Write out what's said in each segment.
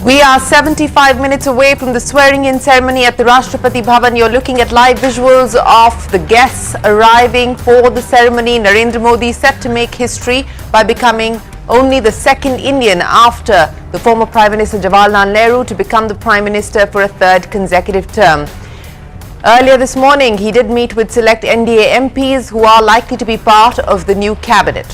We are 75 minutes away from the swearing-in ceremony at the Rashtrapati Bhawan. You're looking at live visuals of the guests arriving for the ceremony. Narendra Modi set to make history by becoming only the second Indian after the former Prime Minister Jawaharlal Nehru to become the Prime Minister for a third consecutive term. Earlier this morning, he did meet with select NDA MPs who are likely to be part of the new cabinet.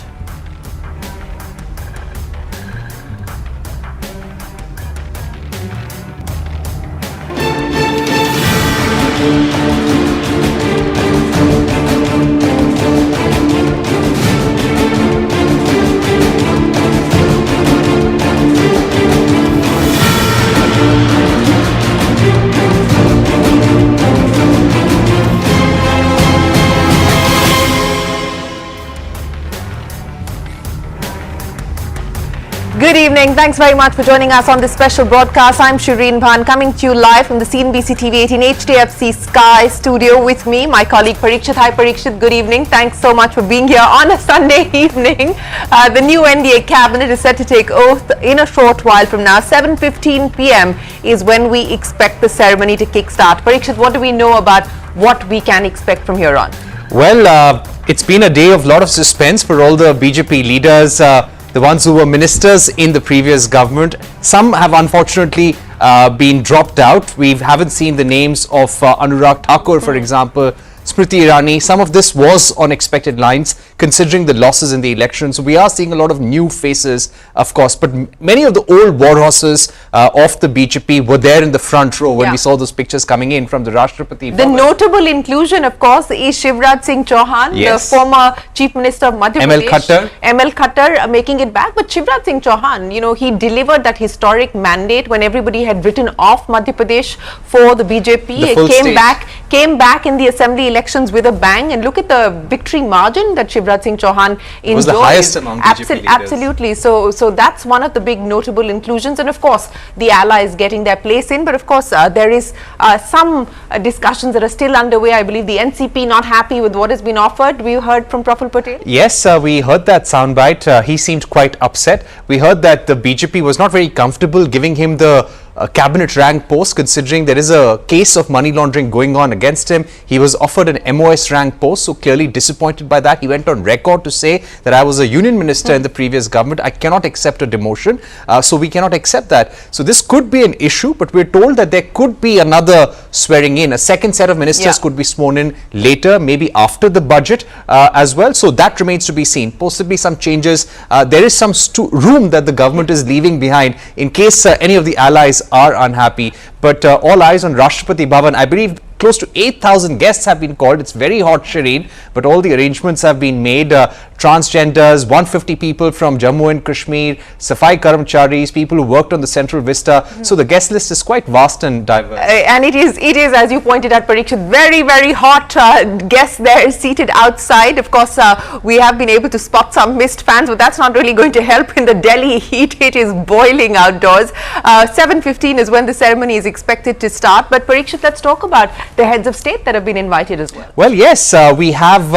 Good evening. Thanks very much for joining us on this special broadcast. I'm Shireen Bhan, coming to you live from the CNBC TV 18 HDFC Sky studio with me, my colleague Parikshit. Hi Parikshit, good evening. Thanks so much for being here on a Sunday evening. The new NDA cabinet is set to take oath in a short while from now. 7:15 p.m. is when we expect the ceremony to kickstart. Parikshit, what do we know about what we can expect from here on? Well, it's been a day of lot of suspense for all the BJP leaders. The ones who were ministers in the previous government. Some have unfortunately been dropped out. We haven't seen the names of Anurag Thakur, for example, Smriti Irani. Some of this was on expected lines considering the losses in the election. So we are seeing a lot of new faces, of course, but many of the old war horses of the BJP were there in the front row when we saw those pictures coming in from the Rashtrapati Bhawan. The notable inclusion, of course, is Shivraj Singh Chauhan, the former Chief Minister of Madhya Pradesh. ML Khattar making it back. But Shivraj Singh Chauhan, you know, he delivered that historic mandate when everybody had written off Madhya Pradesh for the BJP. It came back in the assembly elections with a bang, and look at the victory margin that Shivraj Singh Chauhan enjoyed. It was the highest among BJP leaders. Absolutely. So that's one of the big notable inclusions, and of course the allies getting their place in. But of course there is some discussions that are still underway. I believe the NCP not happy with what has been offered. We heard from Praful Patel. Yes, we heard that soundbite. He seemed quite upset. We heard that the BJP was not very comfortable giving him the cabinet rank post, considering there is a case of money laundering going on against him. He was offered an MOS rank post, so clearly disappointed by that. He went on record to say that I was a union minister in the previous government. I cannot accept a demotion, so we cannot accept that. So this could be an issue, but we're told that there could be another swearing in. A second set of ministers could be sworn in later, maybe after the budget as well. So that remains to be seen. Possibly some changes. There is some room that the government is leaving behind in case any of the allies are unhappy. But all eyes on Rashtrapati Bhawan. I believe close to 8,000 guests have been called. It's very hot, Shireen, but all the arrangements have been made. Transgenders, 150 people from Jammu and Kashmir, Safai Karamcharis, people who worked on the Central Vista. So the guest list is quite vast and diverse. And it is, as you pointed out, Parikshit, very, very hot guests there seated outside. Of course, we have been able to spot some mist fans, but that's not really going to help in the Delhi heat. It is boiling outdoors. 7:15 is when the ceremony is expected to start. But Parikshit, let's talk about the heads of state that have been invited as well. Well, yes, we have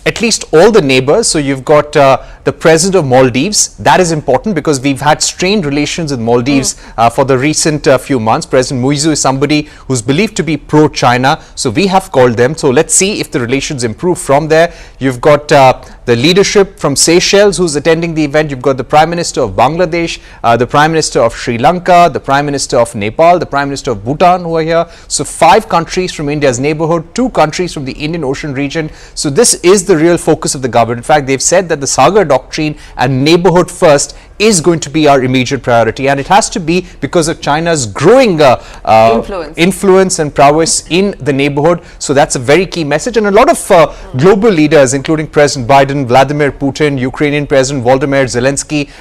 at least all the neighbors. So you've got the President of Maldives. That is important because we've had strained relations with Maldives for the recent few months. President Muizu is somebody who's believed to be pro-China. So we have called them. So let's see if the relations improve from there. You've got the leadership from Seychelles who's attending the event. You've got the Prime Minister of Bangladesh, the Prime Minister of Sri Lanka, the Prime Minister of Nepal, the Prime Minister of Bhutan who are here. So 5 countries from India's neighborhood, 2 countries from the Indian Ocean region. So this is the real focus of the government. In fact, they've said that the Sagar doctrine and neighborhood first is going to be our immediate priority, and it has to be because of China's growing influence and prowess in the neighborhood. So that's a very key message, and a lot of global leaders including President Biden, Vladimir Putin, Ukrainian President Volodymyr Zelensky,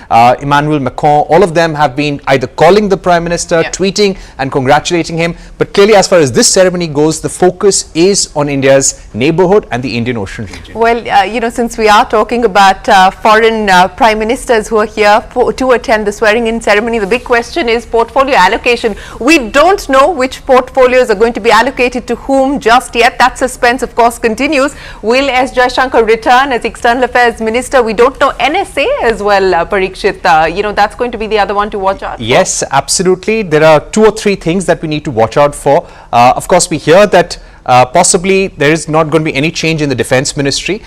Emmanuel Macron, all of them have been either calling the Prime Minister, tweeting and congratulating him. But clearly, as far as this ceremony goes, the focus is on India's neighborhood and the Indian Ocean region. Well, you know, since we are talking about foreign prime ministers who are here to attend the swearing-in ceremony. The big question is portfolio allocation. We don't know which portfolios are going to be allocated to whom just yet. That suspense, of course, continues. Will S. Jaishankar return as External Affairs Minister? We don't know. NSA as well, Parikshit. That's going to be the other one to watch out for. Yes, absolutely. There are 2 or 3 things that we need to watch out for. Of course, we hear that possibly there is not going to be any change in the Defence Ministry.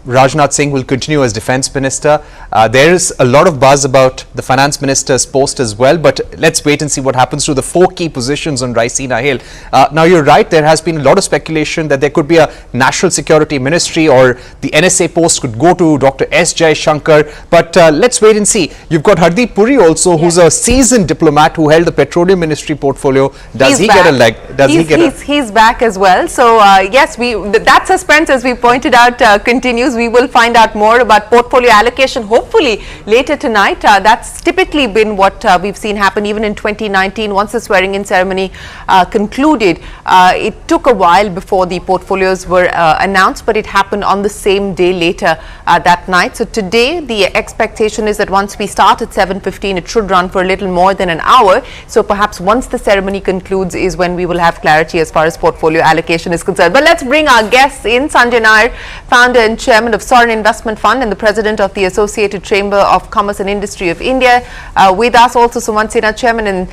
Rajnath Singh will continue as Defence Minister. There is a lot of buzz about the Finance Minister's post as well, but let's wait and see what happens to the 4 key positions on Raisina Hill. Now, you're right, there has been a lot of speculation that there could be a National Security Ministry or the NSA post could go to Dr. S. Jaishankar, but let's wait and see. You've got Hardeep Puri also, who's a seasoned diplomat who held the Petroleum Ministry portfolio. Does he get a leg? He's back as well. So, yes, that suspense, as we pointed out, continues. We will find out more about portfolio allocation hopefully later tonight. That's typically been what we've seen happen even in 2019 once the swearing-in ceremony concluded. It took a while before the portfolios were announced, but it happened on the same day later that night. So today the expectation is that once we start at 7:15, it should run for a little more than an hour. So perhaps once the ceremony concludes is when we will have clarity as far as portfolio allocation is concerned. But let's bring our guests in. Sanjay Nair, founder and chairman of Sovereign Investment Fund and the president of the Associated Chamber of Commerce and Industry of India. With us also Sumant Sinha, chairman and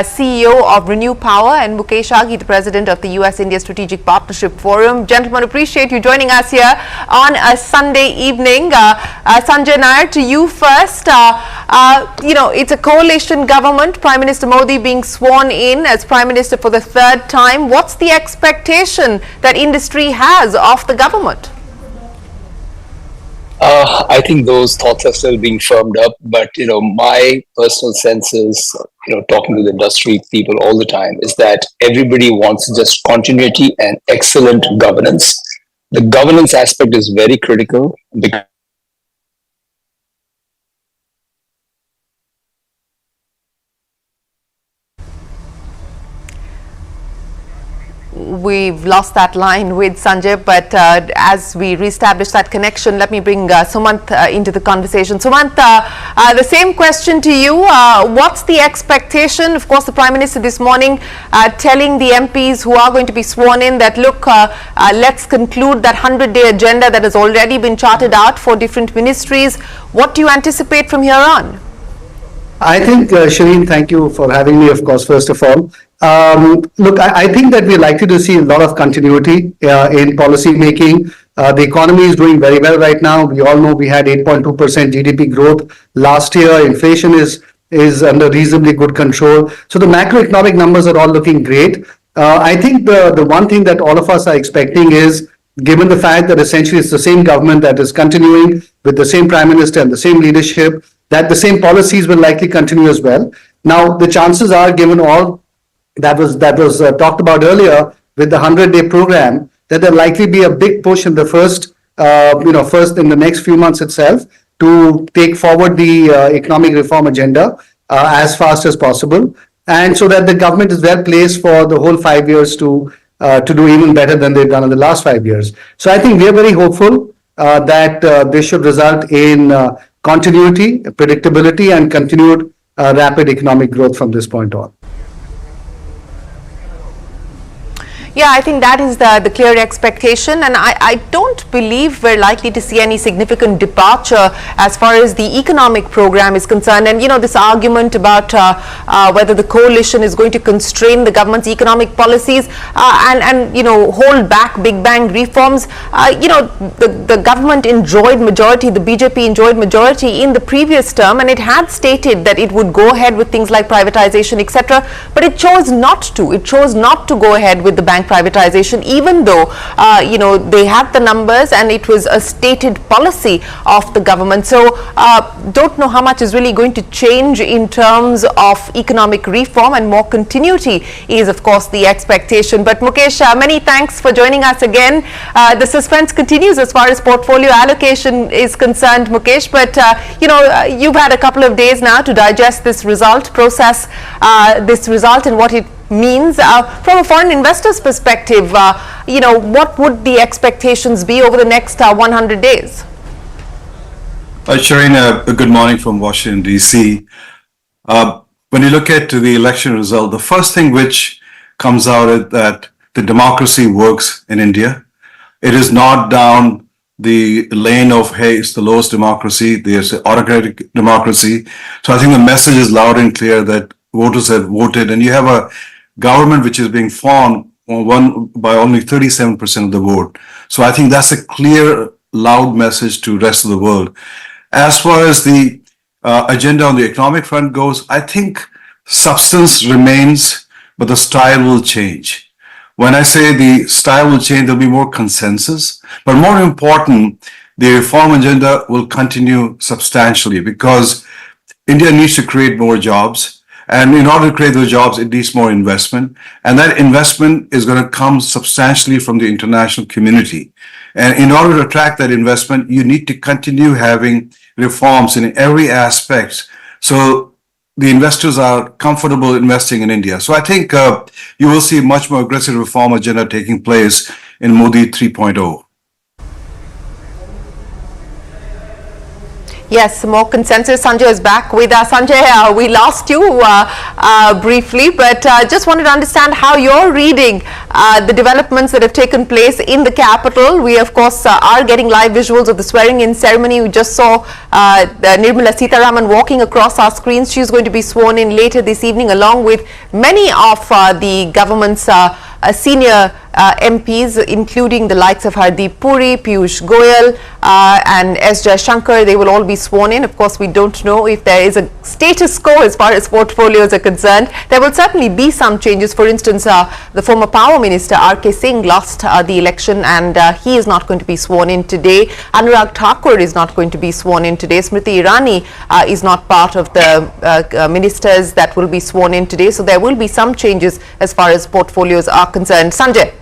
CEO of Renew Power, and Mukesh Aghi, the president of the US-India Strategic Partnership Forum. Gentlemen, appreciate you joining us here on a Sunday evening. Sanjay Nair, to you first. It's a coalition government, Prime Minister Modi being sworn in as Prime Minister for the 3rd time. What's the expectation that industry has of the government? I think those thoughts are still being firmed up, but my personal sense is, talking to the industry people all the time, is that everybody wants just continuity and excellent governance. The governance aspect is very critical because we've lost that line with Sanjay, but as we reestablish that connection, let me bring Sumant into the conversation. Sumant, the same question to you. What's the expectation? Of course, the Prime Minister this morning telling the MPs who are going to be sworn in that, look, let's conclude that 100-day agenda that has already been charted out for different ministries. What do you anticipate from here on? I think, Shireen, thank you for having me, of course, first of all. Look, I think that we're likely to see a lot of continuity in policy making. The economy is doing very well right now. We all know we had 8.2% GDP growth last year. Inflation is under reasonably good control. So the macroeconomic numbers are all looking great. I think the one thing that all of us are expecting is, given the fact that essentially it's the same government that is continuing with the same Prime Minister and the same leadership, that the same policies will likely continue as well. Now, the chances are, given all that was talked about earlier with the 100-day program, that there'll likely be a big push in the first in the next few months itself to take forward the economic reform agenda as fast as possible, and so that the government is well placed for the whole 5 years to do even better than they've done in the last 5 years. So I think we are very hopeful that this should result in continuity, predictability, and continued rapid economic growth from this point on. Yeah, I think that is the clear expectation, and I don't believe we're likely to see any significant departure as far as the economic program is concerned. And this argument about whether the coalition is going to constrain the government's economic policies and hold back big bang reforms. The government enjoyed majority, the BJP enjoyed majority in the previous term, and it had stated that it would go ahead with things like privatization, etc. But it chose not to. It chose not to go ahead with the bank privatization, even though they had the numbers and it was a stated policy of the government. So don't know how much is really going to change in terms of economic reform, and more continuity is of course the expectation. But Mukesh, many thanks for joining us again. The suspense continues as far as portfolio allocation is concerned, Mukesh, but you've had a couple of days now to digest this result, process this result and what it means from a foreign investor's perspective. What would the expectations be over the next 100 days? Shireen, good morning from Washington, D.C. When you look at the election result, the first thing which comes out is that the democracy works in India. It is not down the lane of, hey, it's the lowest democracy, there's an autocratic democracy. So I think the message is loud and clear that voters have voted, and you have a government which is being formed by only 37% of the vote. So I think that's a clear, loud message to the rest of the world. As far as the agenda on the economic front goes, I think substance remains, but the style will change. When I say the style will change, there'll be more consensus. But more important, the reform agenda will continue substantially because India needs to create more jobs. And in order to create those jobs, it needs more investment. And that investment is going to come substantially from the international community. And in order to attract that investment, you need to continue having reforms in every aspect. So the investors are comfortable investing in India. So I think you will see much more aggressive reform agenda taking place in Modi 3.0. Yes, more consensus. Sanjay is back with us. Sanjay, we lost you briefly, but just wanted to understand how you're reading the developments that have taken place in the capital. We, of course, are getting live visuals of the swearing-in ceremony. We just saw Nirmala Sitharaman walking across our screens. She's going to be sworn in later this evening, along with many of the government's senior MPs, including the likes of Hardeep Puri, Piyush Goyal and S. Jaishankar. They will all be sworn in. Of course, we don't know if there is a status quo as far as portfolios are concerned. There will certainly be some changes. For instance, the former Power Minister R.K. Singh lost the election and he is not going to be sworn in today. Anurag Thakur is not going to be sworn in today. Smriti Irani is not part of the ministers that will be sworn in today. So there will be some changes as far as portfolios are concerned. Sanjay.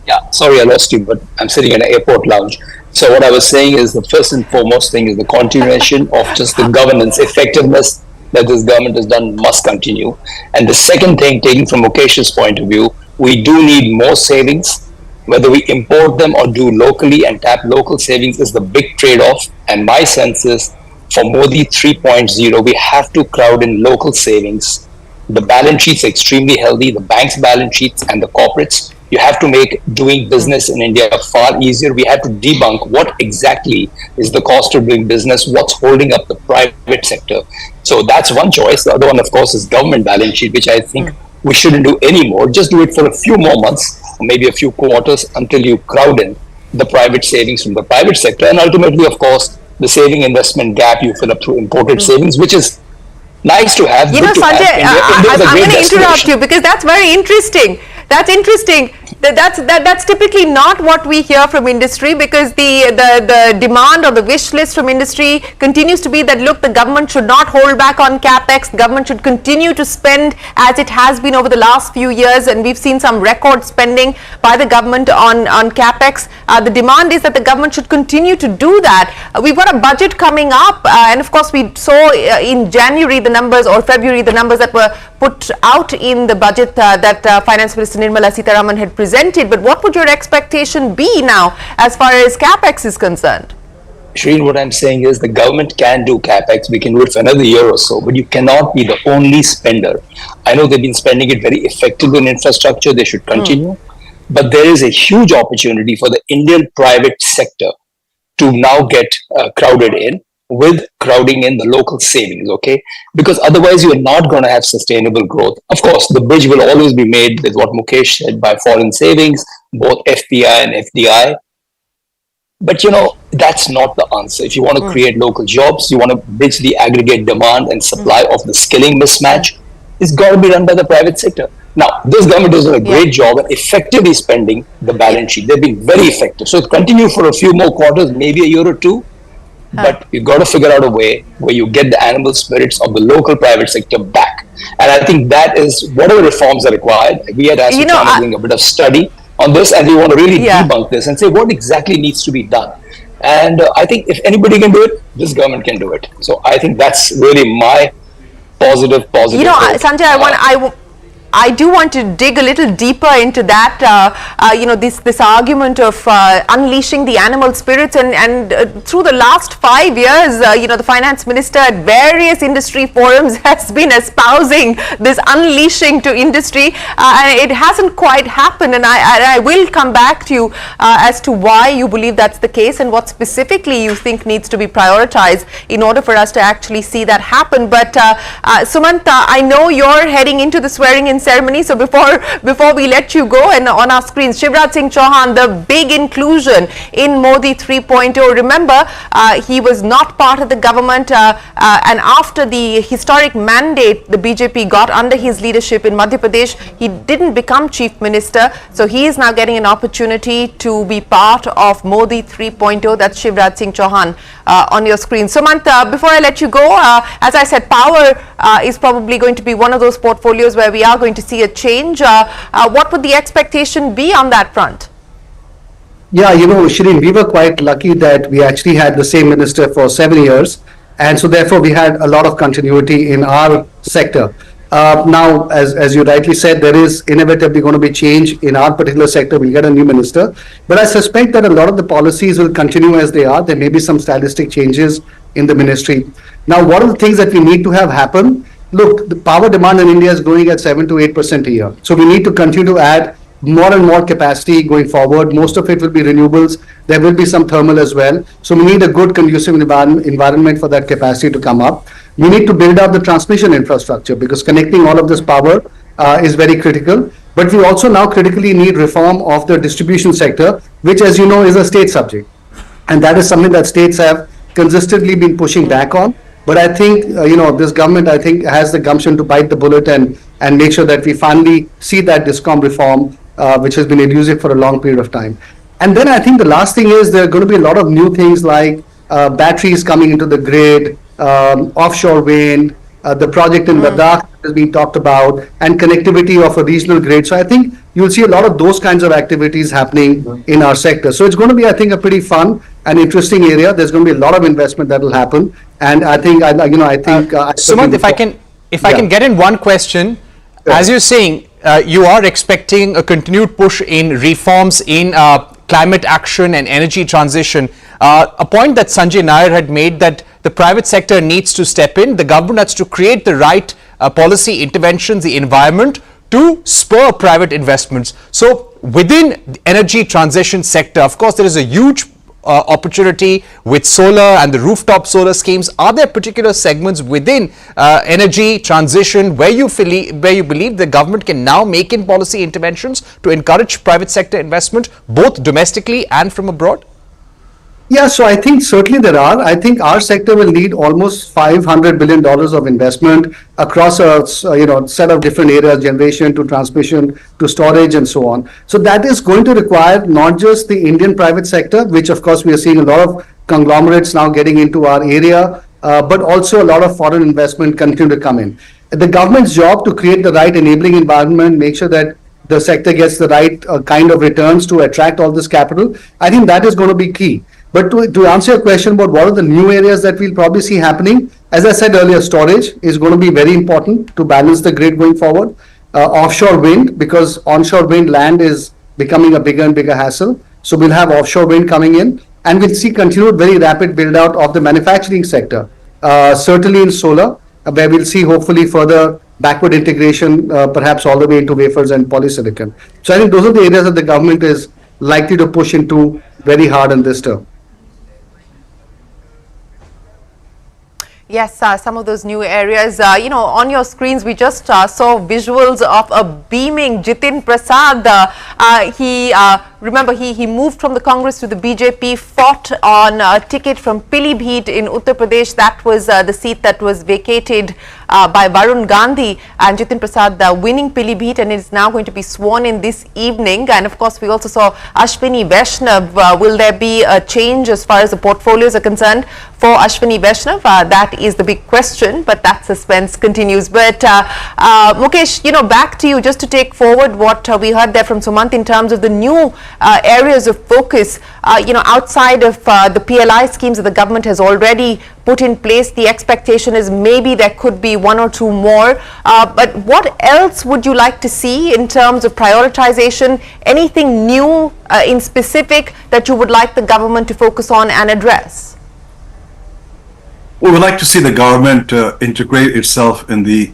Yeah, sorry I lost you, but I'm sitting in an airport lounge. So what I was saying is the first and foremost thing is the continuation of just the governance effectiveness that this government has done must continue. And the second thing, taken from Mukesh's point of view, we do need more savings. Whether we import them or do locally and tap local savings is the big trade-off. And my sense is for Modi 3.0, we have to crowd in local savings. The balance sheets are extremely healthy, the bank's balance sheets and the corporates. You have to make doing business in India far easier. We have to debunk what exactly is the cost of doing business, what's holding up the private sector. So that's one choice. The other one, of course, is government balance sheet, which I think we shouldn't do anymore. Just do it for a few more months, or maybe a few quarters, until you crowd in the private savings from the private sector. And ultimately, of course, the saving investment gap you fill up through imported savings, which is nice to have. You know, Sanjay, I'm going to interrupt you because that's very interesting. That's interesting. That's typically not what we hear from industry, because the demand or the wish list from industry continues to be that, look, the government should not hold back on capex. The government should continue to spend as it has been over the last few years, and we've seen some record spending by the government on capex. The demand is that the government should continue to do that. We've got a budget coming up, and of course we saw in January the numbers, or February the numbers that were put out in the budget that Finance Minister Nirmala Sitharaman had presented. But what would your expectation be now as far as capex is concerned? Shreen, what I'm saying is the government can do capex. We can do it for another year or so, but you cannot be the only spender. I know they've been spending it very effectively in infrastructure. They should continue. But there is a huge opportunity for the Indian private sector to now get crowded in, with crowding in the local savings, okay? Because otherwise you are not going to have sustainable growth. Of course, the bridge will always be made with what Mukesh said, by foreign savings, both FPI and FDI. But you know, that's not the answer. If you want to create local jobs, you want to bridge the aggregate demand and supply of the skilling mismatch, it's got to be done by the private sector. Now, this government has done a great job at effectively spending the balance sheet. They've been very effective. So continue for a few more quarters, maybe a year or two. But you've got to figure out a way where you get the animal spirits of the local private sector back. And I think that is whatever reforms are required. We had asked doing a bit of study on this, and we want to really debunk this and say what exactly needs to be done. And I think if anybody can do it, this government can do it. So I think that's really my positive. You know, Sanjay, I do want to dig a little deeper into that, this argument of unleashing the animal spirits, and through the last 5 years, the finance minister at various industry forums has been espousing this unleashing to industry, and it hasn't quite happened. And I will come back to you as to why you believe that's the case and what specifically you think needs to be prioritized in order for us to actually see that happen. But Sumant, I know you're heading into the swearing-in ceremony, so before we let you go, and on our screens, Shivraj Singh Chauhan, the big inclusion in Modi 3.0. Remember, he was not part of the government, and after the historic mandate the BJP got under his leadership in Madhya Pradesh, he didn't become chief minister, so he is now getting an opportunity to be part of Modi 3.0. That's Shivraj Singh Chauhan on your screen. Sumant, before I let you go, as I said, power is probably going to be one of those portfolios where we are going to see a change. What would the expectation be on that front? Yeah, Shireen, we were quite lucky that we actually had the same minister for 7 years. And so therefore we had a lot of continuity in our sector. Now, as you rightly said, there is inevitably going to be change in our particular sector. We'll get a new minister. But I suspect that a lot of the policies will continue as they are. There may be some stylistic changes in the ministry. Now, what are the things that we need to have happen? Look, the power demand in India is growing at 7 to 8% a year. So we need to continue to add more and more capacity going forward. Most of it will be renewables. There will be some thermal as well. So we need a good conducive environment for that capacity to come up. We need to build up the transmission infrastructure because connecting all of this power is very critical. But we also now critically need reform of the distribution sector, which, as you know, is a state subject. And that is something that states have consistently been pushing back on. But I think, this government, I think, has the gumption to bite the bullet and make sure that we finally see that DISCOM reform, which has been elusive for a long period of time. And then I think the last thing is there are going to be a lot of new things like batteries coming into the grid, offshore wind, the project in Ladakh has been talked about, and connectivity of a regional grid. So I think you'll see a lot of those kinds of activities happening in our sector. So it's going to be, I think, a pretty fun and interesting area. There's going to be a lot of investment that will happen. And I think, Sumant, if I can get in one question, as you're saying, you are expecting a continued push in reforms in climate action and energy transition. A point that Sanjay Nair had made, that the private sector needs to step in, the government has to create the right policy interventions, the environment to spur private investments. So within the energy transition sector, of course, there is a huge opportunity with solar and the rooftop solar schemes. Are there particular segments within energy transition where you believe the government can now make in policy interventions to encourage private sector investment, both domestically and from abroad? Yeah, so I think certainly there are. I think our sector will need almost $500 billion of investment across a set of different areas, generation to transmission to storage and so on. So that is going to require not just the Indian private sector, which of course we are seeing a lot of conglomerates now getting into our area, but also a lot of foreign investment continue to come in. The government's job to create the right enabling environment, make sure that the sector gets the right kind of returns to attract all this capital. I think that is going to be key. But to answer your question about what are the new areas that we'll probably see happening, as I said earlier, storage is going to be very important to balance the grid going forward. Offshore wind, because onshore wind land is becoming a bigger and bigger hassle. So we'll have offshore wind coming in, and we'll see continued very rapid build out of the manufacturing sector, certainly in solar, where we'll see hopefully further backward integration, perhaps all the way into wafers and polysilicon. So I think those are the areas that the government is likely to push into very hard in this term. Yes, some of those new areas, on your screens, we just saw visuals of a beaming Jitin Prasad. He moved from the Congress to the BJP, fought on a ticket from Pilibhit in Uttar Pradesh. That was the seat that was vacated by Varun Gandhi, and Jitin Prasad winning Pilibhit, and is now going to be sworn in this evening. And of course, we also saw Ashwini Vaishnav. Will there be a change as far as the portfolios are concerned for Ashwini Vaishnav? That is the big question, but that suspense continues. But Mukesh, back to you just to take forward what we heard there from Sumant in terms of the new areas of focus, outside of the PLI schemes that the government has already put in place. The expectation is maybe there could be one or two more. But what else would you like to see in terms of prioritization? Anything new in specific that you would like the government to focus on and address? We would like to see the government integrate itself in the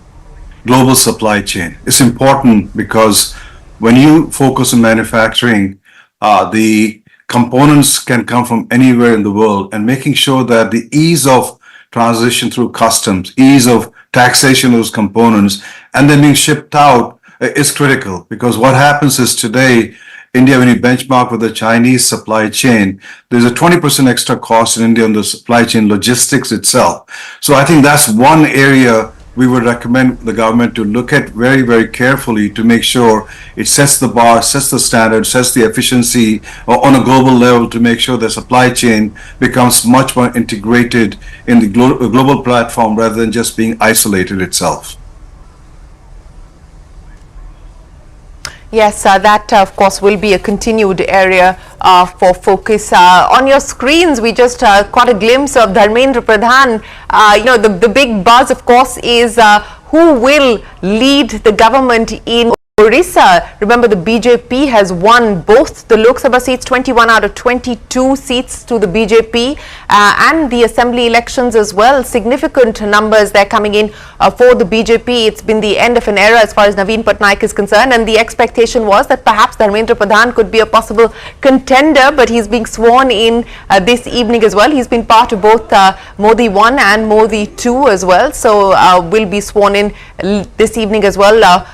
global supply chain. It's important because when you focus on manufacturing, the components can come from anywhere in the world, and making sure that the ease of transition through customs, ease of taxation of those components, and then being shipped out is critical. Because what happens is today, India, when you benchmark with the Chinese supply chain, there's a 20% extra cost in India on the supply chain logistics itself. So I think that's one area we would recommend the government to look at very, very carefully to make sure it sets the bar, sets the standard, sets the efficiency on a global level to make sure the supply chain becomes much more integrated in the global platform rather than just being isolated itself. Yes, that of course will be a continued area for focus. On your screens, we just caught a glimpse of Dharmendra Pradhan. The big buzz, of course, is who will lead the government in Orissa. Remember, the BJP has won both the Lok Sabha seats, 21 out of 22 seats to the BJP, and the assembly elections as well. Significant numbers they're coming in for the BJP. It's been the end of an era as far as Naveen Patnaik is concerned, and the expectation was that perhaps Dharmendra Pradhan could be a possible contender, but he's being sworn in this evening as well. He's been part of both Modi 1 and Modi 2 as well, so will be sworn in this evening as well,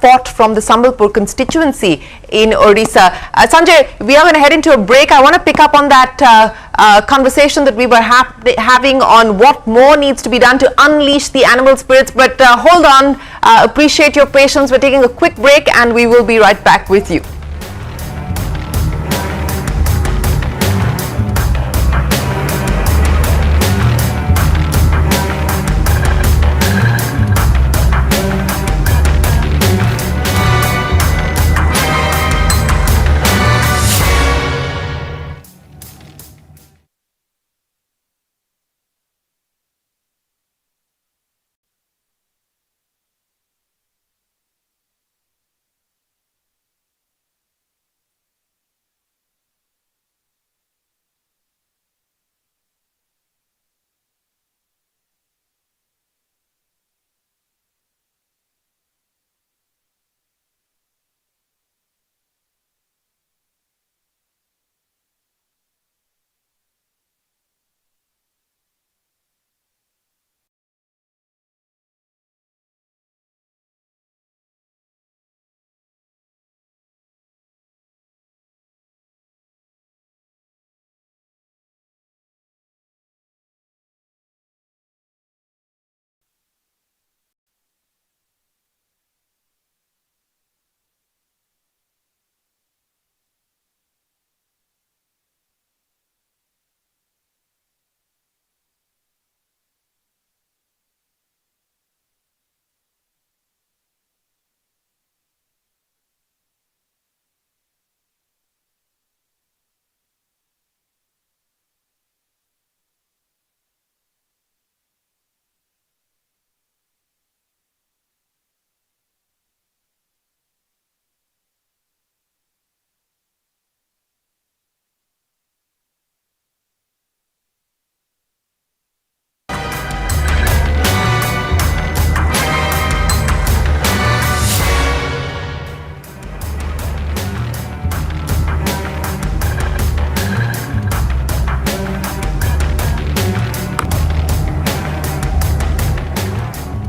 fought from the Sambalpur constituency in Odisha. Sanjay, we are going to head into a break. I want to pick up on that conversation that we were having on what more needs to be done to unleash the animal spirits. But hold on, appreciate your patience. We're taking a quick break and we will be right back with you.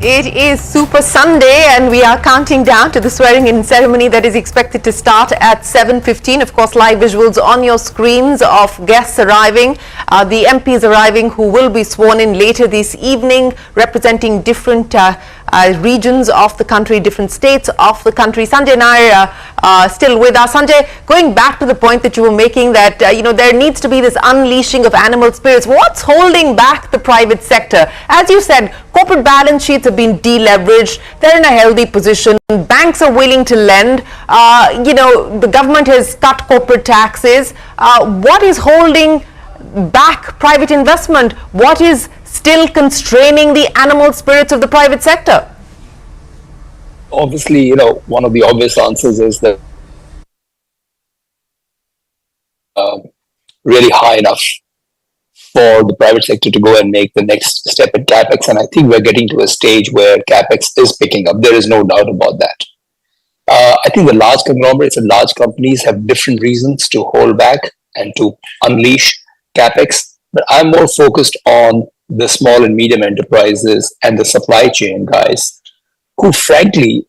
It is Super Sunday and we are counting down to the swearing-in ceremony that is expected to start at 7:15. Of course, live visuals on your screens of guests arriving, the MPs arriving who will be sworn in later this evening, representing different regions of the country, different states of the country. Sanjay Nair still with us. Sanjay, going back to the point that you were making that, there needs to be this unleashing of animal spirits. What's holding back the private sector? As you said, corporate balance sheets have been deleveraged. They're in a healthy position. Banks are willing to lend. The government has cut corporate taxes. What is holding back private investment? What is still constraining the animal spirits of the private sector? Obviously, one of the obvious answers is that really high enough for the private sector to go and make the next step in capex. And I think we're getting to a stage where capex is picking up. There is no doubt about that. I think the large conglomerates and large companies have different reasons to hold back and to unleash capex. But I'm more focused on the small and medium enterprises and the supply chain guys who frankly,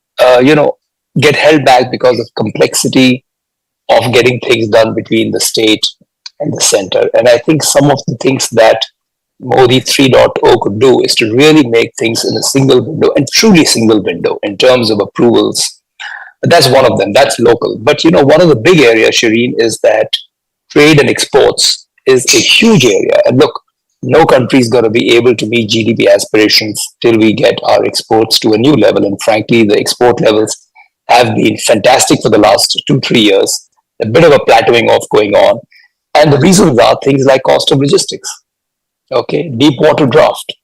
get held back because of complexity of getting things done between the state and the center. And I think some of the things that Modi 3.0 could do is to really make things in a single window, and truly single window in terms of approvals. That's one of them. That's local. But, one of the big areas, Shireen, is that trade and exports is a huge area. And look, no country is going to be able to meet GDP aspirations till we get our exports to a new level. And frankly, the export levels have been fantastic for the last 2-3 years. A bit of a plateauing off going on. And the reasons are things like cost of logistics, deep water draft.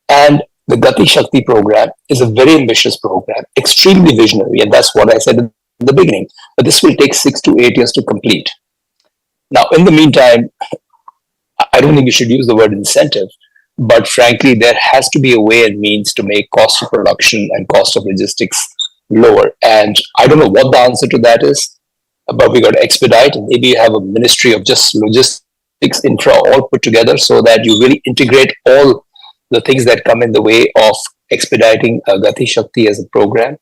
And the Gati Shakti program is a very ambitious program, extremely visionary. And that's what I said in the beginning. But this will take 6 to 8 years to complete. Now, in the meantime, I don't think you should use the word incentive, but frankly, there has to be a way and means to make cost of production and cost of logistics lower. And I don't know what the answer to that is, but we got to expedite, and maybe you have a ministry of just logistics infra all put together so that you really integrate all the things that come in the way of expediting Gati Shakti as a program.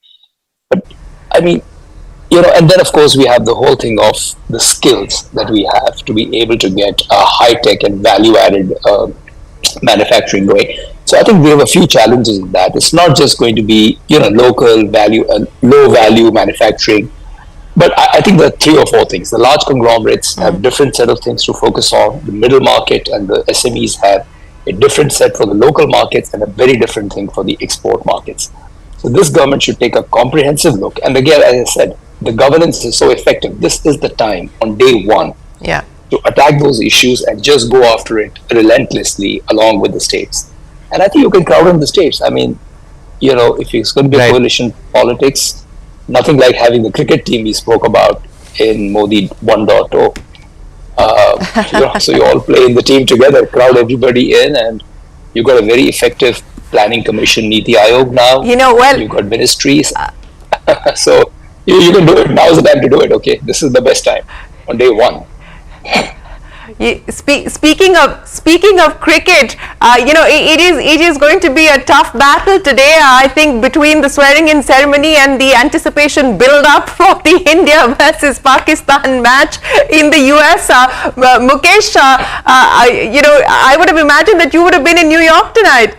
But I mean, and then of course we have the whole thing of the skills that we have to be able to get a high-tech and value-added manufacturing going. So I think we have a few challenges in that. It's not just going to be, local value and low-value manufacturing. But I think there are 3 or 4 things. The large conglomerates have different set of things to focus on. The middle market and the SMEs have a different set for the local markets and a very different thing for the export markets. So this government should take a comprehensive look. And again, as I said, the governance is so effective. This is the time on day one to attack those issues and just go after it relentlessly along with the states. And I think you can crowd on the states. I mean, if it's going to be coalition politics, nothing like having the cricket team we spoke about in Modi 1.0. So you all play in the team together, crowd everybody in, and you've got a very effective planning commission, Niti Aayog now. You've got ministries. So you can do it. Now is the time to do it. Okay, this is the best time on day one. Speaking of cricket, it is going to be a tough battle today. I think between the swearing-in ceremony and the anticipation build-up for the India versus Pakistan match in the US. Mukesh, I would have imagined that you would have been in New York tonight.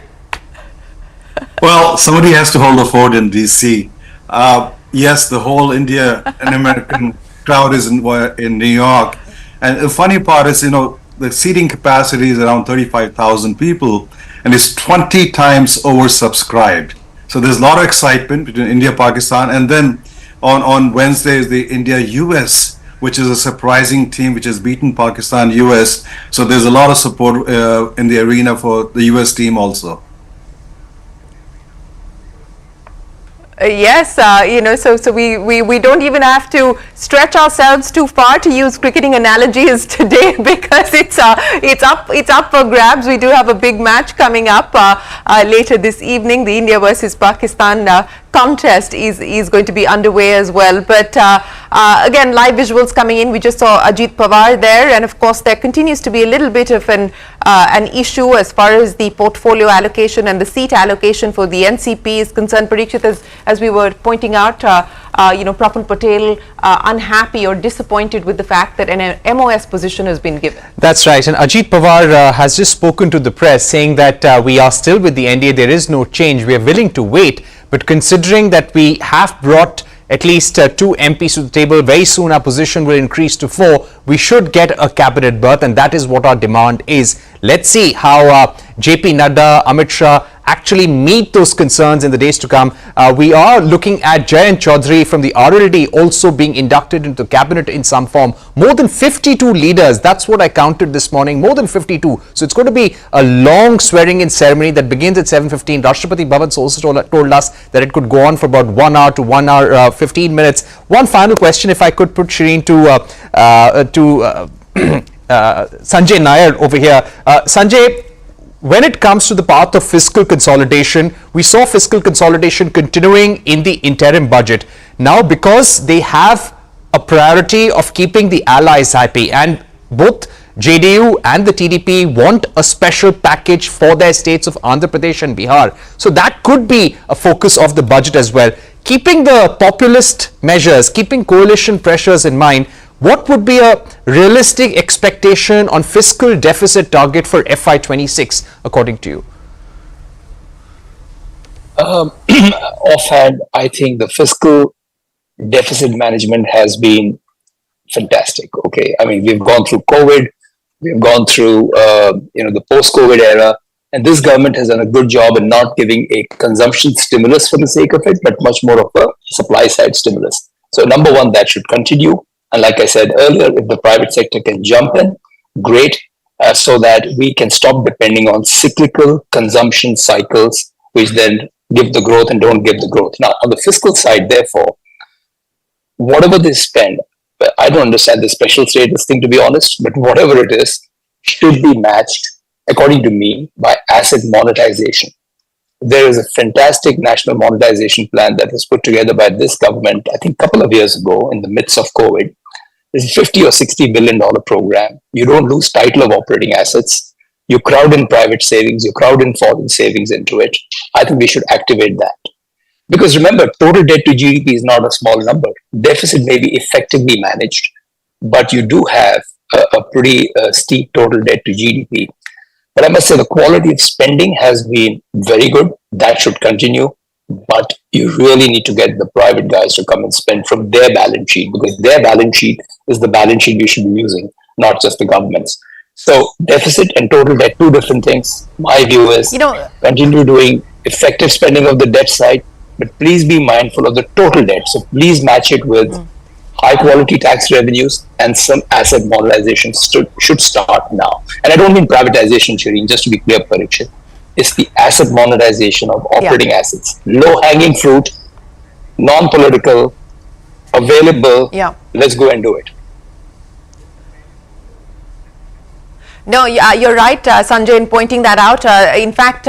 Well, somebody has to hold the fort in DC. Yes, the whole India and American crowd is in New York. And the funny part is, the seating capacity is around 35,000 people and it's 20 times oversubscribed. So there's a lot of excitement between India, Pakistan. And then on Wednesday is the India-US, which is a surprising team which has beaten Pakistan, US. So there's a lot of support in the arena for the US team also. Yes, so we don't even have to stretch ourselves too far to use cricketing analogies today because it's up for grabs. We do have a big match coming up later this evening, the India versus Pakistan contest is going to be underway as well. But again, live visuals coming in. We just saw Ajit Pawar there, and of course there continues to be a little bit of an issue as far as the portfolio allocation and the seat allocation for the NCP is concerned. Parikshit, as we were pointing out, Praful Patel unhappy or disappointed with the fact that an MOS position has been given. That's right. And Ajit Pawar has just spoken to the press saying that we are still with the NDA. There is no change. We are willing to wait. But considering that we have brought at least 2 MPs to the table, very soon our position will increase to 4. We should get a cabinet berth, and that is what our demand is. Let's see how JP Nadda, Amit Shah actually meet those concerns in the days to come. We are looking at Jayant Chaudhary from the RLD also being inducted into cabinet in some form. More than 52 leaders, that's what I counted this morning, more than 52. So it's going to be a long swearing in ceremony that begins at 7:15. Rashtrapati Bhawan also told us that it could go on for about 1 hour to 1 hour 15 minutes. One final question, if I could put Shireen to Sanjay Nair over here. Sanjay, when it comes to the path of fiscal consolidation, we saw fiscal consolidation continuing in the interim budget. Now, because they have a priority of keeping the allies happy, and both JDU and the TDP want a special package for their states of Andhra Pradesh and Bihar. So that could be a focus of the budget as well. Keeping the populist measures, keeping coalition pressures in mind, what would be a realistic expectation on fiscal deficit target for FY26, according to you? Offhand, I think the fiscal deficit management has been fantastic. Okay, I mean, we've gone through COVID, we've gone through the post-COVID era, and this government has done a good job in not giving a consumption stimulus for the sake of it, but much more of a supply-side stimulus. So, number one, that should continue. And like I said earlier, if the private sector can jump in, great, so that we can stop depending on cyclical consumption cycles, which then give the growth and don't give the growth. Now, on the fiscal side, therefore, whatever they spend, I don't understand the special status thing, to be honest, but whatever it is, should be matched, according to me, by asset monetization. There is a fantastic national monetization plan that was put together by this government, I think a couple of years ago in the midst of COVID. It's a $50 or $60 billion program. You don't lose title of operating assets. You crowd in private savings, you crowd in foreign savings into it. I think we should activate that. Because remember, total debt to GDP is not a small number. Deficit may be effectively managed, but you do have a pretty steep total debt to GDP. But I must say the quality of spending has been very good. That should continue. But you really need to get the private guys to come and spend from their balance sheet, because their balance sheet is the balance sheet we should be using, not just the government's. So deficit and total debt, two different things. My view is continue doing effective spending of the debt side, but please be mindful of the total debt. So please match it with high quality tax revenues, and some asset monetization should start now. And I don't mean privatization, Shireen, just to be clear, Parikshit. It's the asset monetization of operating assets. Low hanging fruit, non-political, available. Let's go and do it. No, you're right, Sanjay, in pointing that out. In fact,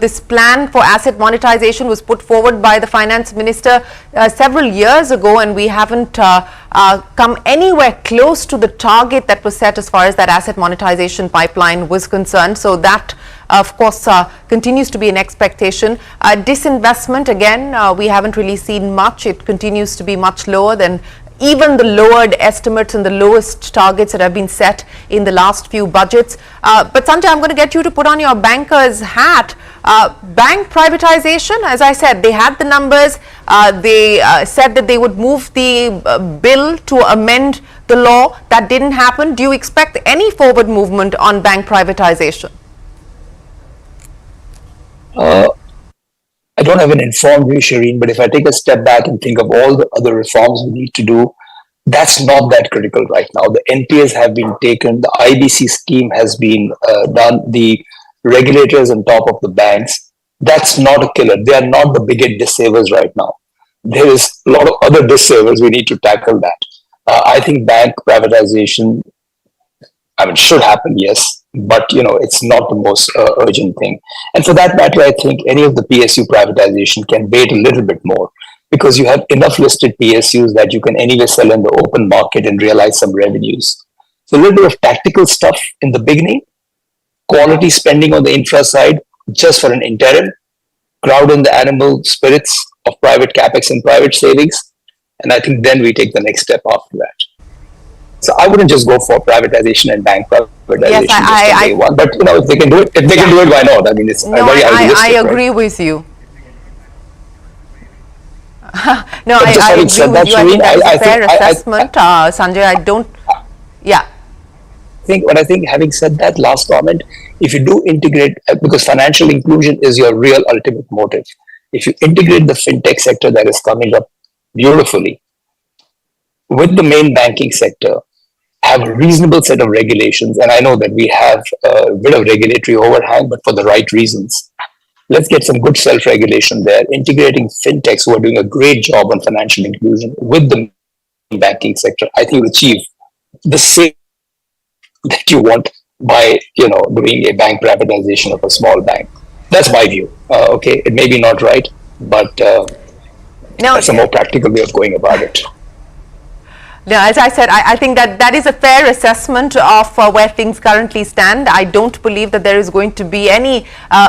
this plan for asset monetization was put forward by the finance minister several years ago, and we haven't come anywhere close to the target that was set as far as that asset monetization pipeline was concerned. So that, of course, continues to be an expectation. Disinvestment, again, we haven't really seen much. It continues to be much lower than even the lowered estimates and the lowest targets that have been set in the last few budgets. But Sanjay, I'm going to get you to put on your banker's hat. Bank privatization, as I said, they had the numbers. They said that they would move the bill to amend the law. That didn't happen. Do you expect any forward movement on bank privatization? I don't have an informed view, Shireen, but if I take a step back and think of all the other reforms we need to do, that's not that critical right now. The NPAs have been taken, the IBC scheme has been done, the regulators on top of the banks. That's not a killer. They are not the biggest dissavers right now. There is a lot of other dissavers. We need to tackle that. I think bank privatization, should happen, yes. but it's not the most urgent thing. And for that matter, I think any of the PSU privatization can wait a little bit more, because you have enough listed PSUs that you can anyway sell in the open market and realize some revenues. So a little bit of tactical stuff in the beginning, quality spending on the infra side just for an interim, crowd in the animal spirits of private capex and private savings, and I think then we take the next step after that. So I wouldn't just go for privatization and bank privatization just on day one. But if they can do it, why not? I mean, it's very idealistic. I agree with you. No, but I agree with you. I think that's a fair assessment, Sanjay. I don't. Yeah. I think having said that, last comment, if you do integrate, because financial inclusion is your real ultimate motive, if you integrate the fintech sector that is coming up beautifully with the main banking sector, have a reasonable set of regulations, and I know that we have a bit of regulatory overhang, but for the right reasons. Let's get some good self-regulation there, integrating fintechs who are doing a great job on financial inclusion with the banking sector. I think you'll achieve the same that you want by doing a bank privatization of a small bank. That's my view. Okay, it may be not right, but that's a more practical way of going about it. No, as I said, I think that is a fair assessment of where things currently stand. I don't believe that there is going to be any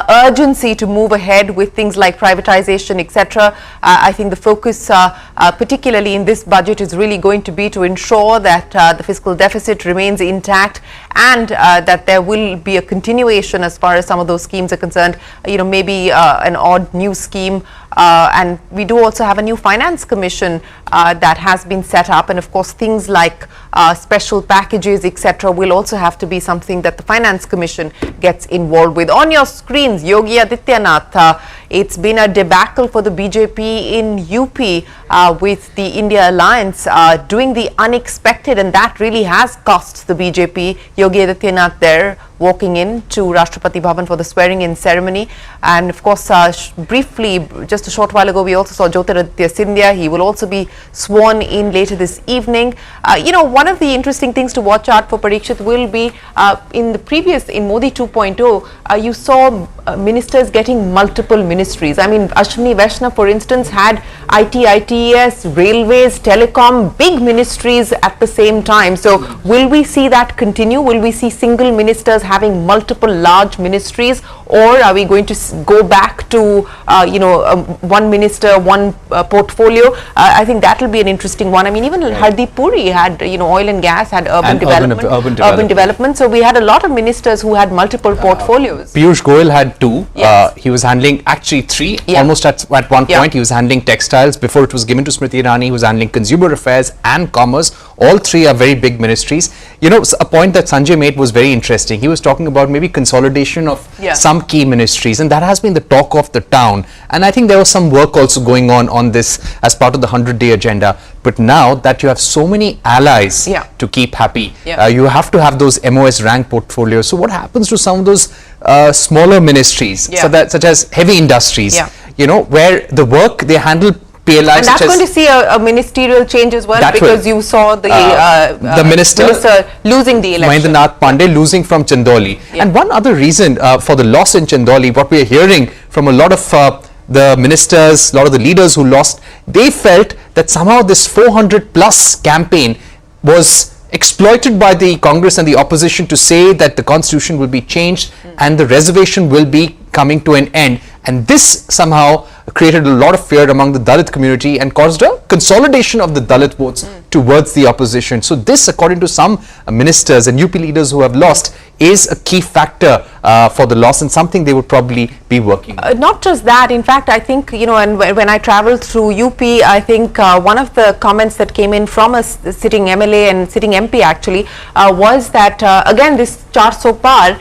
urgency to move ahead with things like privatization, etc. I think the focus, particularly in this budget, is really going to be to ensure that the fiscal deficit remains intact, and that there will be a continuation as far as some of those schemes are concerned. Maybe an odd new scheme. And we do also have a new finance commission that has been set up, and of course things like special packages, etc., will also have to be something that the finance commission gets involved with. On your screens, Yogi Adityanath, it's been a debacle for the BJP in UP with the India Alliance doing the unexpected, and that really has cost the BJP. Yogi Adityanath there walking in to Rashtrapati Bhavan for the swearing-in ceremony. And of course, briefly, just a short while ago, we also saw Jyotiraditya Scindia. He will also be sworn in later this evening. One of the interesting things to watch out for, Parikshit, will be in Modi 2.0, you saw ministers getting multiple ministries. I mean, Ashwini Vaishnav, for instance, had IT, ITES, railways, telecom, big ministries at the same time. So will we see that continue? Will we see single ministers having multiple large ministries, or are we going to go back to one minister, one portfolio? I think that will be an interesting one. I mean, even Hardeep Puri had oil and gas, had urban development. So we had a lot of ministers who had multiple portfolios. Piyush Goyal had two. Yes. He was handling actually three. Yeah. Almost at one point he was handling textiles. Before it was given to Smriti Irani, he was handling consumer affairs and commerce. All three are very big ministries. A point that Sanjay made was very interesting. He was talking about maybe consolidation of some key ministries, and that has been the talk of the town. And I think there was some work also going on this as part of the 100-day agenda. But now that you have so many allies to keep happy, you have to have those MOS rank portfolios. So what happens to some of those smaller ministries, such as heavy industries, where the work they handle PLI, and that's going to see a ministerial change as well, because you saw the minister losing the election. Mahendranath Pandey losing from Chandoli. And one other reason for the loss in Chandoli, what we are hearing from a lot of the ministers, a lot of the leaders who lost, they felt that somehow this 400 plus campaign was exploited by the Congress and the opposition to say that the constitution will be changed and the reservation will be coming to an end. And this somehow created a lot of fear among the Dalit community and caused a consolidation of the Dalit votes towards the opposition. So this, according to some ministers and UP leaders who have lost, is a key factor for the loss and something they would probably be working on. Not just that, in fact, I think, and when I traveled through UP, I think one of the comments that came in from a sitting MLA and sitting MP actually was that, again, this 400 par,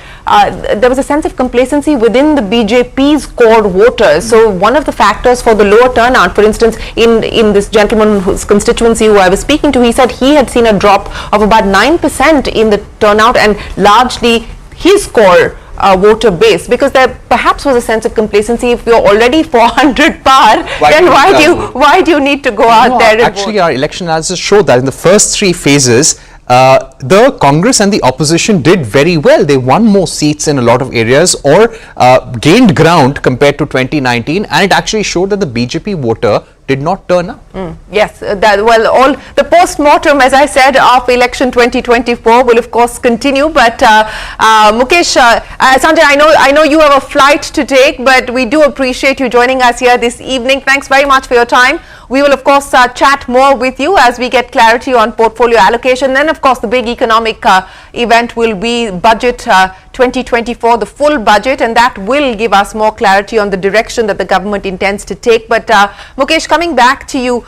there was a sense of complacency within the BJP's core voters. So one of the factors for the lower turnout, for instance, in this gentleman's constituency who I was speaking to, he said he had seen a drop of about 9% in the turnout, and largely his core voter base, because there perhaps was a sense of complacency. If you're already 400 par, then why do you need to go out there and actually vote? Our election analysis showed that in the first three phases, the Congress and the opposition did very well. They won more seats in a lot of areas, or gained ground compared to 2019, and it actually showed that the BJP voter did not turn up. Yes, all the post-mortem, as I said, of election 2024 will of course continue. But Mukesh, Sanjay, I know you have a flight to take, but we do appreciate you joining us here this evening. Thanks very much for your time. We will of course chat more with you as we get clarity on portfolio allocation. Then of course the big economic event will be budget 2024, the full budget, and that will give us more clarity on the direction that the government intends to take. But Mukesh, coming back to you,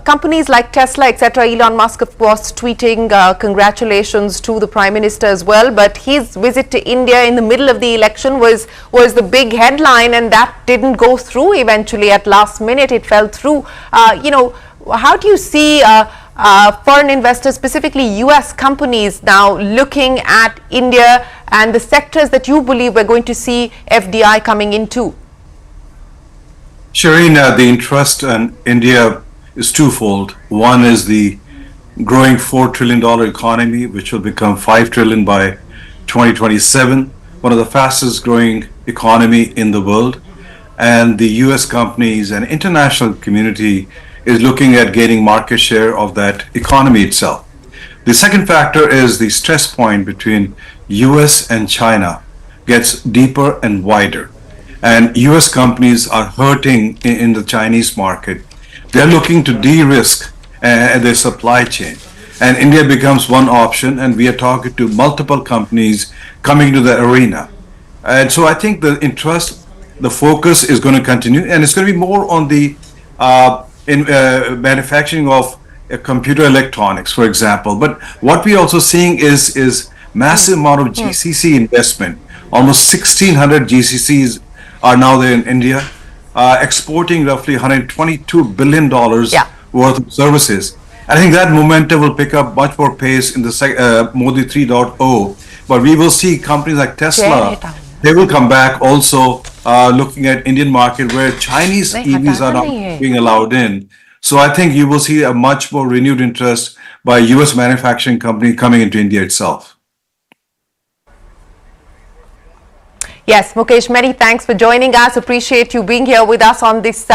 companies like Tesla, etc., Elon Musk, of course, tweeting congratulations to the Prime Minister as well. But his visit to India in the middle of the election was the big headline, and that didn't go through eventually. At last minute, it fell through. How do you see foreign investors, specifically US companies, now looking at India and the sectors that you believe we're going to see FDI coming into? Shireen, the interest in India is twofold. One is the growing $4 trillion economy, which will become $5 trillion by 2027, one of the fastest growing economy in the world. And the US companies and international community is looking at gaining market share of that economy itself. The second factor is the stress point between US and China gets deeper and wider. And US companies are hurting in the Chinese market. They're looking to de-risk their supply chain. And India becomes one option, and we are talking to multiple companies coming to the arena. And so I think the interest, the focus is going to continue, and it's going to be more on the manufacturing of computer electronics, for example. But what we're also seeing is massive amount of GCC investment. Almost 1,600 GCCs are now there in India, exporting roughly $122 billion worth of services. I think that momentum will pick up much more pace in the Modi 3.0. But we will see companies like Tesla, they will come back also looking at Indian market where Chinese EVs are not being allowed in. So I think you will see a much more renewed interest by US manufacturing company coming into India itself. Yes, Mukesh, many thanks for joining us. Appreciate you being here with us on this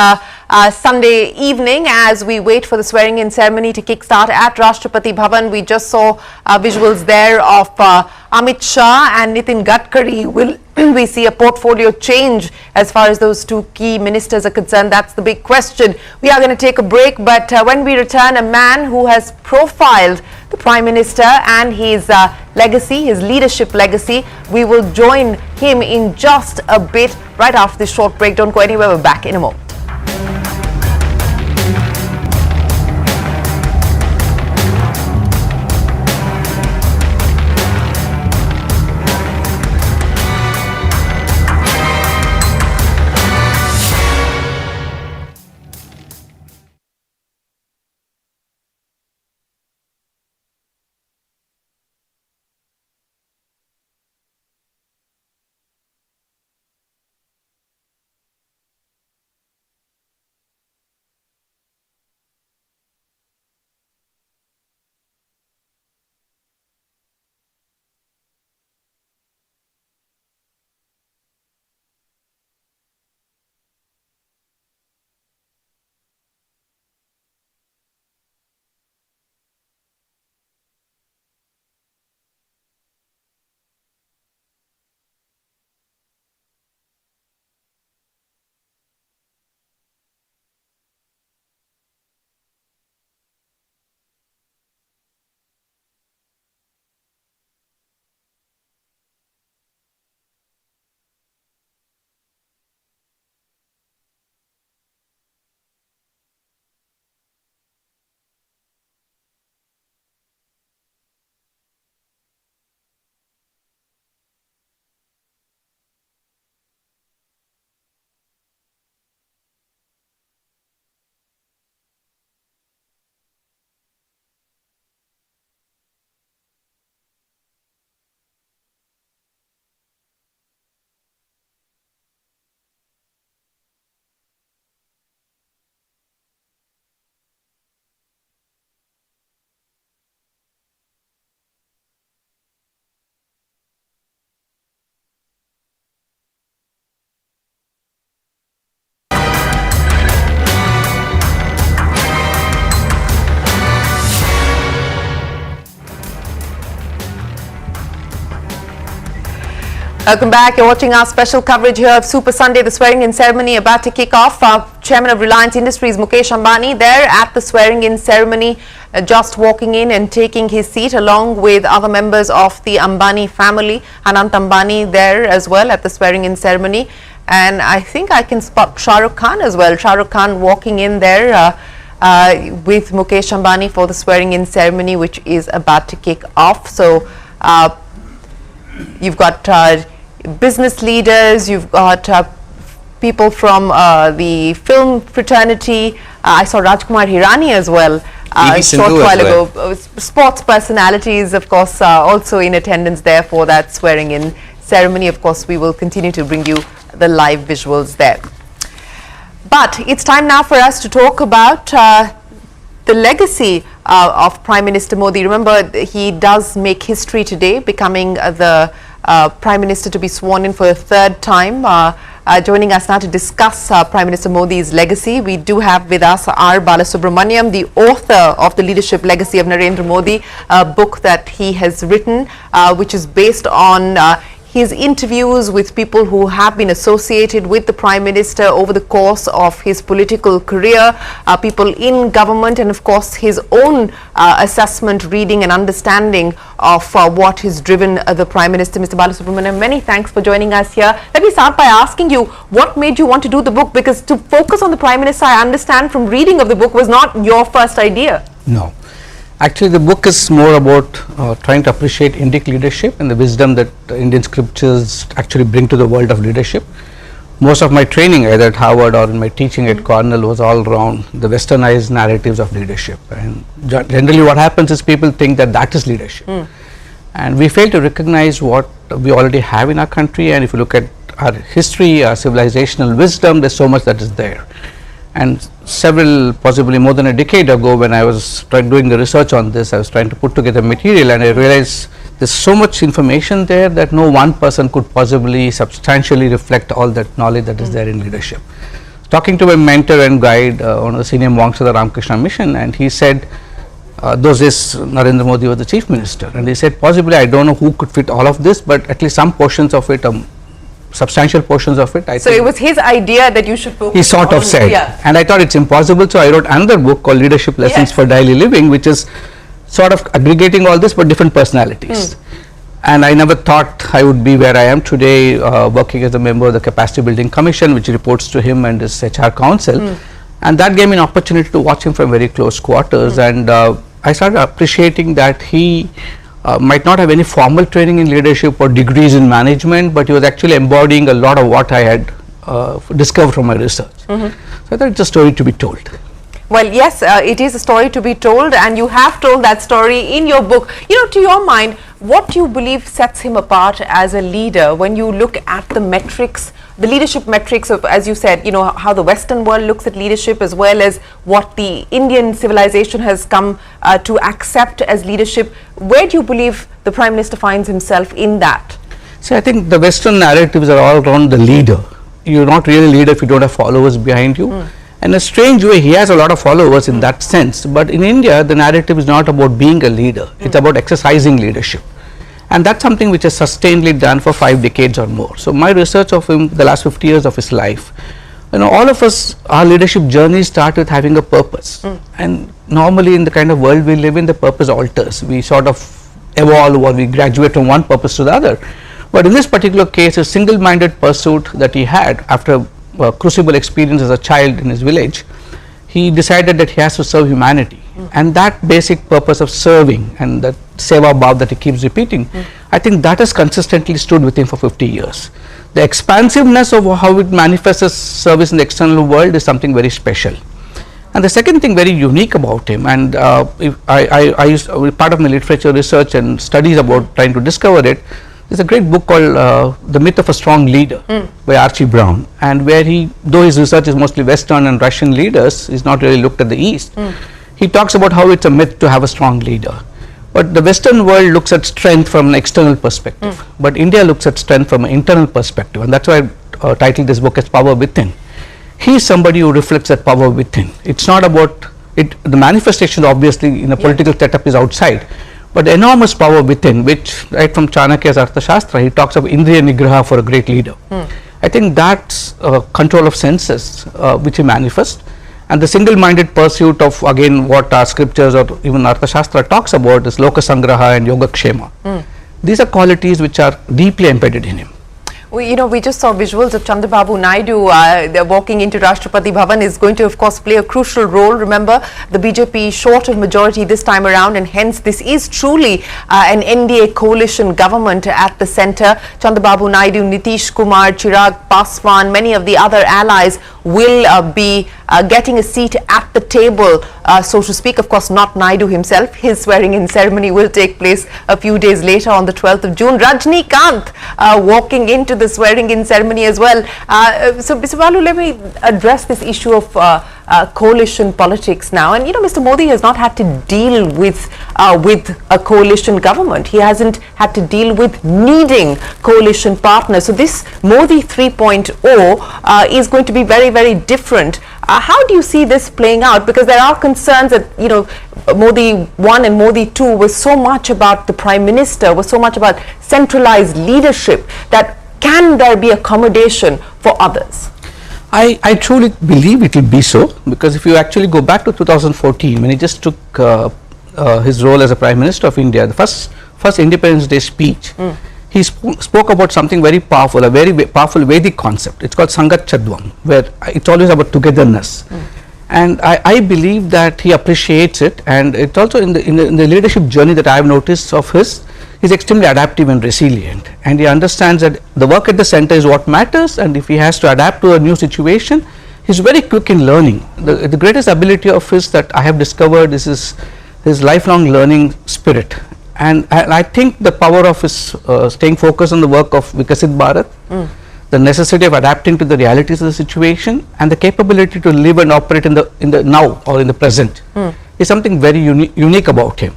Sunday evening as we wait for the swearing-in ceremony to kickstart at Rashtrapati Bhavan. We just saw visuals there of Amit Shah and Nitin Gadkari. Will we see a portfolio change as far as those two key ministers are concerned? That's the big question. We are going to take a break, but when we return, a man who has profiled the Prime Minister and his legacy, his leadership legacy, we will join him in just a bit right after this short break. Don't go anywhere. We're back in a moment. Welcome back. You're watching our special coverage here of Super Sunday, the swearing-in ceremony about to kick off. Chairman of Reliance Industries, Mukesh Ambani, there at the swearing-in ceremony, just walking in and taking his seat along with other members of the Ambani family. Anant Ambani there as well at the swearing-in ceremony. And I think I can spot Shah Rukh Khan as well. Shah Rukh Khan walking in there with Mukesh Ambani for the swearing-in ceremony, which is about to kick off. So you've got business leaders, you've got people from the film fraternity. I saw Rajkumar Hirani as well a short while ago. Sports personalities, of course, also in attendance there for that swearing-in ceremony. Of course, we will continue to bring you the live visuals there. But it's time now for us to talk about the legacy of Prime Minister Modi. Remember, he does make history today, becoming the Prime Minister to be sworn in for the third time. Joining us now to discuss Prime Minister Modi's legacy, we do have with us R. Balasubramaniam, the author of The Leadership Legacy of Narendra Modi, a book that he has written, which is based on his interviews with people who have been associated with the Prime Minister over the course of his political career, people in government, and of course his own assessment, reading and understanding of what has driven the Prime Minister. Mr. Balasubramaniam, many thanks for joining us here. Let me start by asking you, what made you want to do the book? Because to focus on the Prime Minister, I understand from reading of the book, was not your first idea. No. Actually, the book is more about trying to appreciate Indic leadership and the wisdom that Indian scriptures actually bring to the world of leadership. Most of my training, either at Harvard or in my teaching at Cornell, was all around the westernized narratives of leadership. And generally what happens is people think that that is leadership. And we fail to recognize what we already have in our country. And if you look at our history, our civilizational wisdom, there's so much that is there. And several, possibly more than a decade ago, when I was doing the research on this, I was trying to put together material, and I realized there's so much information there that no one person could possibly substantially reflect all that knowledge that is there in leadership. Talking to my mentor and guide, one of the senior monks of the Ramakrishna Mission, and he said, those days Narendra Modi was the chief minister, and he said, possibly I don't know who could fit all of this, but at least some portions of it, substantial portions of it. So it was his idea that you should focus. He sort of said, and I thought it's impossible, so I wrote another book called Leadership Lessons for Daily Living, which is sort of aggregating all this but different personalities. And I never thought I would be where I am today, working as a member of the Capacity Building Commission, which reports to him and his HR council. And that gave me an opportunity to watch him from very close quarters. And I started appreciating that he might not have any formal training in leadership or degrees in management, but he was actually embodying a lot of what I had discovered from my research. So I thought it's a story to be told. Well, yes, it is a story to be told, and you have told that story in your book. You know, to your mind, what do you believe sets him apart as a leader when you look at the metrics, the leadership metrics of, as you said, you know, how the Western world looks at leadership, as well as what the Indian civilization has come to accept as leadership? Where do you believe the Prime Minister finds himself in that? So I think the Western narratives are all around the leader. You're not really a leader if you don't have followers behind you. In a strange way, he has a lot of followers in that sense. But in India, the narrative is not about being a leader. It's about exercising leadership. And that's something which is sustainedly done for 5 decades or more. So my research of him, the last 50 years of his life, you know, all of us, our leadership journey start with having a purpose. And normally in the kind of world we live in, the purpose alters. We sort of evolve, or we graduate from one purpose to the other. But in this particular case, a single-minded pursuit that he had after a crucible experience as a child in his village, he decided that he has to serve humanity. And that basic purpose of serving and that seva bhav that he keeps repeating, I think that has consistently stood with him for 50 years. The expansiveness of how it manifests as service in the external world is something very special. And the second thing very unique about him, and I used part of my literature research and studies about trying to discover it, there's a great book called The Myth of a Strong Leader by Archie Brown, and where he, though his research is mostly Western and Russian leaders, he's not really looked at the East. He talks about how it's a myth to have a strong leader. But the Western world looks at strength from an external perspective, but India looks at strength from an internal perspective, and that's why I titled this book as Power Within. He is somebody who reflects that power within. It's not about it, the manifestation obviously in a political setup is outside, but the enormous power within, which right from Chanakya's Arthashastra, he talks of Indriya Nigraha for a great leader. I think that's control of senses which he manifests, and the single-minded pursuit of, again, what our scriptures or even Arthashastra talks about is Loka Sangraha and Yoga Kshema. These are qualities which are deeply embedded in him. We just saw visuals of Chandrababu Naidu they're walking into Rashtrapati Bhavan is going to, of course, play a crucial role. Remember, the BJP short of majority this time around, and hence this is truly an NDA coalition government at the centre. Chandrababu Naidu, Nitish Kumar, Chirag Paswan, many of the other allies will be getting a seat at the table, so to speak. Of course, not Naidu himself. His swearing-in ceremony will take place a few days later on the 12th of June. Rajnikant walking into the swearing-in ceremony as well. So, Mr. Balu, let me address this issue of coalition politics now. And, Mr. Modi has not had to deal with a coalition government. He hasn't had to deal with needing coalition partners. So, this Modi 3.0 is going to be very, very different. How do you see this playing out? Because there are concerns that, Modi 1 and Modi 2 was so much about the Prime Minister, was so much about centralized leadership, that can there be accommodation for others? I truly believe it will be so, because if you actually go back to 2014, when he just took his role as a Prime Minister of India, the first Independence Day speech, he spoke about something very powerful, a very powerful Vedic concept. It's called Sangat Chadvam, where it's always about togetherness. And I believe that he appreciates it, and it's also in the leadership journey that I have noticed of his. He's extremely adaptive and resilient, and he understands that the work at the center is what matters, and if he has to adapt to a new situation, he's very quick in learning. The greatest ability of his that I have discovered is his lifelong learning spirit, and I think the power of his staying focused on the work of Vikasit Bharat, the necessity of adapting to the realities of the situation, and the capability to live and operate in the now or in the present is something very unique about him.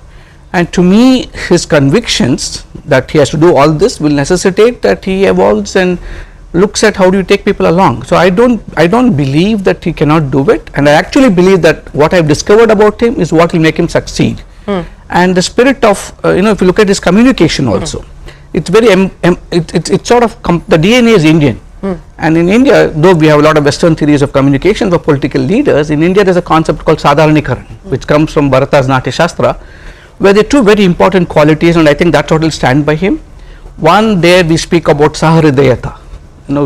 And to me, his convictions that he has to do all this will necessitate that he evolves and looks at how do you take people along. So I don't believe that he cannot do it, and I actually believe that what I've discovered about him is what will make him succeed. And the spirit of if you look at his communication also, it's very it's sort of the DNA is Indian. And in India, though we have a lot of Western theories of communication for political leaders, in India there's a concept called Sadharanikaran, which comes from Bharata's Natya Shastra, where there are two very important qualities, and I think that's what will stand by him. One, there we speak about Sahridayata,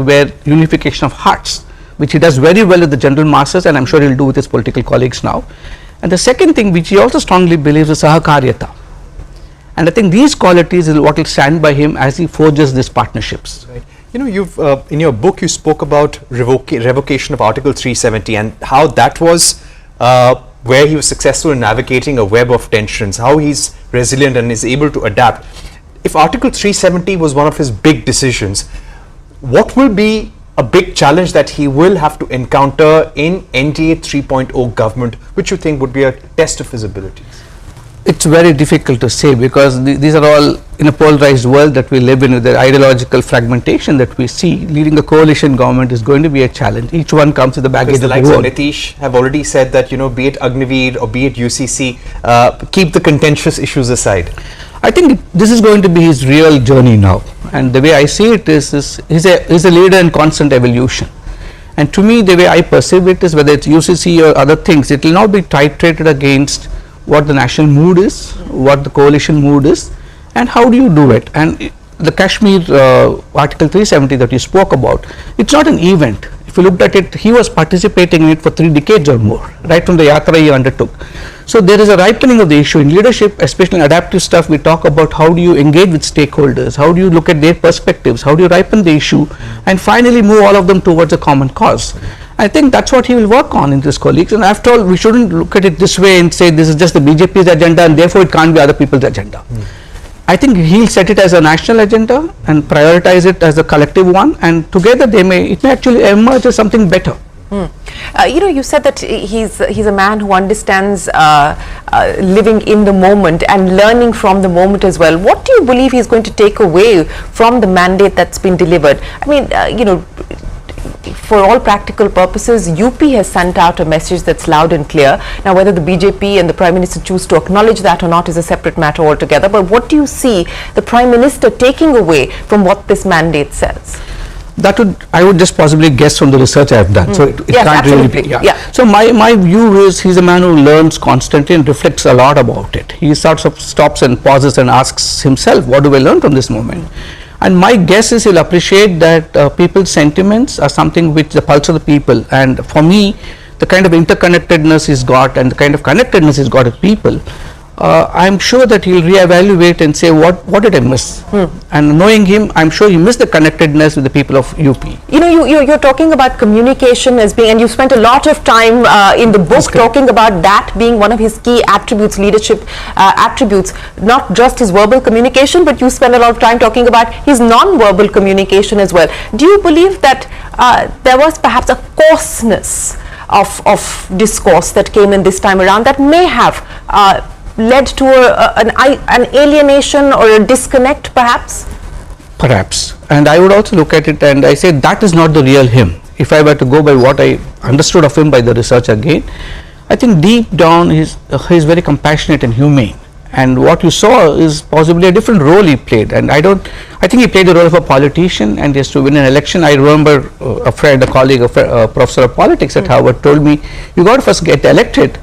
where unification of hearts, which he does very well with the general masses, and I'm sure he'll do with his political colleagues now. And the second thing, which he also strongly believes, is Sahakaryata. And I think these qualities is what will stand by him as he forges these partnerships. Right. You've in your book you spoke about revocation of Article 370 and how that was where he was successful in navigating a web of tensions, how he's resilient and is able to adapt. If Article 370 was one of his big decisions, what will be a big challenge that he will have to encounter in NDA 3.0 government, which you think would be a test of his abilities? It's very difficult to say, because these are all in a polarized world that we live in, with the ideological fragmentation that we see. Leading a coalition government is going to be a challenge. Each one comes with the baggage. Because the likes of Nitish have already said that, be it Agniveer or be it UCC, keep the contentious issues aside. I think this is going to be his real journey now, and the way I see it is he's a leader in constant evolution. And to me, the way I perceive it is, whether it's UCC or other things, it will not be titrated against what the national mood is, what the coalition mood is, and how do you do it. And the Kashmir Article 370 that you spoke about, it's not an event. If you looked at it, he was participating in it for 3 decades or more, right from the yatra he undertook. So there is a ripening of the issue in leadership, especially in adaptive stuff. We talk about how do you engage with stakeholders, how do you look at their perspectives, how do you ripen the issue, and finally move all of them towards a common cause. I think that's what he will work on in his colleagues. And after all, we shouldn't look at it this way and say this is just the BJP's agenda and therefore it can't be other people's agenda. I think he'll set it as a national agenda and prioritize it as a collective one, and together it may actually emerge as something better. You said that he's a man who understands living in the moment and learning from the moment as well. What do you believe he's going to take away from the mandate that's been delivered? I mean, for all practical purposes, UP has sent out a message that's loud and clear. Now, whether the BJP and the Prime Minister choose to acknowledge that or not is a separate matter altogether. But what do you see the Prime Minister taking away from what this mandate says? That would, I would just possibly guess from the research I have done. So it yes, can't absolutely. really be. Yeah. So my view is he's a man who learns constantly and reflects a lot about it. He sort of stops and pauses and asks himself, what do I learn from this moment? And my guess is he'll appreciate that people's sentiments are something which the pulse of the people. And for me, the kind of interconnectedness he's got and the kind of connectedness he's got with people, I'm sure that he'll reevaluate and say, what did I miss? And knowing him, I'm sure he missed the connectedness with the people of UP. You know, you're talking about communication as being, and you spent a lot of time in the book talking about that being one of his key attributes, leadership attributes, not just his verbal communication, but you spend a lot of time talking about his non-verbal communication as well. Do you believe that there was perhaps a coarseness of discourse that came in this time around that may have led to an alienation or a disconnect perhaps? Perhaps. And I would also look at it and I say that is not the real him. If I were to go by what I understood of him by the research again, I think deep down he's very compassionate and humane. And what you saw is possibly a different role he played. And I think he played the role of a politician and he has to win an election. I remember a friend, a colleague, a professor of politics at Harvard told me, you got to first get elected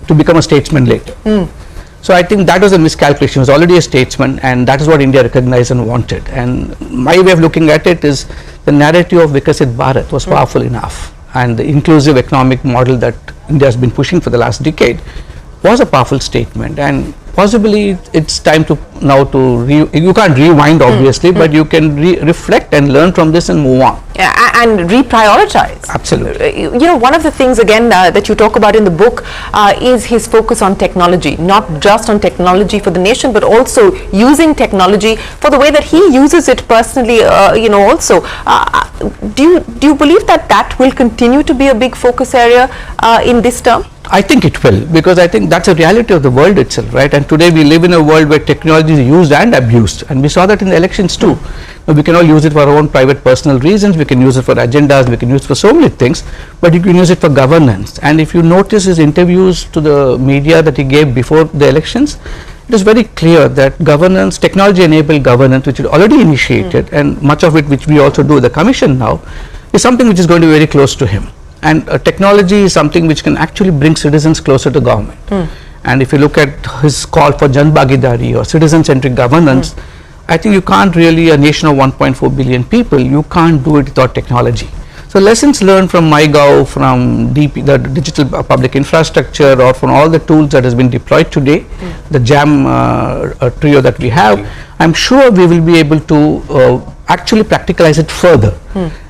to become a statesman later. So I think that was a miscalculation. He was already a statesman and that is what India recognized and wanted. And my way of looking at it is the narrative of Vikasit Bharat was powerful enough, and the inclusive economic model that India has been pushing for the last decade was a powerful statement. And possibly it's time to now you can't rewind obviously, but you can reflect and learn from this and move on. Yeah, and reprioritize. Absolutely. You know, one of the things again that you talk about in the book is his focus on technology, not just on technology for the nation, but also using technology for the way that he uses it personally, you know, also. Do you believe that will continue to be a big focus area in this term? I think it will, because I think that's a reality of the world itself, right? And today we live in a world where technology is used and abused, and we saw that in the elections too. Now, we can all use it for our own private personal reasons, we can use it for agendas, we can use it for so many things, but you can use it for governance. And if you notice his interviews to the media that he gave before the elections, it is very clear that governance, technology-enabled governance, which is already initiated, and much of it which we also do with the Commission now, is something which is going to be very close to him. And technology is something which can actually bring citizens closer to government. And if you look at his call for Jan Bhagidari or citizen-centric governance, I think you can't really, a nation of 1.4 billion people, you can't do it without technology. So lessons learned from MyGov, from the digital public infrastructure, or from all the tools that has been deployed today, the JAM trio that we have, I'm sure we will be able to actually practicalize it further.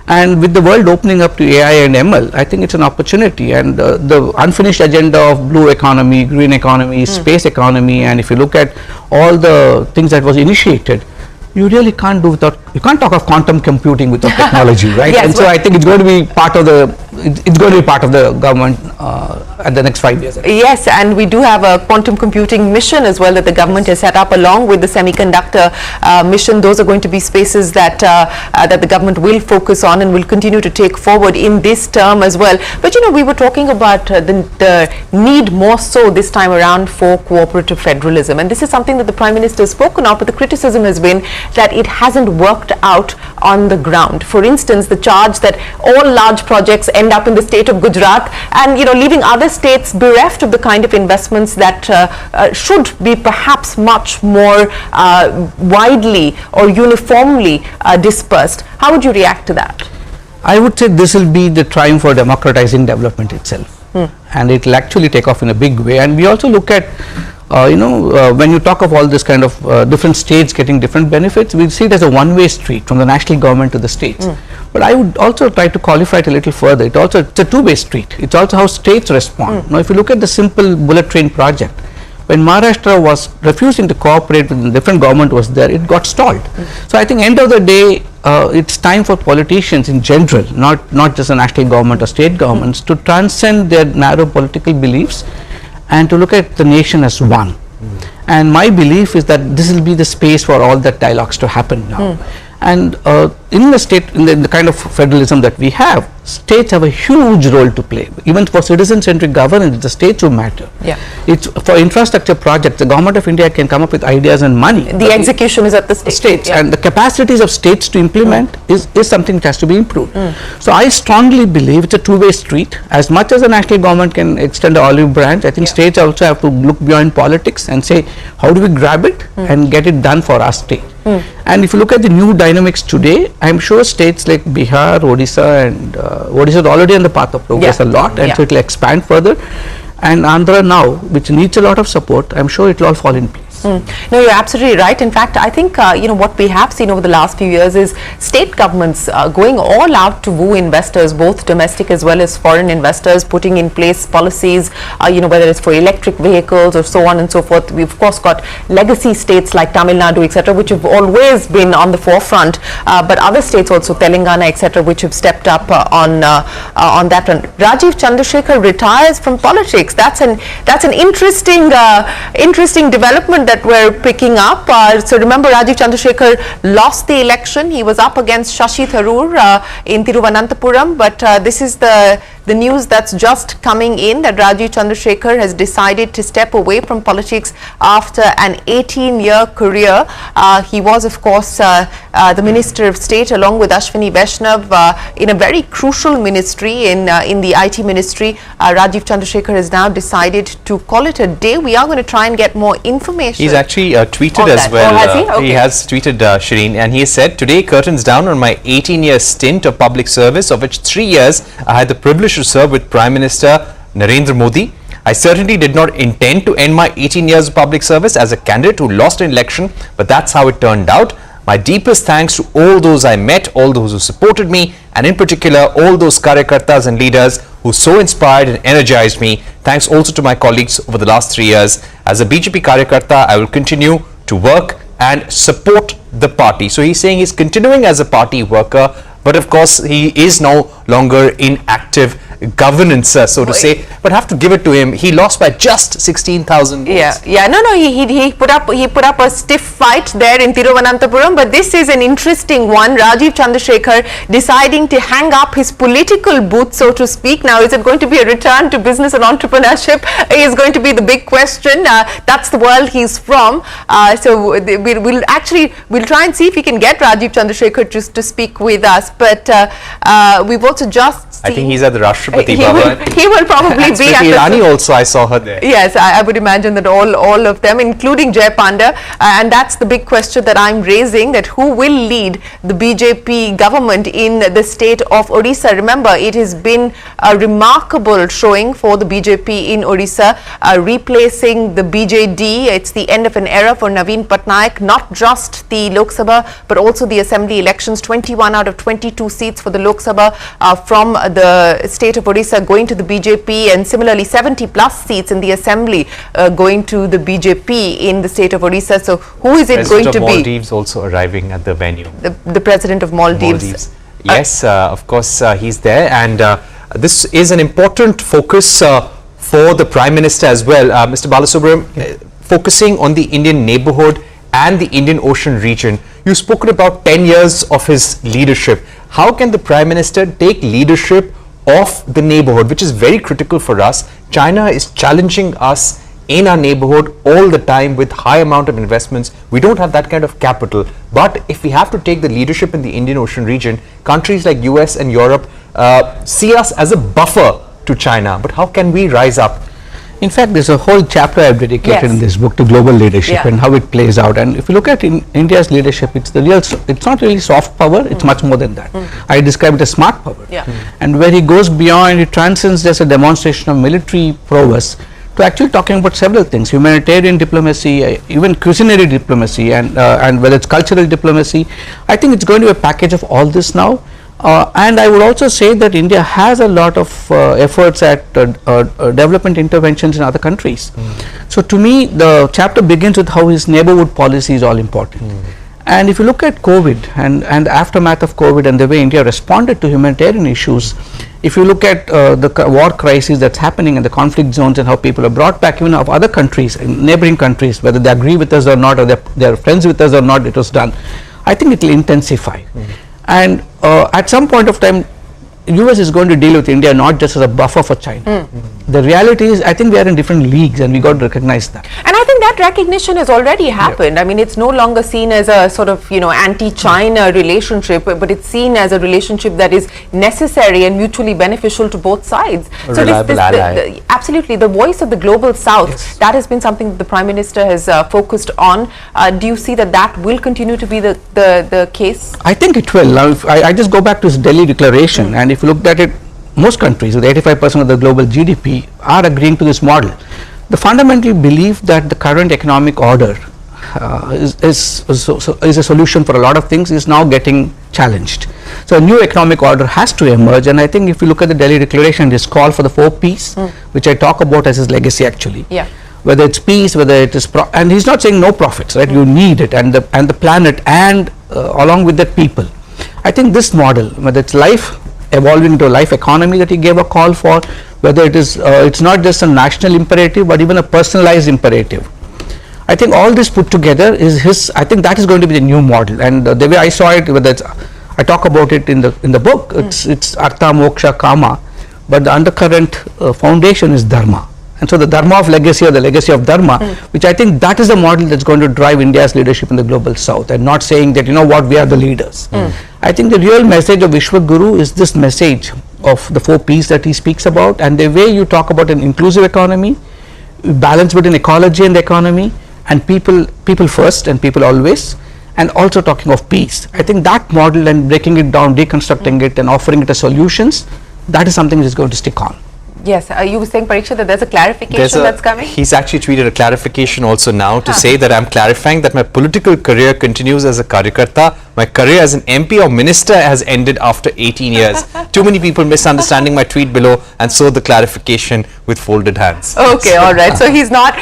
And with the world opening up to AI and ML, I think it's an opportunity. And the unfinished agenda of blue economy, green economy, space economy, and if you look at all the things that was initiated, you really can't do without, you can't talk of quantum computing without technology, right? Yes, and so I think it's going to be part of the, it's going to be part of the government at the next 5 years. Yes, and we do have a quantum computing mission as well that the government has set up along with the semiconductor mission. Those are going to be spaces that that the government will focus on and will continue to take forward in this term as well. But you know, we were talking about the need more so this time around for cooperative federalism, and this is something that the Prime Minister has spoken of, but the criticism has been that it hasn't worked out on the ground. For instance, the charge that all large projects end up in the state of Gujarat, and you know, leaving other states bereft of the kind of investments that should be perhaps much more widely or uniformly dispersed. How would you react to that? I would say this will be the triumph for democratizing development itself, and it will actually take off in a big way. And we also look at when you talk of all this kind of different states getting different benefits, we see it as a one-way street from the national government to the states. But I would also try to qualify it a little further. It's a two-way street. It's also how states respond. Now, if you look at the simple bullet train project, when Maharashtra was refusing to cooperate with the different government was there, it got stalled. So I think end of the day, it's time for politicians in general, not just the national government or state governments, to transcend their narrow political beliefs and to look at the nation as one. And my belief is that this will be the space for all that dialogues to happen now. And in the state, in the kind of federalism that we have, states have a huge role to play. Even for citizen-centric governance, the states will matter. Yeah. It's for infrastructure projects, the government of India can come up with ideas and money. The execution is at the states. Yeah. And the capacities of states to implement is something which has to be improved. So I strongly believe it's a two-way street. As much as the national government can extend the olive branch, I think states also have to look beyond politics and say, how do we grab it and get it done for our state? And if you look at the new dynamics today, I'm sure states like Bihar, Odisha and Odisha is already on the path of progress a lot, and so it will expand further. And Andhra now, which needs a lot of support, I'm sure it will all fall in place. No, you're absolutely right. In fact, I think what we have seen over the last few years is state governments going all out to woo investors, both domestic as well as foreign investors, putting in place policies, whether it's for electric vehicles or so on and so forth. We've of course got legacy states like Tamil Nadu, etc., which have always been on the forefront, but other states also, Telangana, etc., which have stepped up on that front. Rajiv Chandrasekhar retires from politics. That's an interesting development that we're picking up. So remember, Rajiv Chandrasekhar lost the election. He was up against Shashi Tharoor in Thiruvananthapuram, but this is the news that's just coming in, that Rajiv Chandrasekhar has decided to step away from politics after an 18-year career. He was, of course, the Minister of State along with Ashwini Vaishnav in a very crucial ministry in the IT ministry. Rajiv Chandrasekhar has now decided to call it a day. We are going to try and get more information. He's actually tweeted as well. Oh, has he? Okay. He has tweeted, Shireen, and he said, "Today curtains down on my 18-year stint of public service, of which 3 years I had the privilege to serve with Prime Minister Narendra Modi. I certainly did not intend to end my 18 years of public service as a candidate who lost an election, but that's how it turned out. My deepest thanks to all those I met, all those who supported me, and in particular all those karyakartas and leaders who so inspired and energized me. Thanks also to my colleagues over the last 3 years. As a BJP karyakarta, I will continue to work and support the party." So he's saying he's continuing as a party worker, but of course he is no longer in active governance, so to say, but have to give it to him. He lost by just 16,000 votes. No, he put up a stiff fight there in Thiruvananthapuram, but this is an interesting one. Rajiv Chandrasekhar deciding to hang up his political boots, so to speak. Now, is it going to be a return to business and entrepreneurship? Is going to be the big question. That's the world he's from. So we'll try and see if we can get Rajiv Chandrasekhar just to speak with us. But we've also just seen, I think he's at the Rashtrapati Bhawan. He will probably be at the Irani also, I saw her there. Yes, I would imagine that all of them, including Jay Panda, and that's the big question that I'm raising, that who will lead the BJP government in the state of Odisha. Remember, it has been a remarkable showing for the BJP in Odisha, replacing the BJD. It's the end of an era for Naveen Patnaik, not just the Lok Sabha, but also the assembly elections. 21 out of 22 seats for the Lok Sabha from the state of Odisha going to the BJP, and similarly 70 plus seats in the assembly going to the BJP in the state of Odisha. So who is it going to be? President of Maldives also arriving at the venue. The President of Maldives. Yes, of course he's there, and this is an important focus for the Prime Minister as well. Mr. Balasubramanian, focusing on the Indian neighborhood and the Indian Ocean region. You've spoken about 10 years of his leadership. How can the Prime Minister take leadership of the neighborhood, which is very critical for us? China is challenging us in our neighborhood all the time with high amount of investments. We don't have that kind of capital. But if we have to take the leadership in the Indian Ocean region, countries like US and Europe see us as a buffer to China. But how can we rise up? In fact, there's a whole chapter I've dedicated in this book to global leadership and how it plays out. And if you look at India's leadership, it's not really soft power, it's much more than that. I describe it as smart power. And where he goes beyond, it transcends just a demonstration of military prowess to actually talking about several things: humanitarian diplomacy, even culinary diplomacy, and whether it's cultural diplomacy. I think it's going to be a package of all this now. And I would also say that India has a lot of efforts at development interventions in other countries. So to me, the chapter begins with how his neighborhood policy is all important. And if you look at COVID and the aftermath of COVID and the way India responded to humanitarian issues, if you look at the war crisis that's happening in the conflict zones and how people are brought back even of other countries, neighboring countries, whether they agree with us or not, or they're friends with us or not, it was done. I think it will intensify. And at some point of time, US is going to deal with India not just as a buffer for China. The reality is, I think we are in different leagues, and we got to recognize that. And I think that recognition has already happened. I mean, it's no longer seen as a sort of, anti-China relationship, but it's seen as a relationship that is necessary and mutually beneficial to both sides. So absolutely, the voice of the global South, that has been something that the Prime Minister has focused on. Do you see that will continue to be the case? I think it will. Now, if I just go back to his Delhi declaration, and if you look at it, most countries with 85% of the global GDP are agreeing to this model. They fundamentally believe that the current economic order is a solution for a lot of things, is now getting challenged. So a new economic order has to emerge, and I think if you look at the Delhi declaration, this call for the 4 Ps, which I talk about as his legacy actually. Yeah. Whether it's peace, whether it is and he's not saying no profits, right? You need it, and the planet, and along with that people. I think this model, whether it's life evolving into a life economy that he gave a call for, whether it is it's not just a national imperative but even a personalized imperative. I think all this put together is I think that is going to be the new model, and the way I saw it, whether it's, I talk about it in the book, it's Artha, Moksha, Kama, but the undercurrent foundation is Dharma. And so the Dharma of legacy, or the legacy of Dharma, which I think that is the model that's going to drive India's leadership in the global South, and not saying that, we are the leaders. I think the real message of Vishwaguru is this message of the 4 Ps that he speaks about, and the way you talk about an inclusive economy, balance between ecology and the economy, and people first and people always, and also talking of peace. I think that model, and breaking it down, deconstructing it and offering it as solutions, that is something that is going to stick on. Yes, you were saying, Pariksha, that there's a clarification that's coming? He's actually tweeted a clarification also now to say that I'm clarifying that my political career continues as a Karyakarta. My career as an MP or minister has ended after 18 years. Too many people misunderstanding my tweet below, and so the clarification with folded hands. Okay, all right. So he's not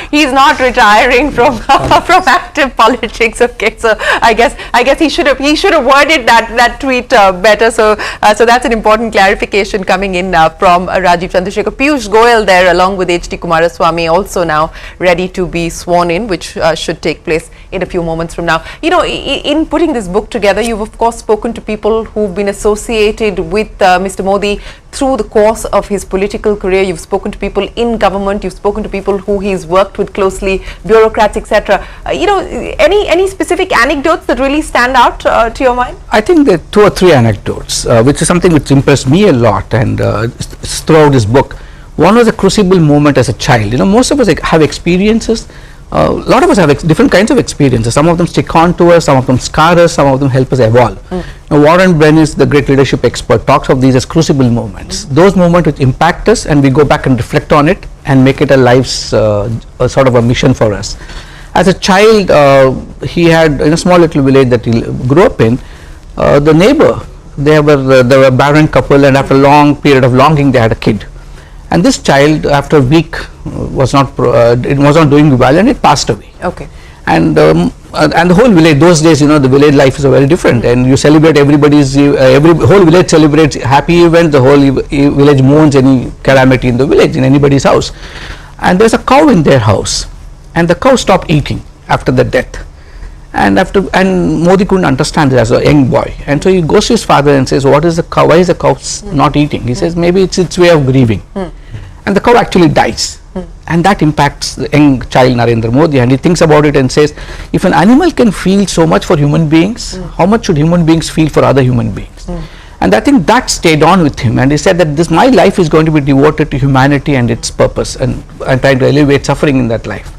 retiring from from active politics. Okay, so I guess he should have worded that tweet better. So that's an important clarification coming in from Rajiv Chandrasekhar. Piyush Goyal there, along with H.D. Kumaraswamy, also now ready to be sworn in, which should take place in a few moments from now. In putting this book together, you've of course spoken to people who've been associated with Mr. Modi through the course of his political career. You've spoken to people in government, you've spoken to people who he's worked with closely, bureaucrats, etc. Any specific anecdotes that really stand out to your mind? I think there are 2 or 3 anecdotes, which is something which impressed me a lot, and throughout this book. One was a crucible moment as a child. Most of us have experiences. A lot of us have different kinds of experiences. Some of them stick on to us, some of them scar us, some of them help us evolve. Warren Brennan is the great leadership expert, talks of these as crucible moments. Those moments which impact us, and we go back and reflect on it and make it a life's sort of a mission for us. As a child, he had, in a small little village that he grew up in, the neighbor, they were a barren couple, and after a long period of longing, they had a kid. And this child, after a week, was not doing well, and it passed away. Okay. And the whole village, those days, the village life is very different, and you celebrate whole village celebrates happy event, the whole village mourns any calamity in the village, in anybody's house. And there's a cow in their house, and the cow stopped eating after the death. And Modi couldn't understand this as a young boy, and so he goes to his father and says, "What is the cow? Why is the cow not eating?" He says, "Maybe it's its way of grieving." And the cow actually dies, and that impacts the young child Narendra Modi, and he thinks about it and says, if an animal can feel so much for human beings, how much should human beings feel for other human beings? And I think that stayed on with him, and he said that my life is going to be devoted to humanity and its purpose, and trying to alleviate suffering in that life.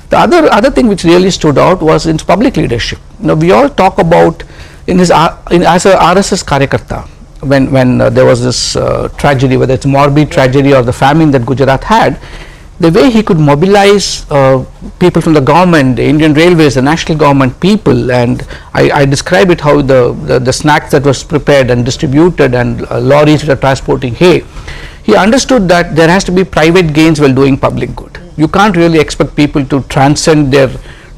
The other thing which really stood out was in public leadership. We all talk about as a RSS Karyakarta, when there was this tragedy, whether it's Morbi tragedy or the famine that Gujarat had, the way he could mobilize people from the government, the Indian Railways, the national government, people, and I describe it how the snacks that was prepared and distributed, and lorries that are transporting hay. He understood that there has to be private gains while doing public good. You can't really expect people to transcend their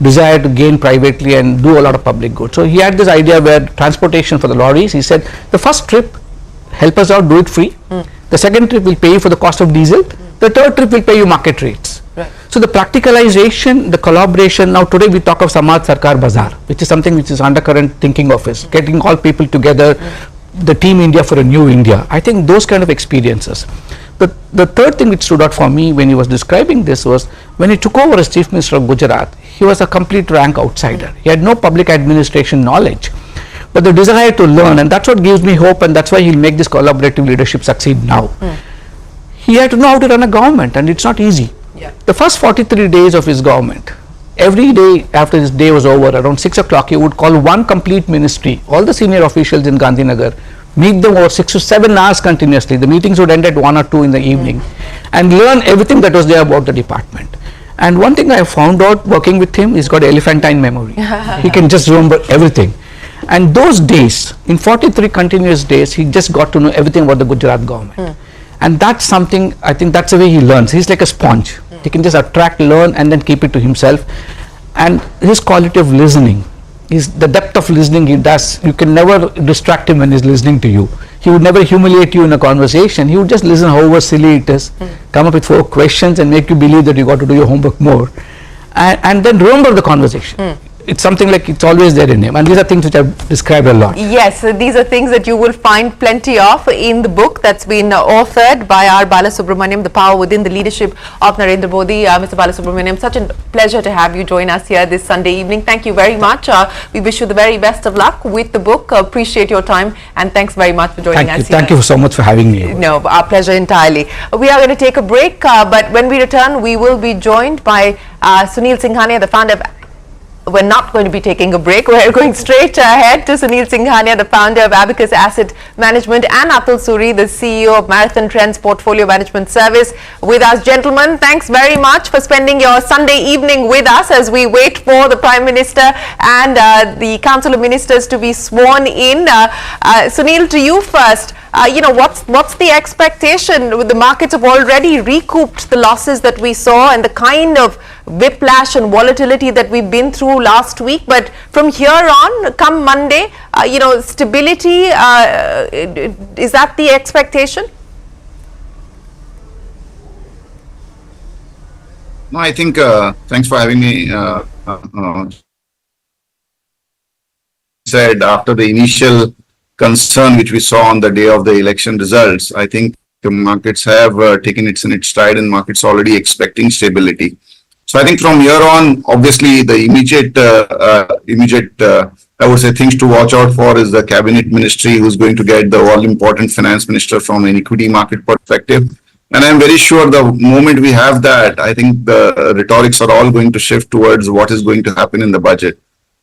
desire to gain privately and do a lot of public good. So he had this idea where transportation for the lorries, he said, the first trip, help us out, do it free. The second trip will pay you for the cost of diesel. The third trip will pay you market rates. Right. So the practicalization, the collaboration, now today we talk of Samaj Sarkar Bazaar, which is something which is undercurrent thinking of us, getting all people together, the Team India for a New India. I think those kind of experiences. The third thing which stood out for me when he was describing this was when he took over as Chief Minister of Gujarat, he was a complete rank outsider. He had no public administration knowledge, but the desire to learn, and that's what gives me hope, and that's why he'll make this collaborative leadership succeed now. He had to know how to run a government, and it's not easy. The first 43 days of his government, every day after his day was over, around 6 o'clock, he would call one complete ministry, all the senior officials in Gandhinagar, meet them over 6 to 7 hours continuously. The meetings would end at 1 or 2 in the evening, and learn everything that was there about the department. And one thing I found out working with him, he's got elephantine memory. He can just remember everything. And those days, in 43 continuous days, he just got to know everything about the Gujarat government. And that's something, I think that's the way he learns. He's like a sponge. He can just attract, learn, and then keep it to himself. And his quality of listening, the depth of listening he does, you can never distract him when he's listening to you. He would never humiliate you in a conversation. He would just listen however silly it is, come up with 4 questions and make you believe that you got to do your homework more, and then remember the conversation. It's something like it's always there in him, and these are things which I've described a lot. Yes, these are things that you will find plenty of in the book that's been authored by R. Balasubramaniam, The Power Within the Leadership of Narendra Modi. Mr. Balasubramaniam, such a pleasure to have you join us here this Sunday evening. Thank you very much. We wish you the very best of luck with the book. Appreciate your time, and thanks very much for joining us here. Thank you so much for having me. No, our pleasure entirely. We are going to take a break, but when we return, we will be joined by Sunil Singhania, the founder of... We're not going to be taking a break. We're going straight ahead to Sunil Singhania, the founder of Abacus Asset Management, and Atul Suri, the CEO of Marathon Trends Portfolio Management Service, with us. Gentlemen, thanks very much for spending your Sunday evening with us as we wait for the Prime Minister and the Council of Ministers to be sworn in. Sunil, to you first. What's the expectation? The markets have already recouped the losses that we saw and the kind of whiplash and volatility that we've been through last week. But from here on, come Monday, stability, is that the expectation? No, I think, thanks for having me. Said after the initial concern which we saw on the day of the election results, I think the markets have taken it in its stride, and markets already expecting stability. So I think from here on, obviously the immediate I would say things to watch out for is the cabinet ministry, who's going to get the all important finance minister from an equity market perspective. And I'm very sure the moment we have that, I think the rhetorics are all going to shift towards what is going to happen in the budget.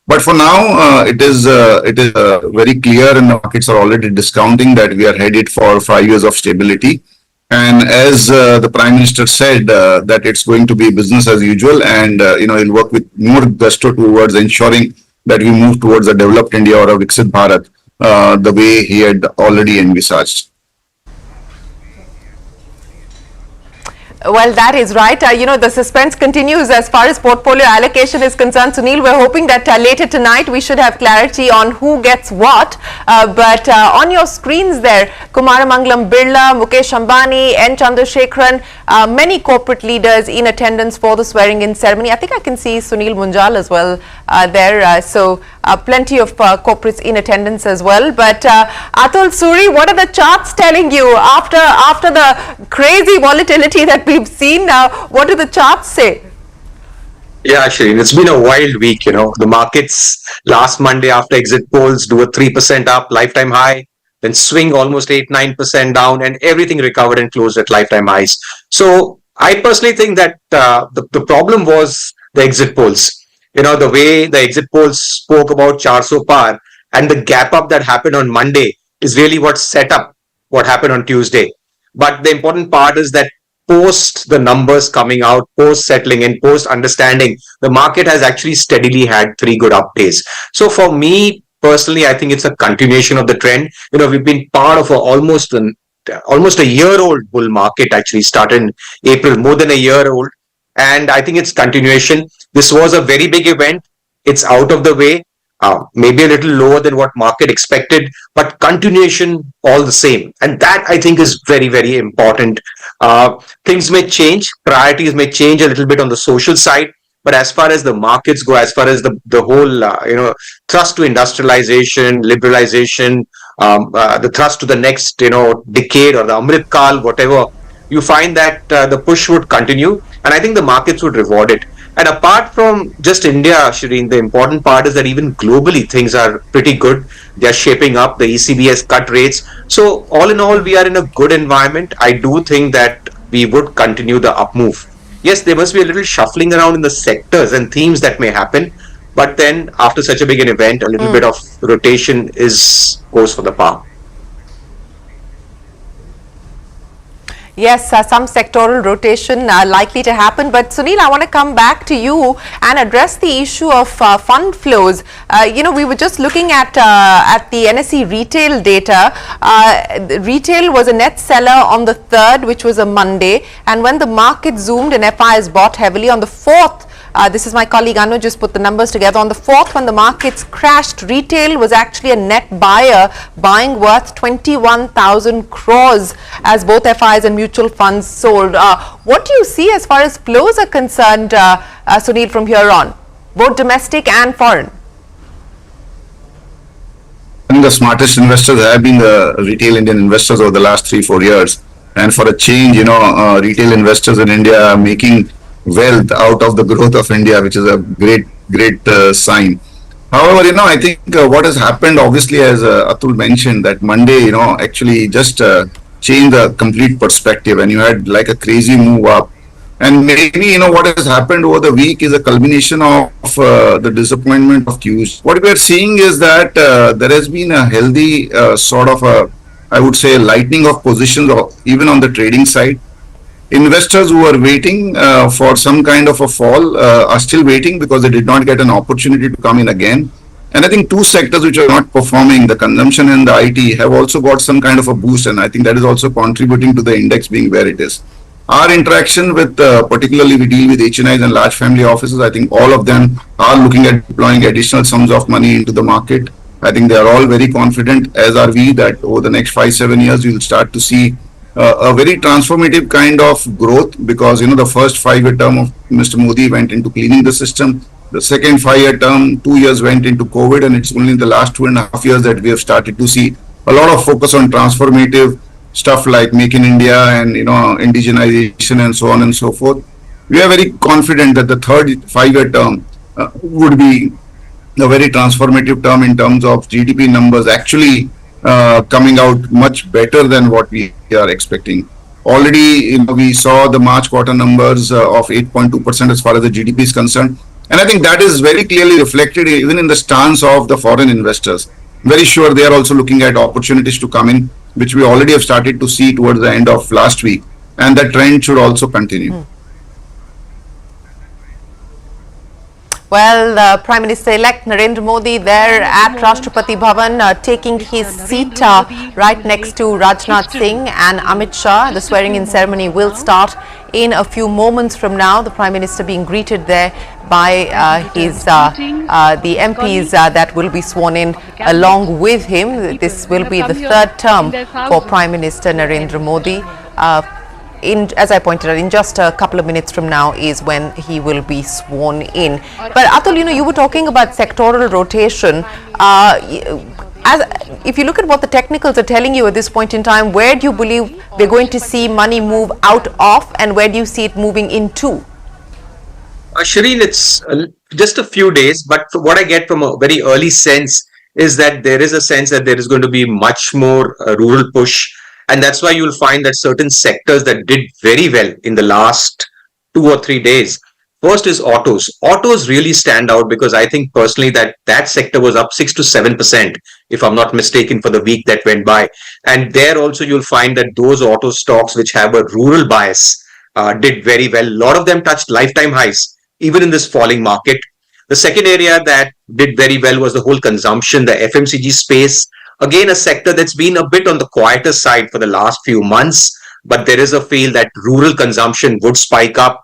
But for now, it is very clear, and the markets are already discounting that we are headed for 5 years of stability. And as the Prime Minister said, that it's going to be business as usual, and he'll work with more gusto towards ensuring that we move towards a developed India or a Viksit Bharat, the way he had already envisaged. Well, that is right. The suspense continues as far as portfolio allocation is concerned. Sunil, we're hoping that later tonight we should have clarity on who gets what. But on your screens there, Kumaramangalam Birla, Mukesh Ambani, N. Chandrasekharan, many corporate leaders in attendance for the swearing-in ceremony. I think I can see Sunil Munjal as well there. So plenty of corporates in attendance as well. But Atul Suri, what are the charts telling you after the crazy volatility that we've seen? What do the charts say? Yeah, Shireen, it's been a wild week. The markets last Monday after exit polls do a 3% up, lifetime high, then swing almost 8-9% down, and everything recovered and closed at lifetime highs. So I personally think that the problem was the exit polls. The way the exit polls spoke about 400 par and the gap up that happened on Monday is really what set up what happened on Tuesday. But the important part is that post the numbers coming out, post settling in, post understanding, the market has actually steadily had 3 good up days. So for me personally, I think it's a continuation of the trend. We've been part of almost a year-old bull market, actually started in April, more than a year old. And I think it's continuation. This was a very big event. It's out of the way, maybe a little lower than what market expected, but continuation all the same. And that I think is very, very important. Things may change, priorities may change a little bit on the social side, but as far as the markets go, as far as the whole, thrust to industrialization, liberalization, the thrust to the next, decade or the Amrit Kal, whatever, you find that the push would continue, and I think the markets would reward it. And apart from just India, Shireen, the important part is that even globally things are pretty good. They are shaping up. The ECB has cut rates. So all in all, we are in a good environment. I do think that we would continue the up move. Yes, there must be a little shuffling around in the sectors and themes that may happen. But then after such a big an event, a little bit of rotation goes for the par. Yes, some sectoral rotation likely to happen. But Sunil, I want to come back to you and address the issue of fund flows. We were just looking at the NSE retail data. Retail was a net seller on the 3rd, which was a Monday. And when the market zoomed and FIs bought heavily on the 4th, this is my colleague Anu just put the numbers together. On the 4th, when the markets crashed, retail was actually a net buyer, buying worth 21,000 crores as both FIs and mutual funds sold. What do you see as far as flows are concerned, Sunil, from here on, both domestic and foreign? I think the smartest investors have been the retail Indian investors over the last 3-4 years. And for a change, retail investors in India are making wealth out of the growth of India, which is a great sign. However, I think what has happened, obviously, as Atul mentioned, that Monday, actually just changed the complete perspective, and you had like a crazy move up. And maybe, what has happened over the week is a culmination of the disappointment of Tuesday. What we are seeing is that there has been a healthy sort of I would say, lightening of positions, even on the trading side. Investors who are waiting for some kind of a fall are still waiting because they did not get an opportunity to come in again. And I think two sectors which are not performing, the consumption and the IT, have also got some kind of a boost, and I think that is also contributing to the index being where it is. Our interaction with, particularly we deal with HNIs and large family offices, I think all of them are looking at deploying additional sums of money into the market. I think they are all very confident, as are we, that over the next 5-7 years, we will start to see a very transformative kind of growth, because the first 5-year term of Mr. Modi went into cleaning the system. The second 5-year term, 2 years went into COVID, and it's only in the last 2.5 years that we have started to see a lot of focus on transformative stuff like Make in India and indigenization and so on and so forth. We are very confident that the third 5-year term would be a very transformative term in terms of GDP numbers actually coming out much better than what we are expecting. Already, we saw the March quarter numbers of 8.2% as far as the GDP is concerned. And I think that is very clearly reflected even in the stance of the foreign investors. Very sure they are also looking at opportunities to come in, which we already have started to see towards the end of last week. And that trend should also continue. Well, Prime Minister-elect Narendra Modi there at Rashtrapati Bhavan, taking his seat right next to Rajnath Singh and Amit Shah. The swearing-in ceremony will start in a few moments from now. The Prime Minister being greeted there by the MPs that will be sworn in along with him. This will be the third term for Prime Minister Narendra Modi. As I pointed out, in just a couple of minutes from now is when he will be sworn in. But Atul, you were talking about sectoral rotation. If you look at what the technicals are telling you at this point in time, where do you believe we're going to see money move out of, and where do you see it moving into? Shireen, it's just a few days, but what I get from a very early sense is that there is a sense that there is going to be much more rural push. And that's why you'll find that certain sectors that did very well in the last 2 or 3 days. First is autos. Autos really stand out because I think personally that sector was up 6 to 7%, if I'm not mistaken, for the week that went by. And there also you'll find that those auto stocks which have a rural bias did very well. A lot of them touched lifetime highs, even in this falling market. The second area that did very well was the whole consumption, the FMCG space. Again, a sector that's been a bit on the quieter side for the last few months, but there is a feel that rural consumption would spike up.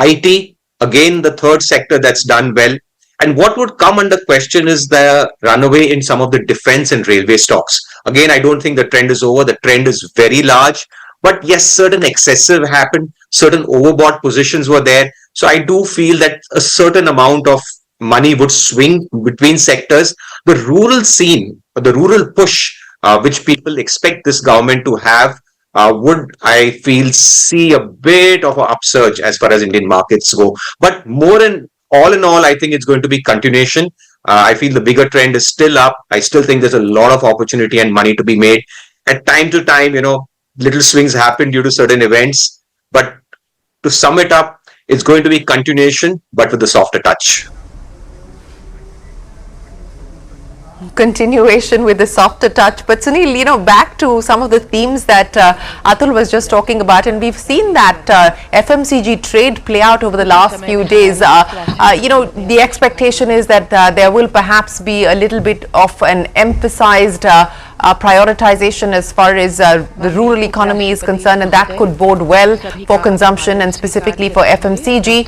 IT, again, the third sector that's done well. And what would come under question is the runaway in some of the defense and railway stocks. Again, I don't think the trend is over. The trend is very large. But yes, certain excessive happened. Certain overbought positions were there. So I do feel that a certain amount of money would swing between sectors. The rural scene, the rural push which people expect this government to have, would, I feel, see a bit of an upsurge as far as Indian markets go. But in all, I think it's going to be continuation. I feel the bigger trend is still up. I still think there's a lot of opportunity and money to be made. At time to time, little swings happen due to certain events. But to sum it up, it's going to be continuation, but with a softer touch. Continuation with the softer touch. But Sunil, back to some of the themes that Atul was just talking about, and we've seen that FMCG trade play out over the last few days. The expectation is that there will perhaps be a little bit of an emphasized prioritization as far as the rural economy is concerned, and that could bode well for consumption and specifically for FMCG.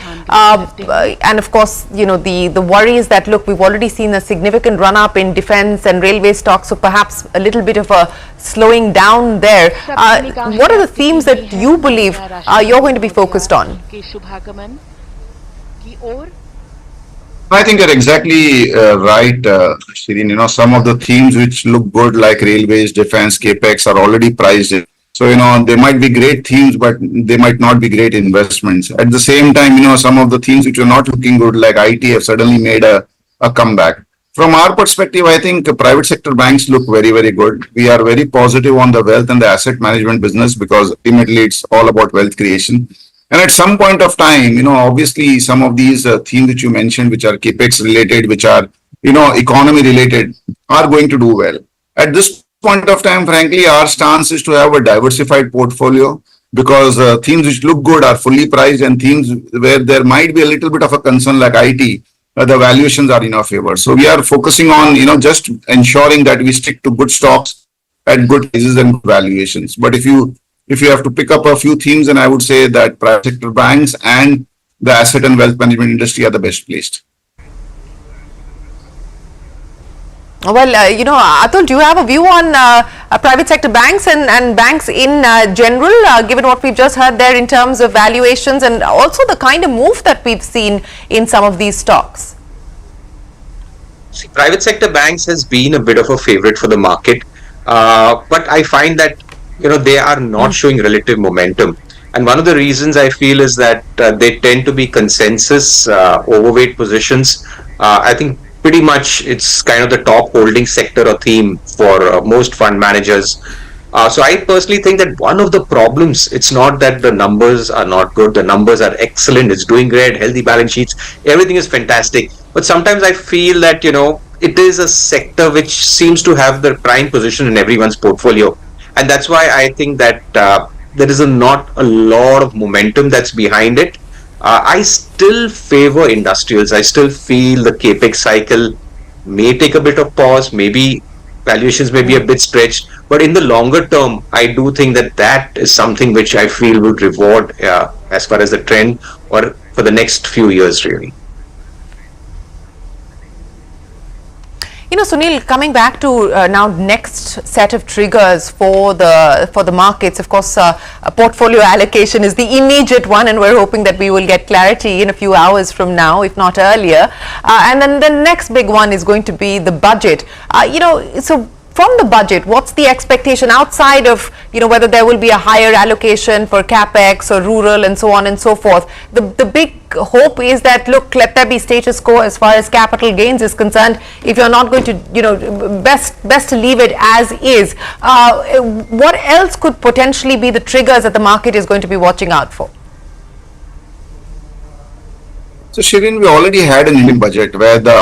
And of course, the worry is that, look, we've already seen a significant run up in defense and railway stocks, so perhaps a little bit of a slowing down there. What are the themes that you believe you're going to be focused on? I think you're exactly right, Shireen. Some of the themes which look good, like railways, defense, capex, are already priced in. So, they might be great themes, but they might not be great investments. At the same time, some of the themes which are not looking good, like IT, have suddenly made a comeback. From our perspective, I think private sector banks look very, very good. We are very positive on the wealth and the asset management business, because ultimately it's all about wealth creation. And at some point of time, obviously some of these themes which you mentioned, which are capex related, which are, economy related, are going to do well. At this point of time, frankly, our stance is to have a diversified portfolio, because themes which look good are fully priced, and themes where there might be a little bit of a concern like IT, the valuations are in our favor. So we are focusing on, just ensuring that we stick to good stocks at good prices and good valuations. But if you have to pick up a few themes, then I would say that private sector banks and the asset and wealth management industry are the best placed. Well, Atul, do you have a view on private sector banks and banks in general, given what we've just heard there in terms of valuations and also the kind of move that we've seen in some of these stocks? See, private sector banks has been a bit of a favorite for the market, but I find that they are not showing relative momentum. And one of the reasons I feel is that they tend to be consensus overweight positions. I think pretty much it's kind of the top holding sector or theme for most fund managers. So I personally think that one of the problems, it's not that the numbers are not good. The numbers are excellent. It's doing great, healthy balance sheets. Everything is fantastic. But sometimes I feel that, it is a sector which seems to have the prime position in everyone's portfolio. And that's why I think that there is not a lot of momentum that's behind it. I still favor industrials. I still feel the capex cycle may take a bit of pause. Maybe valuations may be a bit stretched. But in the longer term, I do think that is something which I feel would reward as far as the trend or for the next few years, really. Sunil, coming back to now next set of triggers for the markets, of course, portfolio allocation is the immediate one, and we're hoping that we will get clarity in a few hours from now, if not earlier. And then the next big one is going to be the budget. So from the budget, what's the expectation outside of, whether there will be a higher allocation for capex or rural and so on and so forth? The big hope is that, look, let there be status quo as far as capital gains is concerned. If you're not going to, best to leave it as is. What else could potentially be the triggers that the market is going to be watching out for? So, Shireen, we already had an Indian budget where the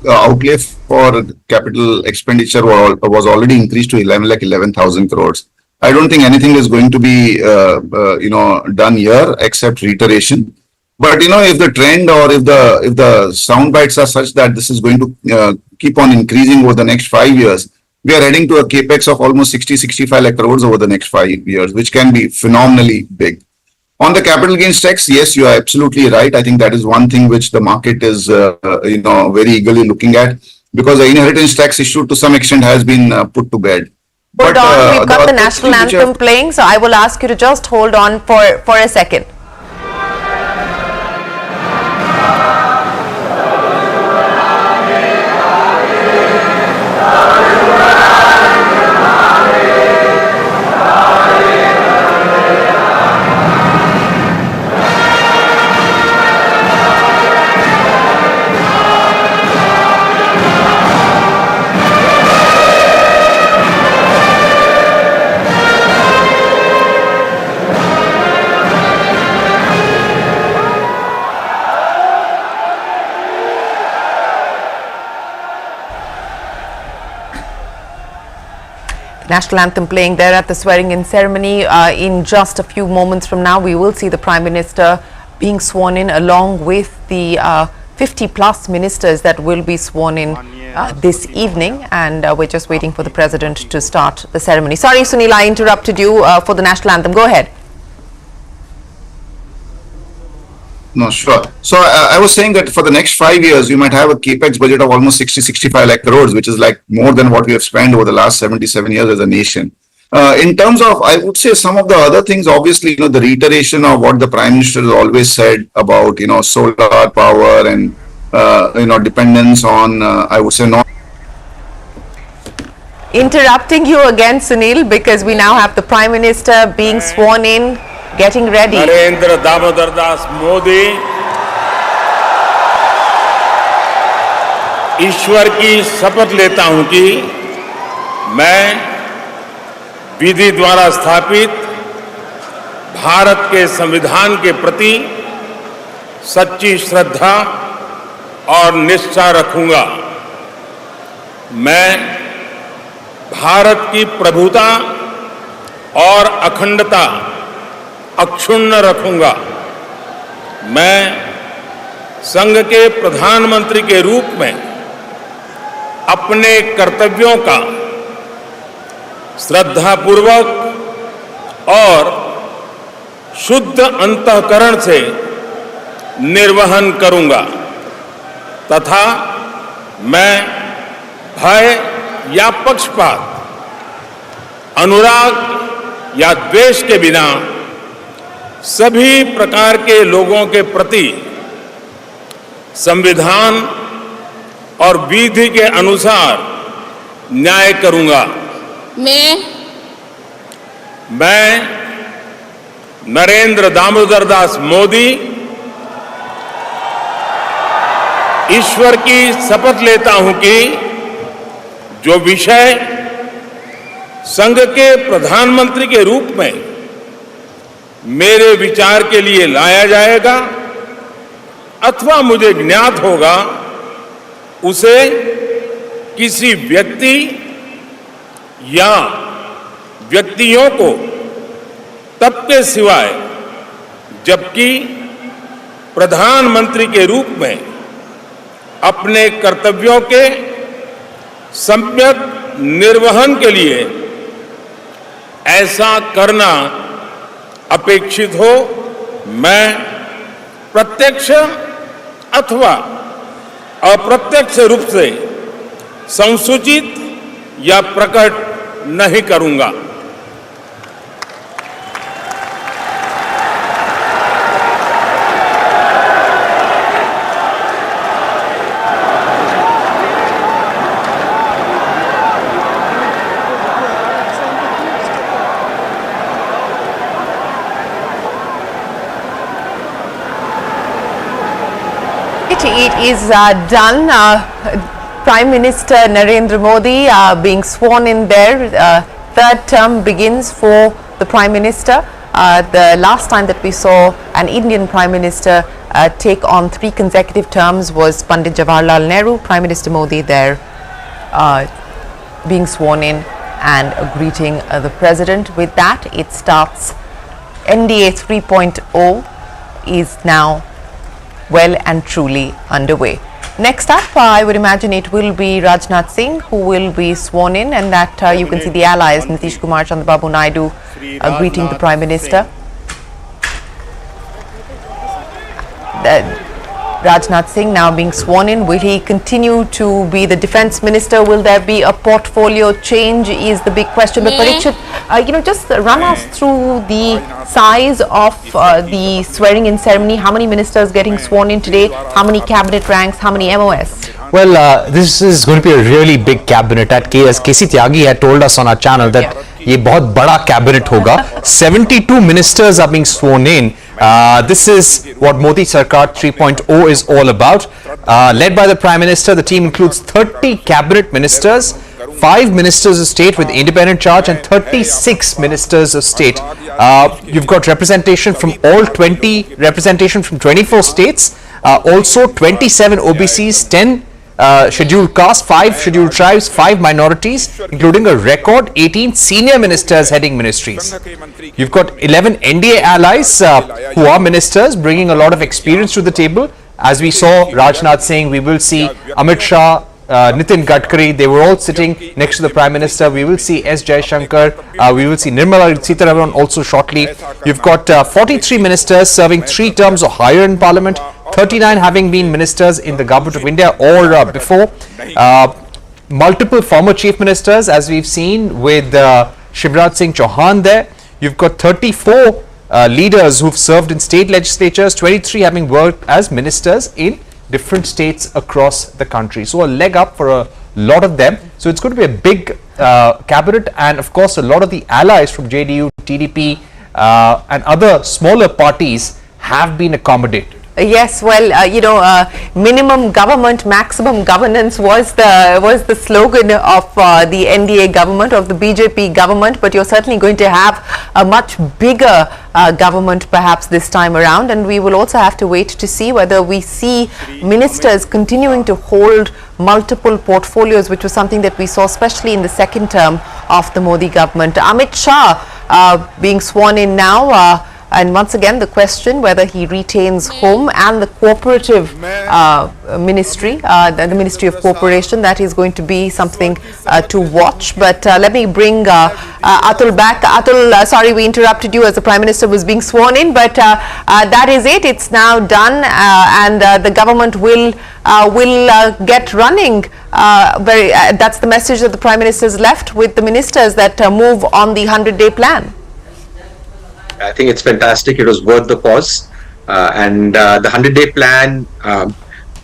outlay for capital expenditure was already increased to 11,000 crores. I don't think anything is going to be, done here except reiteration. But, if the trend or if the sound bites are such that this is going to keep on increasing over the next 5 years, we are heading to a capex of almost 60-65 lakh crores over the next 5 years, which can be phenomenally big. On the capital gains tax, yes, you are absolutely right. I think that is one thing which the market is, very eagerly looking at, because the inheritance tax issue to some extent has been put to bed. Hold on, we've got the national anthem playing, so I will ask you to just hold on for a second. national anthem playing there at the swearing-in ceremony. In just a few moments from now, we will see the Prime Minister being sworn in along with the 50-plus ministers that will be sworn in this evening, and we're just waiting for the President to start the ceremony. Sorry, Sunil, I interrupted you for the national anthem. Go ahead. No, sure. So I was saying that for the next 5 years, you might have a capex budget of almost 60-65 lakh crores, which is like more than what we have spent over the last 77 years as a nation. In terms of, I would say some of the other things, obviously, the reiteration of what the Prime Minister has always said about, solar power and, dependence on, I would say, not. Interrupting you again, Sunil, because we now have the Prime Minister being sworn in, getting ready. Narendra Damodar Das Modi ईश्वर की शपथ लेता हूं कि मैं विधि द्वारा स्थापित भारत के संविधान के प्रति सच्ची श्रद्धा और निष्ठा रखूंगा। मैं भारत की प्रभुता और अखंडता अक्षुण्ण रखूंगा। मैं संघ के प्रधानमंत्री के रूप में अपने कर्तव्यों का श्रद्धापूर्वक और शुद्ध अंतःकरण से निर्वहन करूंगा तथा मैं भय या पक्षपात, अनुराग या द्वेष के बिना सभी प्रकार के लोगों के प्रति संविधान और विधि के अनुसार न्याय करूंगा। मैं नरेंद्र दामोदर दास मोदी ईश्वर की शपथ लेता हूं कि जो विषय संघ के प्रधानमंत्री के रूप में मेरे विचार के लिए लाया जाएगा अथवा मुझे ज्ञात होगा, उसे किसी व्यक्ति या व्यक्तियों को तब के सिवाय जबकि प्रधानमंत्री के रूप में अपने कर्तव्यों के सम्यक निर्वहन के लिए ऐसा करना अपेक्षित हो, मैं प्रत्यक्ष अथवा अप्रत्यक्ष रूप से संसूचित या प्रकट नहीं करूंगा। It is done. Prime Minister Narendra Modi being sworn in there. Third term begins for the Prime Minister. The last time that we saw an Indian Prime Minister take on 3 consecutive terms was Pandit Jawaharlal Nehru. Prime Minister Modi there being sworn in and greeting the President. With that, it starts. NDA 3.0 is now well and truly underway. Next up, I would imagine it will be Rajnath Singh who will be sworn in, and that you can see the allies, Nitish Kumar, Chandrababu Naidu greeting the Prime Minister. Rajnath Singh now being sworn in. Will he continue to be the Defence Minister? Will there be a portfolio change is the big question. But Parikshit, just run us through the size of the swearing-in ceremony. How many ministers getting sworn in today? How many cabinet ranks? How many MOS? Well, this is going to be a really big cabinet. At KC Tyagi had told us on our channel that ये बहुत बड़ा cabinet होगा. 72 ministers are being sworn in. This is what Modi Sarkar 3.0 is all about. Led by the Prime Minister, the team includes 30 cabinet ministers, 5 ministers of state with independent charge and 36 ministers of state. You've got representation from all 24 states, also 27 OBCs, 10 scheduled castes, 5 scheduled tribes, 5 minorities, including a record 18 senior ministers heading ministries. You've got 11 NDA allies who are ministers, bringing a lot of experience to the table. As we saw Rajnath saying, we will see Amit Shah, Nitin Gadkari, they were all sitting next to the Prime Minister. We will see S. Jaishankar, we will see Nirmala Sitharaman also shortly. You've got 43 ministers serving 3 terms or higher in Parliament, 39 having been ministers in the Government of India or before. Multiple former chief ministers, as we've seen with Shivraj Singh Chauhan there. You've got 34 leaders who've served in state legislatures, 23 having worked as ministers in different states across the country. So a leg up for a lot of them. So it's going to be a big cabinet, and of course a lot of the allies from JDU, TDP and other smaller parties have been accommodated. Yes, well, minimum government, maximum governance was the slogan of the NDA government, of the BJP government, but you're certainly going to have a much bigger government perhaps this time around, and we will also have to wait to see whether we see ministers continuing to hold multiple portfolios, which was something that we saw especially in the second term of the Modi government. Amit Shah being sworn in now, and once again the question whether he retains home and the cooperative ministry, the Ministry of Cooperation. That is going to be something to watch. But let me bring Atul back. Atul, sorry we interrupted you as the Prime Minister was being sworn in, but that is it. It's now done, and the government will get running. That's the message that the Prime Minister has left with the ministers, that move on the 100-day plan. I think it's fantastic. It was worth the pause. And the 100-day plan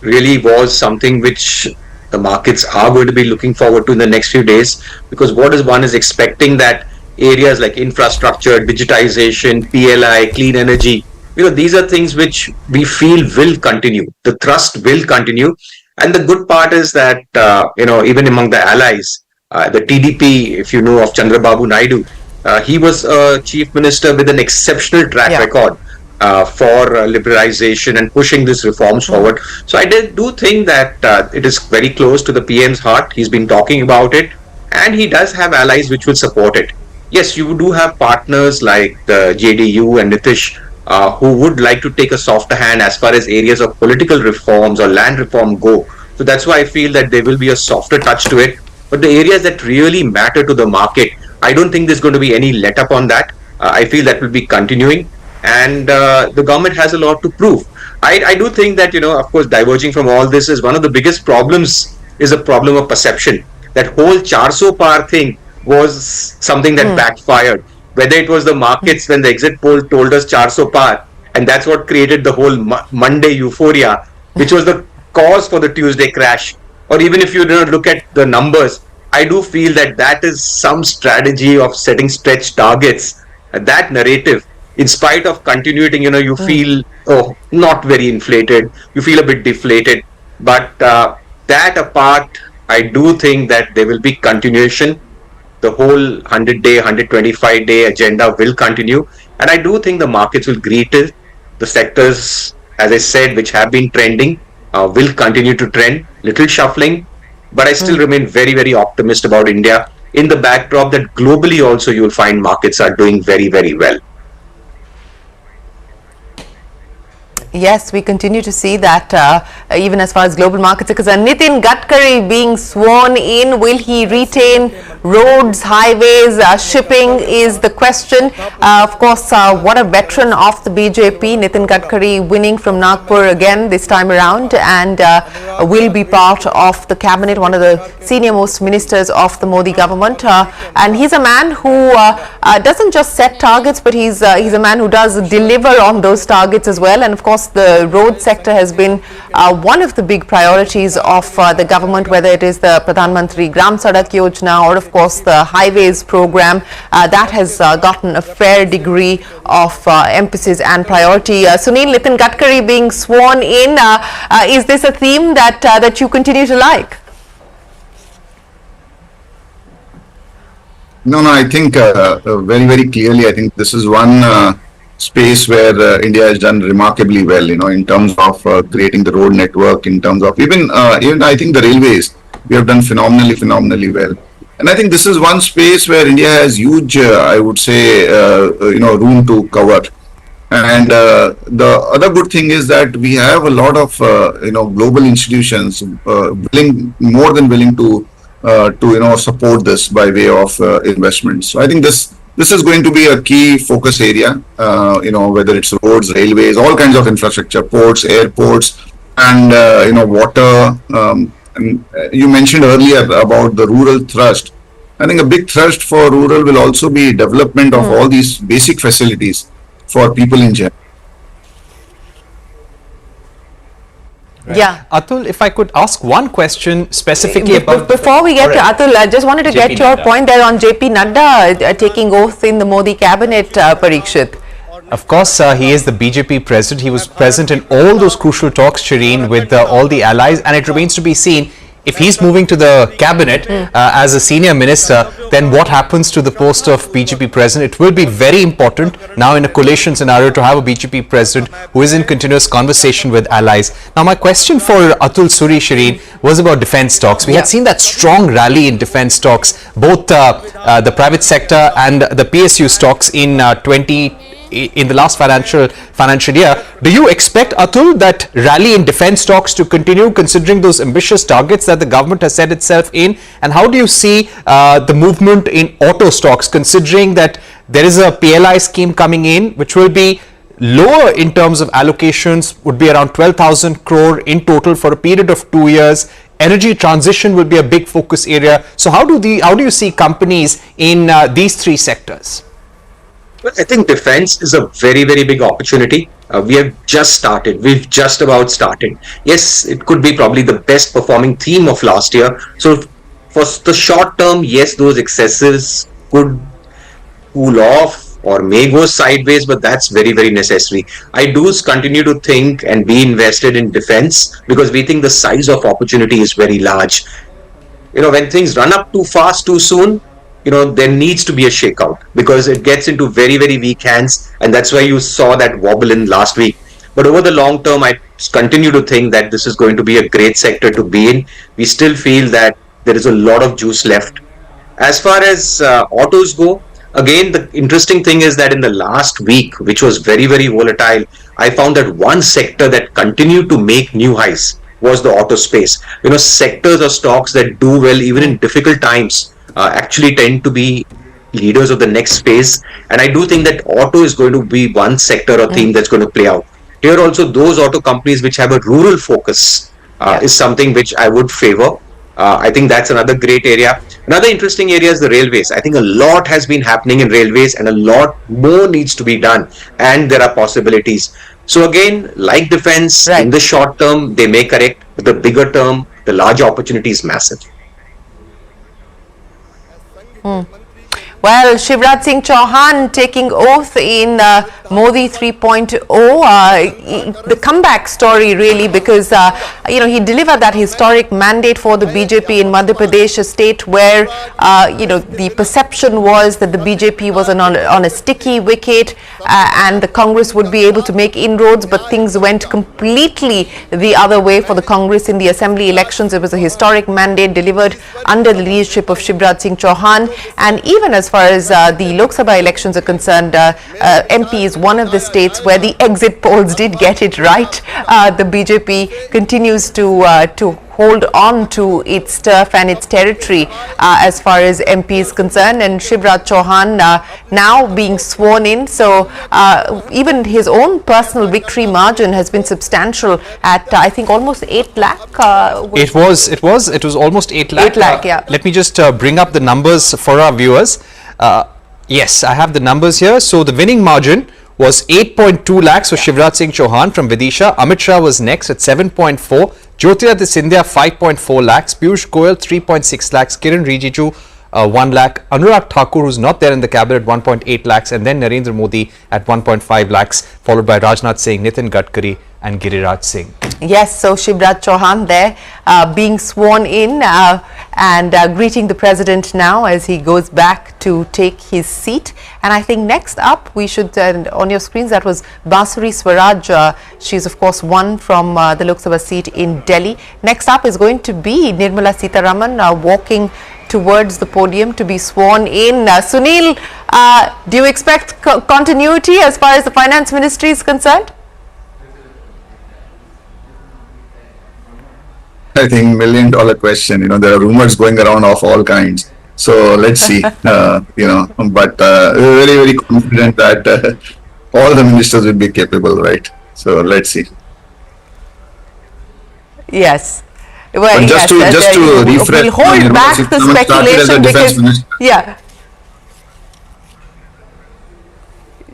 really was something which the markets are going to be looking forward to in the next few days, because one is expecting that areas like infrastructure, digitization, PLI, clean energy, these are things which we feel will continue. The thrust will continue. And the good part is that, even among the allies, the TDP, if you know of Chandrababu Naidu, he was a chief minister with an exceptional track record for liberalization and pushing these reforms forward. So I do think that it is very close to the PM's heart. He's been talking about it, and he does have allies which will support it. Yes, you do have partners like the JDU and Nitish who would like to take a softer hand as far as areas of political reforms or land reform go. So that's why I feel that there will be a softer touch to it. But the areas that really matter to the market, I don't think there's going to be any let up on that. I feel that will be continuing, and the government has a lot to prove. I do think that, of course, diverging from all this is one of the biggest problems is a problem of perception. That whole 400 par thing was something that backfired. Whether it was the markets when the exit poll told us 400 par, and that's what created the whole Monday euphoria, which was the cause for the Tuesday crash. Or even if you look at the numbers, I do feel that is some strategy of setting stretch targets. That narrative, in spite of continuing, you feel, not very inflated. You feel a bit deflated. But that apart, I do think that there will be continuation. The whole 100-day, 125-day agenda will continue. And I do think the markets will greet it. The sectors, as I said, which have been trending, will continue to trend. Little shuffling. But I still remain very, very optimistic about India, in the backdrop that globally also you will find markets are doing very, very well. Yes, we continue to see that even as far as global markets are concerned. Nitin Gadkari being sworn in, will he retain roads, highways, shipping is the question. Of course, what a veteran of the BJP, Nitin Gadkari winning from Nagpur again this time around, and will be part of the cabinet, one of the senior most ministers of the Modi government. And he's a man who doesn't just set targets, but he's a man who does deliver on those targets as well. And of course, the road sector has been one of the big priorities of the government, whether it is the Pradhan Mantri Gram Sadak Yojana or of course the highways program. That has gotten a fair degree of emphasis and priority. Sunil, Nitin Gadkari being sworn in, is this a theme that you continue to like? No, I think very, very clearly, I think this is one space where India has done remarkably well, in terms of creating the road network, in terms of even I think the railways, we have done phenomenally well. And I think this is one space where India has huge, I would say, room to cover. And the other good thing is that we have a lot of, global institutions more than willing to support this by way of investments. So I think this is going to be a key focus area, whether it's roads, railways, all kinds of infrastructure, ports, airports, and, water. And you mentioned earlier about the rural thrust. I think a big thrust for rural will also be development of all these basic facilities for people in general. Yeah. Atul, if I could ask one question specifically about... Before we get to Atul, I just wanted to get your point there on JP Nadda taking oath in the Modi cabinet, Parikshit. Of course, he is the BJP president. He was present in all those crucial talks, Shireen, with all the allies, and it remains to be seen if he's moving to the cabinet as a senior minister, then what happens to the post of BJP president? It will be very important now in a coalition scenario to have a BJP president who is in continuous conversation with allies. Now, my question for Atul Suri, Shireen, was about defense stocks. We had seen that strong rally in defense stocks, both the private sector and the PSU stocks in the last financial year. Do you expect, Atul, that rally in defense stocks to continue considering those ambitious targets that the government has set itself in? And how do you see the movement in auto stocks considering that there is a PLI scheme coming in which will be lower in terms of allocations, would be around 12,000 crore in total for a period of 2 years. Energy transition will be a big focus area. So how do you see companies in these three sectors? Well, I think defense is a very, very big opportunity. We have just started. We've just about started. Yes, it could be probably the best performing theme of last year. So for the short term, yes, those excesses could cool off or may go sideways, but that's very, very necessary. I do continue to think and be invested in defense because we think the size of opportunity is very large. When things run up too fast, too soon, there needs to be a shakeout because it gets into very, very weak hands, and that's why you saw that wobble in last week. But over the long term, I continue to think that this is going to be a great sector to be in. We still feel that there is a lot of juice left. As far as autos go, again, the interesting thing is that in the last week, which was very, very volatile, I found that one sector that continued to make new highs was the auto space. Sectors or stocks that do well even in difficult times actually tend to be leaders of the next phase, and I do think that auto is going to be one sector or theme that's going to play out. Here also, those auto companies which have a rural focus is something which I would favor. I think that's another great area. Another interesting area is the railways. I think a lot has been happening in railways and a lot more needs to be done, and there are possibilities. So again, like defense, in the short term, they may correct, but the bigger term, the large opportunity is massive. Well, Shivraj Singh Chauhan taking oath in Modi 3.0, the comeback story really, because he delivered that historic mandate for the BJP in Madhya Pradesh, a state where the perception was that the BJP was on a sticky wicket and the Congress would be able to make inroads, but things went completely the other way for the Congress in the assembly elections. It was a historic mandate delivered under the leadership of Shivraj Singh Chauhan, and even as far as the Lok Sabha elections are concerned, MP is one of the states where the exit polls did get it right. The BJP continues to hold on to its turf and its territory as far as MP is concerned, and Shivraj Chauhan now being sworn in. So even his own personal victory margin has been substantial at I think almost 8 lakh. It was almost 8 lakh. 8 lakh, yeah. Let me just bring up the numbers for our viewers. Yes, I have the numbers here. So the winning margin was 8.2 lakhs for Shivraj Singh Chauhan from Vidisha. Amit Shah was next at 7.4. Jyotiraditya Scindia 5.4 lakhs. Piyush Goyal 3.6 lakhs. Kiran Rijiju 1 lakh. Anurag Thakur, who's not there in the cabinet, 1.8 lakhs. And then Narendra Modi at 1.5 lakhs, followed by Rajnath Singh, Nitin Gadkari, and Giriraj Singh. Yes, so Shivraj Chauhan there being sworn in and greeting the president now as he goes back to take his seat. And I think next up we should, on your screens, that was Basuri Swaraj. She's of course one from the Lok Sabha seat in Delhi. Next up is going to be Nirmala Sitharaman walking towards the podium to be sworn in. Sunil, do you expect continuity as far as the finance ministry is concerned? I think $1 million question. There are rumors going around of all kinds. So let's see. But we're very, very confident that all the ministers will be capable, right? So let's see. Yes. Well, but just to refresh, we'll hold back the speculation because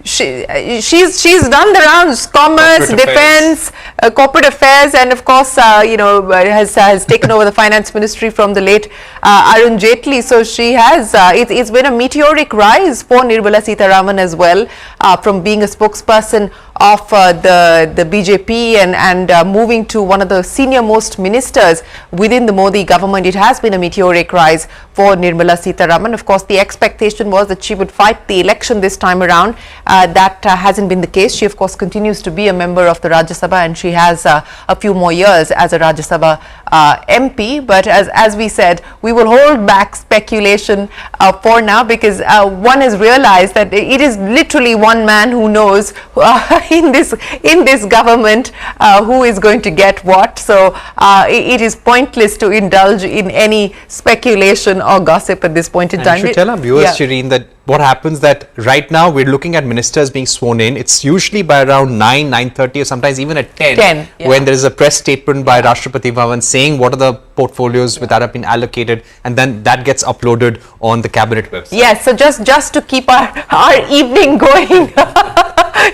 she's done the rounds, commerce, defense, corporate affairs, and of course has taken over the finance ministry from the late Arun Jaitley. So she has it's been a meteoric rise for Nirmala Sitharaman as well, from being a spokesperson of the BJP and moving to one of the senior most ministers within the Modi government. It has been a meteoric rise for Nirmala Sitharaman. Of course, the expectation was that she would fight the election this time around. That hasn't been the case. She of course continues to be a member of the Rajya Sabha, and she has a few more years as a Rajya Sabha MP. But as we said, we will hold back speculation for now, because one has realized that it is literally one man who knows in this government who is going to get what. So it is pointless to indulge in any speculation or gossip at this point in time. I should tell our viewers, Shireen, that what happens that right now we're looking at ministers being sworn in. It's usually by around 9:30 or sometimes even at 10 when there is a press statement by Rashtrapati Bhawan saying what are the portfolios that have been allocated, and then that gets uploaded on the cabinet website. Yes, so just to keep our evening going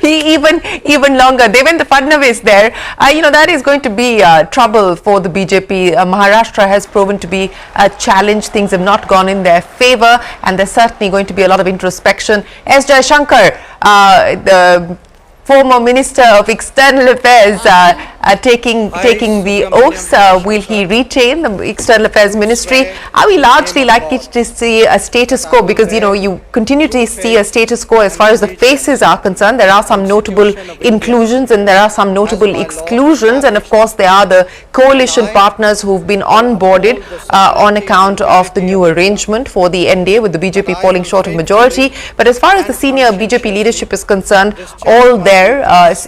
even longer. Devendra Fadnavis there, that is going to be trouble for the BJP. Maharashtra has proven to be a challenge. Things have not gone in their favor, and there's certainly going to be a lot of introspection. S. Jaishankar, the former Minister of External Affairs, taking the oaths. Will he retain the External Affairs Ministry? Are we largely likely to see a status quo? Because you continue to see a status quo as far as the faces are concerned. There are some notable inclusions and there are some notable exclusions, and of course there are the coalition partners who've been onboarded on account of the new arrangement for the NDA, with the BJP falling short of majority. But as far as the senior BJP leadership is concerned, all there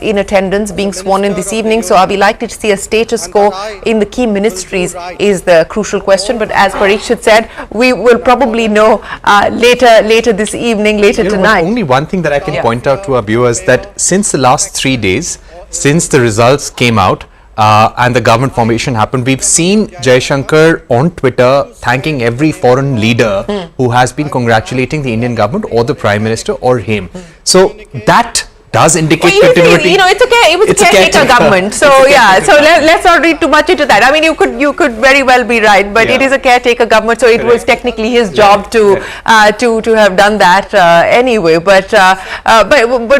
in attendance being sworn in this evening. So are we likely to see a status quo in the key ministries is the crucial question. But as Parikshit said, we will probably know later this evening, later tonight. Only one thing that I can point out to our viewers, that since the last 3 days, since the results came out and the government formation happened, we've seen Jaishankar on Twitter thanking every foreign leader who has been congratulating the Indian government or the Prime Minister or him. So that does indicate continuity. It's okay. It was a caretaker government. So so let's not read too much into that. I mean, you could very well be right, but it is a caretaker government, so it was technically his job to have done that anyway. But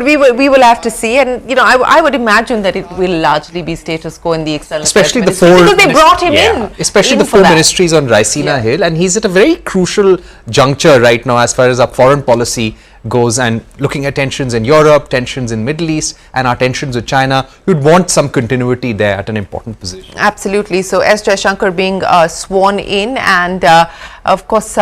we will have to see, and I would imagine that it will largely be status quo in the external. Especially the because they brought him in. Especially the 4 ministries on Raisina Hill, and he's at a very crucial juncture right now as far as our foreign policy goes, and looking at tensions in Europe, tensions in Middle East, and our tensions with China, you'd want some continuity there at an important position. Absolutely. So S. Jaishankar being sworn in, and of course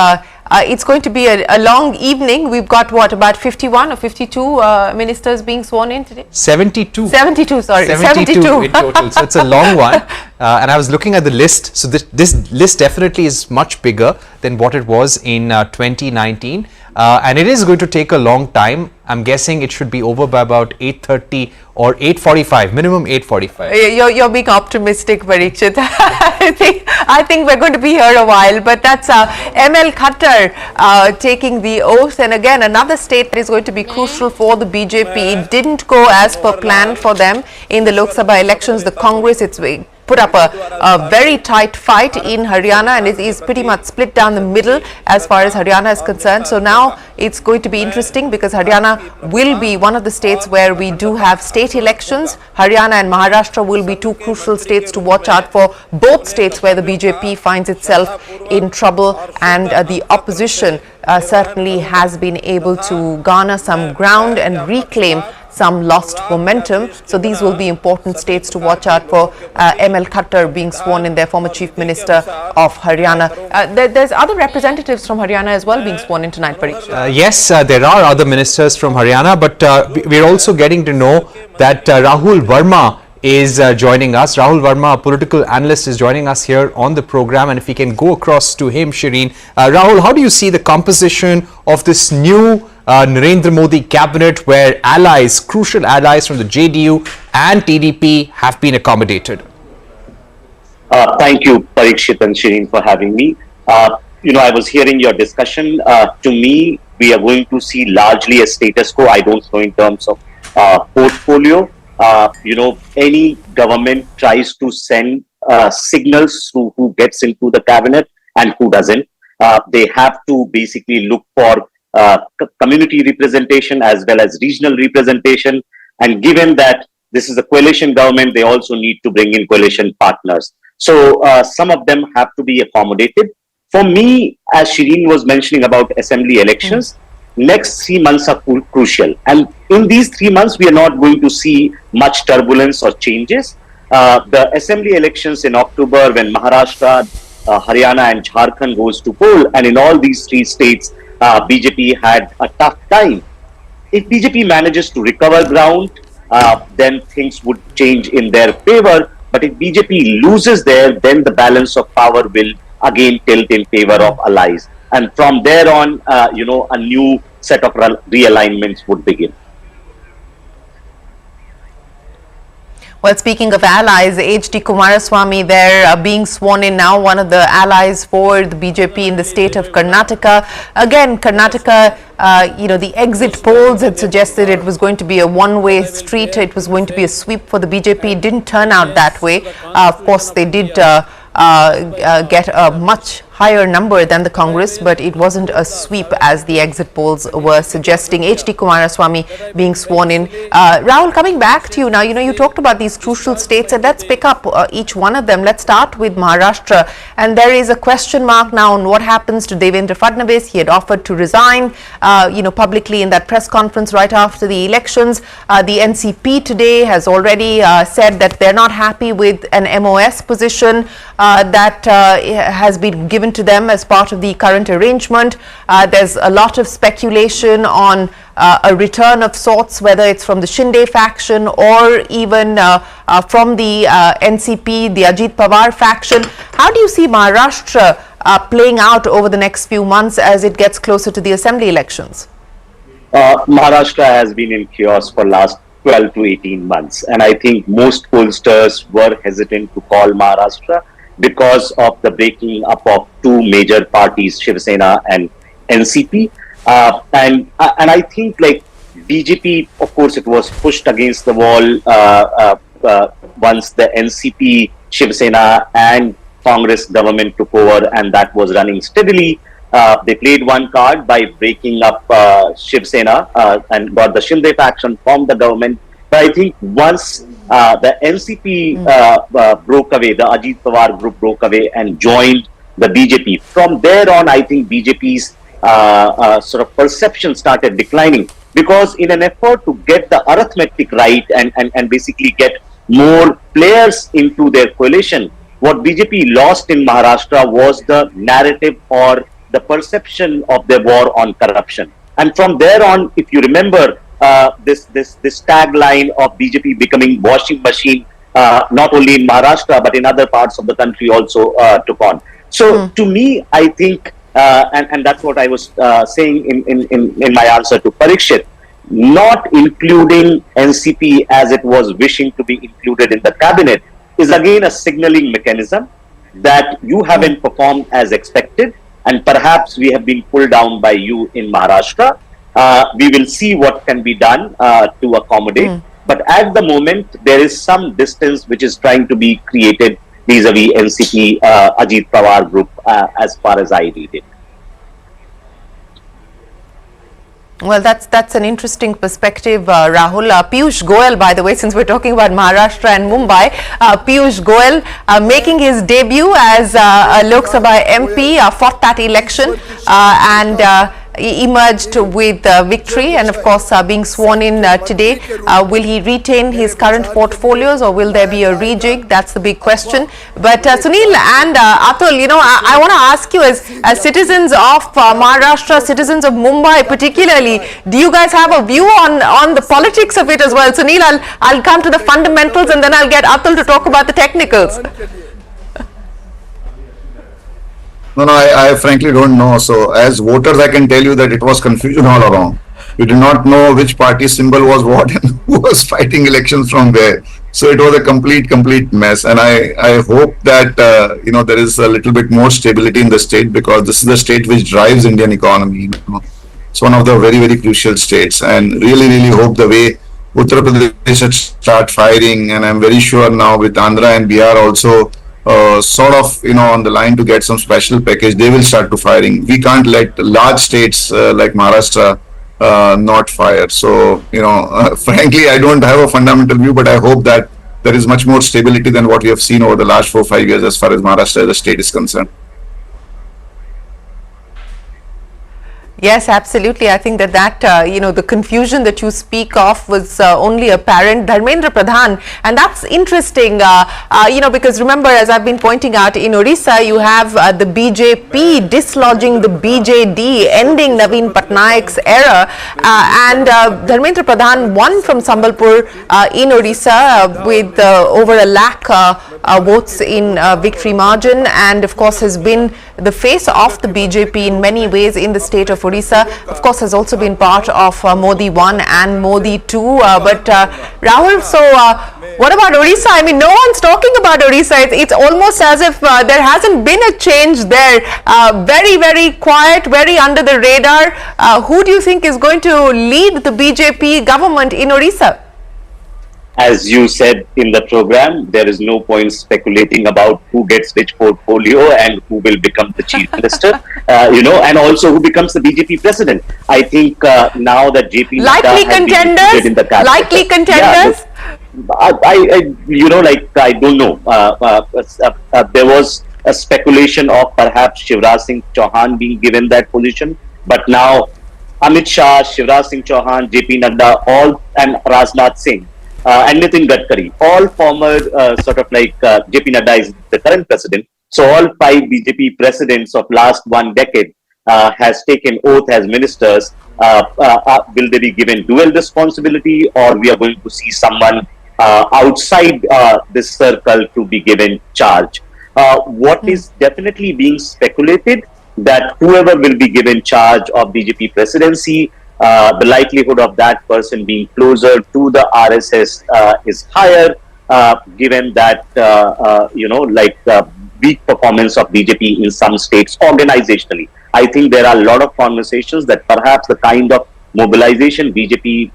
it's going to be a long evening. We've got about 51 or 52 ministers being sworn in today? 72. 72, sorry. 72 in total. So it's a long one. And I was looking at the list. So this list definitely is much bigger than what it was in 2019. And it is going to take a long time. I'm guessing it should be over by about 8:30 or 8:45, minimum 8:45. You're being optimistic, Parikshit. I think we're going to be here a while, but that's ML Khattar taking the oath. And again, another state that is going to be crucial for the BJP. It didn't go as per plan for them in the Lok Sabha elections. The Congress, it's put up a very tight fight in Haryana, and it is pretty much split down the middle as far as Haryana is concerned. So now it's going to be interesting because Haryana will be one of the states where we do have state elections. Haryana and Maharashtra will be two crucial states to watch out for, both states where the BJP finds itself in trouble, and the opposition certainly has been able to garner some ground and reclaim some lost momentum. So these will be important states to watch out for. ML Khattar being sworn in, their former Chief Minister of Haryana. There's other representatives from Haryana as well being sworn in tonight, Parikshit. Yes, there are other ministers from Haryana, but we're also getting to know that Rahul Verma is joining us. Rahul Verma, a political analyst, is joining us here on the program, and if we can go across to him, Shireen. Rahul, how do you see the composition of this new Narendra Modi cabinet, where allies, crucial allies from the JDU and TDP have been accommodated? Thank you, Parikshit and Shireen, for having me. I was hearing your discussion. To me, we are going to see largely a status quo. I don't know in terms of portfolio. Any government tries to send signals to who gets into the cabinet and who doesn't. They have to basically look for community representation as well as regional representation. And given that this is a coalition government, they also need to bring in coalition partners. So some of them have to be accommodated. For me, as Shireen was mentioning about assembly elections, next 3 months are crucial. And in these 3 months, we are not going to see much turbulence or changes. The assembly elections in October, when Maharashtra, Haryana and Jharkhand goes to poll, and in all these three states, BJP had a tough time. If BJP manages to recover ground, then things would change in their favor. But if BJP loses there, then the balance of power will again tilt in favor of allies. And from there on, a new set of realignments would begin. Well, speaking of allies, H.D. Kumaraswamy there being sworn in now, one of the allies for the BJP in the state of Karnataka. Again, Karnataka, the exit polls had suggested it was going to be a one-way street. It was going to be a sweep for the BJP. It didn't turn out that way. Of course, they did get a much higher number than the Congress, but it wasn't a sweep as the exit polls were suggesting. H.D. Kumaraswamy being sworn in. Rahul, coming back to you now, you talked about these crucial states, and let's pick up each one of them. Let's start with Maharashtra, and there is a question mark now on what happens to Devendra Fadnavis. He had offered to resign, publicly in that press conference right after the elections. The NCP today has already said that they're not happy with an MOS position that has been given to them as part of the current arrangement. There's a lot of speculation on a return of sorts, whether it's from the Shinde faction or even from the NCP, the Ajit Pawar faction. How do you see Maharashtra playing out over the next few months as it gets closer to the assembly elections? Maharashtra has been in chaos for last 12 to 18 months. And I think most pollsters were hesitant to call Maharashtra because of the breaking up of two major parties, Shiv Sena and NCP. And I think like BJP, of course, it was pushed against the wall once the NCP, Shiv Sena and Congress government took over, and that was running steadily. They played one card by breaking up Shiv Sena and got the Shinde faction from the government. But I think once the NCP broke away, the Ajit Pawar group broke away and joined the BJP. From there on, I think BJP's sort of perception started declining, because in an effort to get the arithmetic right and basically get more players into their coalition, what BJP lost in Maharashtra was the narrative or the perception of their war on corruption. And from there on, if you remember, this tagline of BJP becoming washing machine, not only in Maharashtra but in other parts of the country also took on. So to me, I think, and that's what I was saying in my answer to Parikshit, not including NCP as it was wishing to be included in the cabinet is again a signaling mechanism that you haven't performed as expected, and perhaps we have been pulled down by you in Maharashtra. We will see what can be done to accommodate. But at the moment, there is some distance which is trying to be created vis-a-vis NCP Ajit Pawar group, as far as I read it. Well, that's an interesting perspective, Rahul. Piyush Goyal, by the way, since we're talking about Maharashtra and Mumbai, Piyush Goyal making his debut as a Lok Sabha MP, fought that election and emerged with victory, and of course being sworn in today. Will he retain his current portfolios or will there be a rejig? That's the big question. But Sunil and Atul, you know, I want to ask you, as citizens of Maharashtra, citizens of Mumbai particularly, do you guys have a view on the politics of it as well? Sunil, I'll come to the fundamentals and then I'll get Atul to talk about the technicals. No, I frankly don't know. So as voters, I can tell you that it was confusion all around. We did not know which party symbol was what and who was fighting elections from where. So it was a complete mess. And I hope that, you know, there is a little bit more stability in the state, because this is the state which drives Indian economy. You know. It's one of the very crucial states, and really hope the way Uttar Pradesh should start firing. And I'm very sure now with Andhra and Bihar also, sort of, you know, on the line to get some special package, they will start to firing. We can't let large states like Maharashtra not fire. So, you know, frankly, I don't have a fundamental view, but I hope that there is much more stability than what we have seen over the last 4-5 years as far as Maharashtra as a state is concerned. Yes, absolutely. I think that you know, the confusion that you speak of was only apparent. Dharmendra Pradhan, and that's interesting, you know, because remember, as I've been pointing out, in Odisha, you have the BJP dislodging the BJD, ending Naveen Patnaik's era, and Dharmendra Pradhan won from Sambalpur in Odisha with over 1 lakh votes in victory margin, and of course has been the face of the BJP in many ways in the state of Odisha. Of course, has also been part of Modi 1 and Modi 2. But Rahul, so what about Odisha? I mean, no one's talking about Odisha. It's almost as if there hasn't been a change there. Very quiet, very under the radar. Who do you think is going to lead the BJP government in Odisha? As you said in the program, there is no point speculating about who gets which portfolio and who will become the chief minister, you know, and also who becomes the BJP president. I think now that JP likely contenders, in the likely contenders. Yeah, I you know, like, I don't know. There was a speculation of perhaps Shivraj Singh Chauhan being given that position, but now Amit Shah, Shivraj Singh Chauhan, JP Nadda, all, and Rajnath Singh. And Nitin Gadkari, all former sort of like JP Nadda is the current president. So all 5 BJP presidents of last 1 decade has taken oath as ministers. Will they be given dual responsibility, or we are going to see someone outside this circle to be given charge? What is definitely being speculated, that whoever will be given charge of BJP presidency, the likelihood of that person being closer to the RSS is higher, given that, you know, like weak performance of BJP in some states organizationally. I think there are a lot of conversations that perhaps the kind of mobilization BJP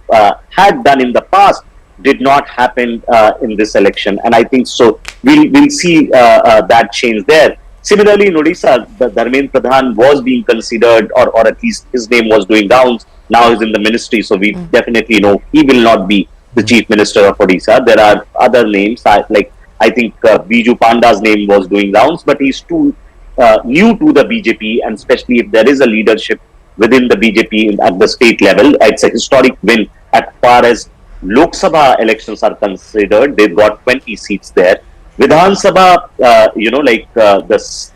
had done in the past did not happen in this election. And I think so we'll see that change there. Similarly, in Odisha, the Dharmendra Pradhan was being considered, or at least his name was doing rounds. Now he's in the ministry, so we definitely know he will not be the chief minister of Odisha. There are other names, like I think Biju Panda's name was doing rounds, but he's too new to the BJP, and especially if there is a leadership within the BJP at the state level, it's a historic win as far as Lok Sabha elections are considered. They've got 20 seats there. Vidhan Sabha, you know, like the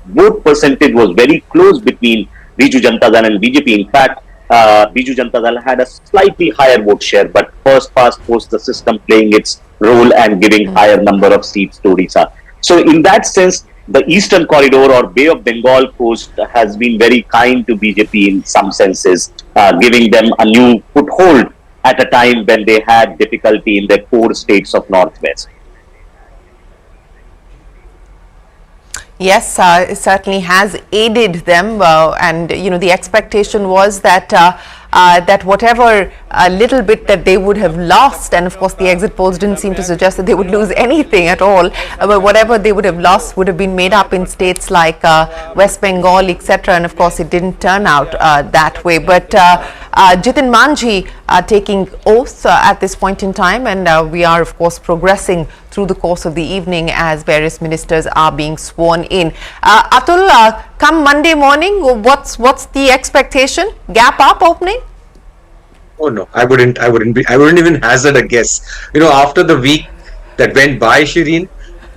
vote percentage was very close between Biju Janata Dal and BJP. In fact, Biju Janata Dal had a slightly higher vote share, but first past post the system playing its role and giving higher number of seats to Odisha. So in that sense, the Eastern Corridor or Bay of Bengal coast has been very kind to BJP in some senses, giving them a new foothold at a time when they had difficulty in their core states of Northwest. Yes, it certainly has aided them, and you know, the expectation was that that whatever little bit that they would have lost, and of course the exit polls didn't seem to suggest that they would lose anything at all, but whatever they would have lost would have been made up in states like West Bengal, etc. And of course it didn't turn out that way. But Jitin Manjhi taking oath at this point in time, and we are of course progressing through the course of the evening as various ministers are being sworn in. Atul, come Monday morning, what's the expectation? Gap up opening? Oh no, I wouldn't even hazard a guess. After the week that went by, Shireen,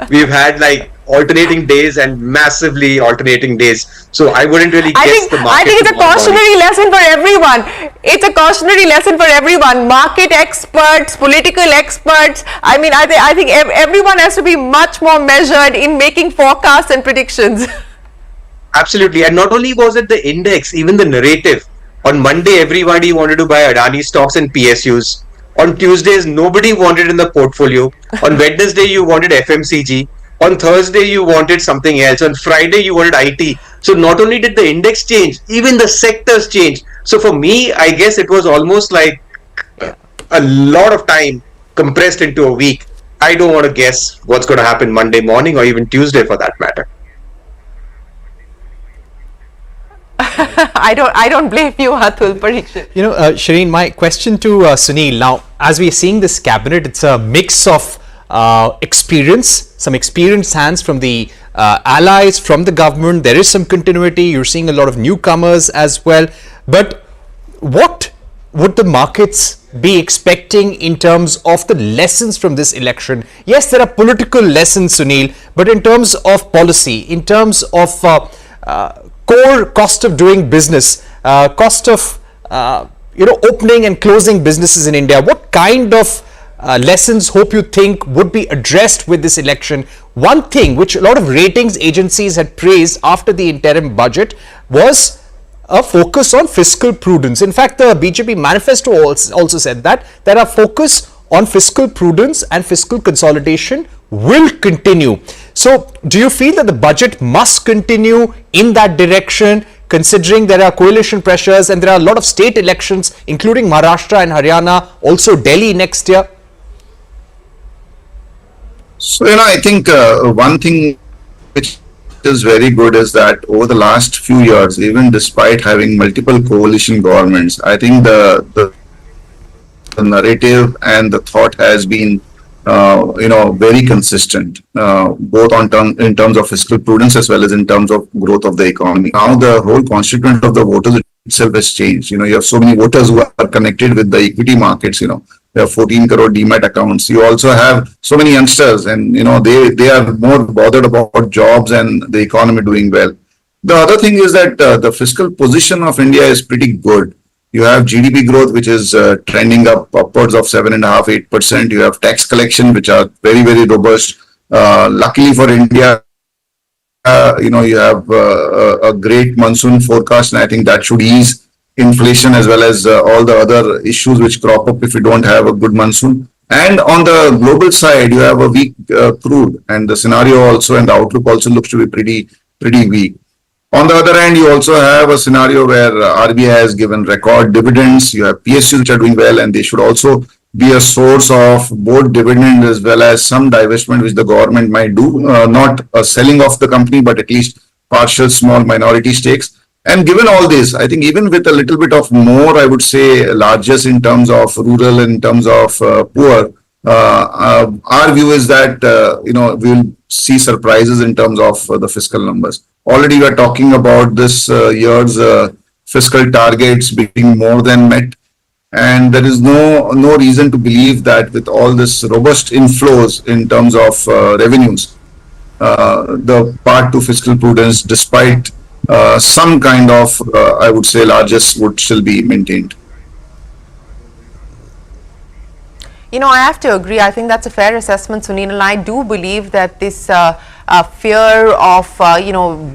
we've had like alternating days and massively alternating days. So I wouldn't really guess the market. I think it's a cautionary lesson for everyone. It's a cautionary lesson for everyone. Market experts, political experts. I mean, I think everyone has to be much more measured in making forecasts and predictions. Absolutely. And not only was it the index, even the narrative. On Monday, everybody wanted to buy Adani stocks and PSUs. On Tuesdays, nobody wanted in the portfolio. On Wednesday, you wanted FMCG. On Thursday, you wanted something else. On Friday, you wanted IT. So not only did the index change, even the sectors change. So for me, I guess it was almost like a lot of time compressed into a week. I don't want to guess what's going to happen Monday morning or even Tuesday for that matter. I don't blame you, Atul. Parikshit. Shireen, my question to Sunil. Now, as we are seeing this cabinet, it's a mix of experience, some experienced hands from the allies, from the government. There is some continuity. You're seeing a lot of newcomers as well. But what would the markets be expecting in terms of the lessons from this election? Yes, there are political lessons, Sunil, but in terms of policy, in terms of core cost of doing business, cost of opening and closing businesses in India, what kind of lessons hope you think would be addressed with this election? One thing which a lot of ratings agencies had praised after the interim budget was a focus on fiscal prudence. In fact, the BJP manifesto also said that our focus on fiscal prudence and fiscal consolidation will continue. So do you feel that the budget must continue in that direction, considering there are coalition pressures and there are a lot of state elections, including Maharashtra and Haryana, also Delhi next year? So, I think one thing which is very good is that over the last few years, even despite having multiple coalition governments, I think the narrative and the thought has been very consistent, both in terms of fiscal prudence as well as in terms of growth of the economy. Now the whole constituent of the voters itself has changed. You have so many voters who are connected with the equity markets. There are 14 crore demat accounts. You also have so many youngsters, and they are more bothered about jobs and the economy doing well. The other thing is that the fiscal position of India is pretty good. You have GDP growth, which is trending upwards of 7.5–8%. You have tax collection, which are very, very robust. Luckily for India, you have a great monsoon forecast, and I think that should ease inflation as well as all the other issues which crop up if you don't have a good monsoon. And on the global side, you have a weak crude, and the scenario also and the outlook also looks to be pretty weak. On the other hand, you also have a scenario where RBI has given record dividends. You have PSUs which are doing well, and they should also be a source of both dividend as well as some divestment which the government might do, not a selling of the company, but at least partial small minority stakes. And given all this, I think even with a little bit of more, I would say, largesse in terms of rural, in terms of poor, our view is that, we'll see surprises in terms of the fiscal numbers. Already we are talking about this year's fiscal targets being more than met. And there is no reason to believe that with all this robust inflows in terms of revenues, the part to fiscal prudence, despite some kind of, I would say, largesse would still be maintained. I have to agree. I think that's a fair assessment, Sunil, and I do believe that this fear of,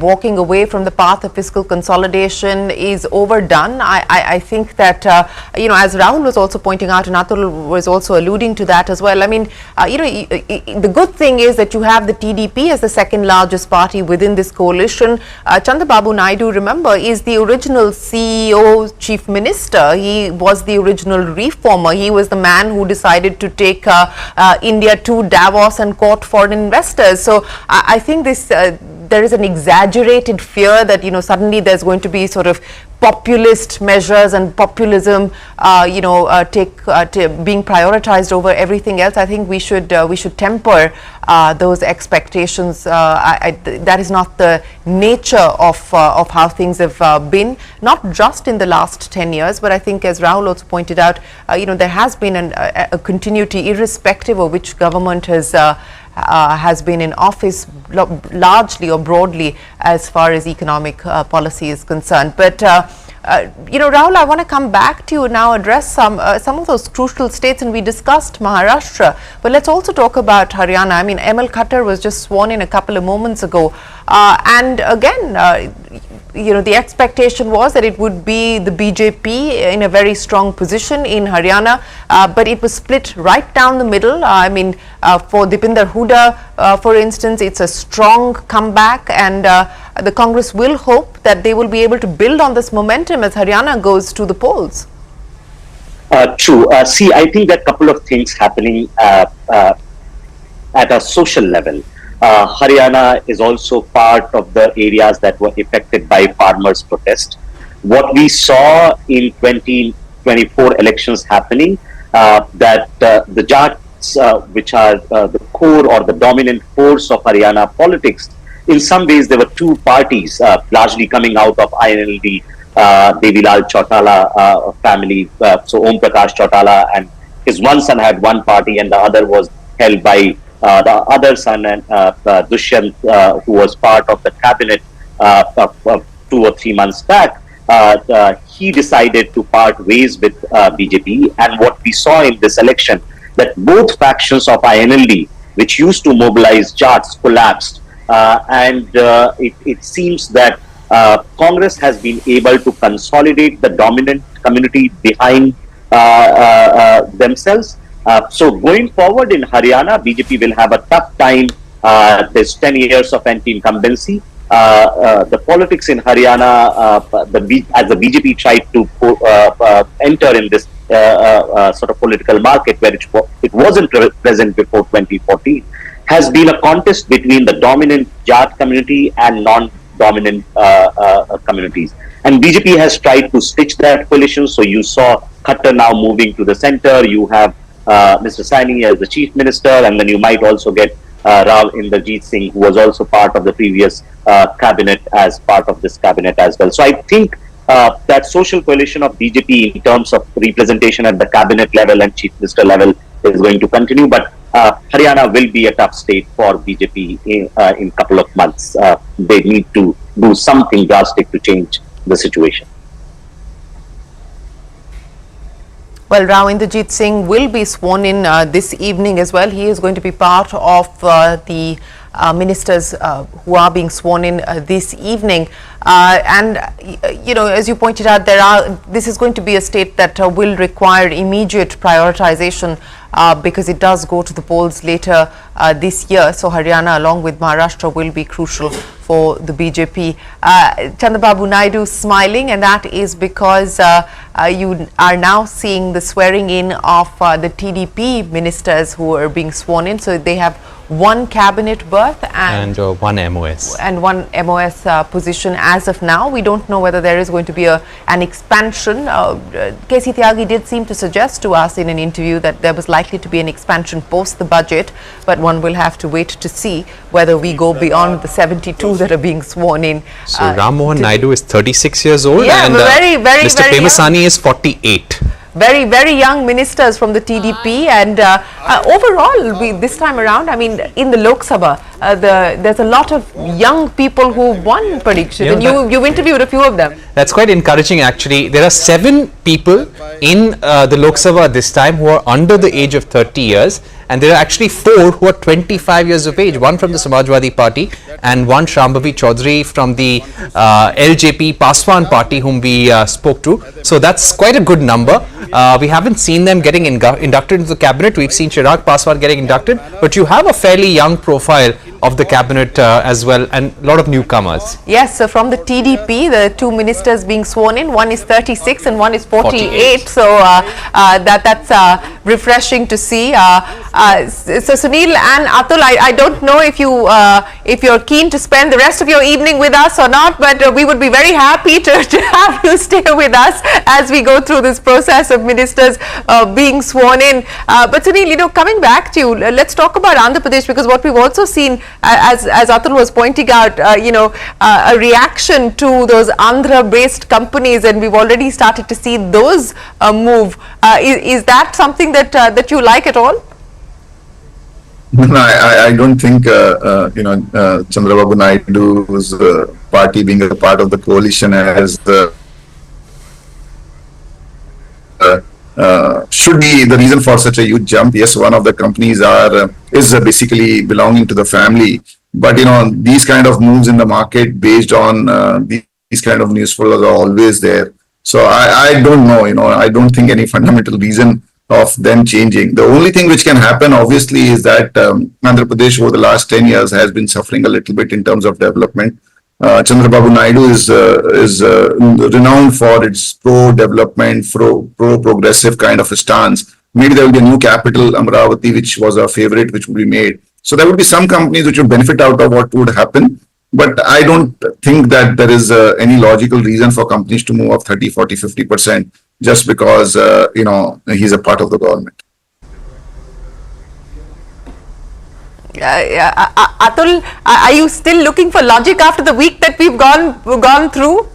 walking away from the path of fiscal consolidation is overdone. I think that, as Rahul was also pointing out, and Atul was also alluding to that as well. I mean, the good thing is that you have the TDP as the second largest party within this coalition. Chandrababu Naidu, remember, is the original CEO, chief minister. He was the original reformer. He was the man who decided to take India to Davos and court foreign investors. So I think this there is an exaggerated fear that suddenly there's going to be sort of populist measures and populism being prioritized over everything else. I think we should temper those expectations. That is not the nature of how things have been, not just in the last 10 years, but I think, as Rahul also pointed out, there has been a continuity irrespective of which government has been in office, largely or broadly, as far as economic policy is concerned. But Rahul, I want to come back to you now, address some of those crucial states, and we discussed Maharashtra, but let's also talk about Haryana. I mean, ML Khattar was just sworn in a couple of moments ago, and again, the expectation was that it would be the BJP in a very strong position in Haryana, but it was split right down the middle. I mean, for Dipinder Hooda, for instance, it's a strong comeback, and the Congress will hope that they will be able to build on this momentum as Haryana goes to the polls. True. See, I think there are a couple of things happening at a social level. Haryana is also part of the areas that were affected by farmers' protest. What we saw in 2024 elections happening, that the Jats, which are the core or the dominant force of Haryana politics, in some ways there were two parties largely coming out of INLD, Devilal Chautala family. So Om Prakash Chautala and his one son had one party, and the other was held by the other son, and Dushyant, who was part of the cabinet 2 or 3 months back. He decided to part ways with BJP, and what we saw in this election, that both factions of INLD, which used to mobilize Jats, collapsed, and it seems that Congress has been able to consolidate the dominant community behind themselves. So going forward in Haryana, BJP will have a tough time. There's 10 years of anti-incumbency. The politics in Haryana, as the BJP tried to enter in this sort of political market where it wasn't present before 2014, has been a contest between the dominant Jat community and non-dominant communities. And BJP has tried to stitch that coalition. So you saw Khattar now moving to the center. You have Mr. Saini as the chief minister, and then you might also get Rao Inderjeet Singh, who was also part of the previous cabinet, as part of this cabinet as well. So I think that social coalition of BJP in terms of representation at the cabinet level and chief minister level is going to continue, but Haryana will be a tough state for BJP in a couple of months. They need to do something drastic to change the situation. Well, Rao Inderjeet Singh will be sworn in this evening as well. He is going to be part of the ministers who are being sworn in this evening. And as you pointed out, this is going to be a state that will require immediate prioritization because it does go to the polls later this year. So Haryana, along with Maharashtra, will be crucial for the BJP. Chandrababu Naidu smiling, and that is because you are now seeing the swearing in of the TDP ministers who are being sworn in. So they have one cabinet berth and one MOS. And one MOS position as of now. We don't know whether there is going to be an expansion. KC Tyagi did seem to suggest to us in an interview that there was likely to be an expansion post the budget, but one will have to wait to see whether we go beyond the 72 that are being sworn in. So Ram Mohan Naidu is 36 years old, yeah, and Mr. Pemasani is 48. Very, very young ministers from the TDP, and overall, this time around, I mean, in the Lok Sabha, there's a lot of young people who won, Parikshit, and you've interviewed a few of them. That's quite encouraging, actually. There are 7 people in the Lok Sabha this time who are under the age of 30 years, and there are actually 4 who are 25 years of age, one from the Samajwadi Party and one Shambhavi Chaudhary from the LJP Paswan Party, whom we spoke to. So that's quite a good number. We haven't seen them getting inducted into the cabinet. We've seen Chirag Paswan getting inducted, but you have a fairly young profile of the cabinet as well, and a lot of newcomers. Yes, so from the TDP, the 2 ministers being sworn in, one is 36 and one is 48. So that's refreshing to see. So Sunil and Atul, I don't know if you're keen to spend the rest of your evening with us or not, but we would be very happy to have you stay with us as we go through this process of ministers being sworn in. But Sunil, coming back to you, let's talk about Andhra Pradesh, because what we've also seen, as Atul was pointing out, a reaction to those Andhra-based companies, and we've already started to see those move. Is that something that you like at all? No, I don't think Chandrababu Naidu's party being a part of the coalition has should be the reason for such a huge jump. Yes, one of the companies is basically belonging to the family, but these kind of moves in the market based on these kind of news flows are always there. So I don't know. I don't think any fundamental reason of them changing. The only thing which can happen, obviously, is that Andhra Pradesh over the last 10 years has been suffering a little bit in terms of development. Chandrababu Naidu is renowned for its pro-development, pro-progressive kind of a stance. Maybe there will be a new capital, Amravati, which was a favorite, which would be made. So there would be some companies which would benefit out of what would happen. But I don't think that there is any logical reason for companies to move up 30, 40, 50% just because, he's a part of the government. Atul, are you still looking for logic after the week that we've gone through?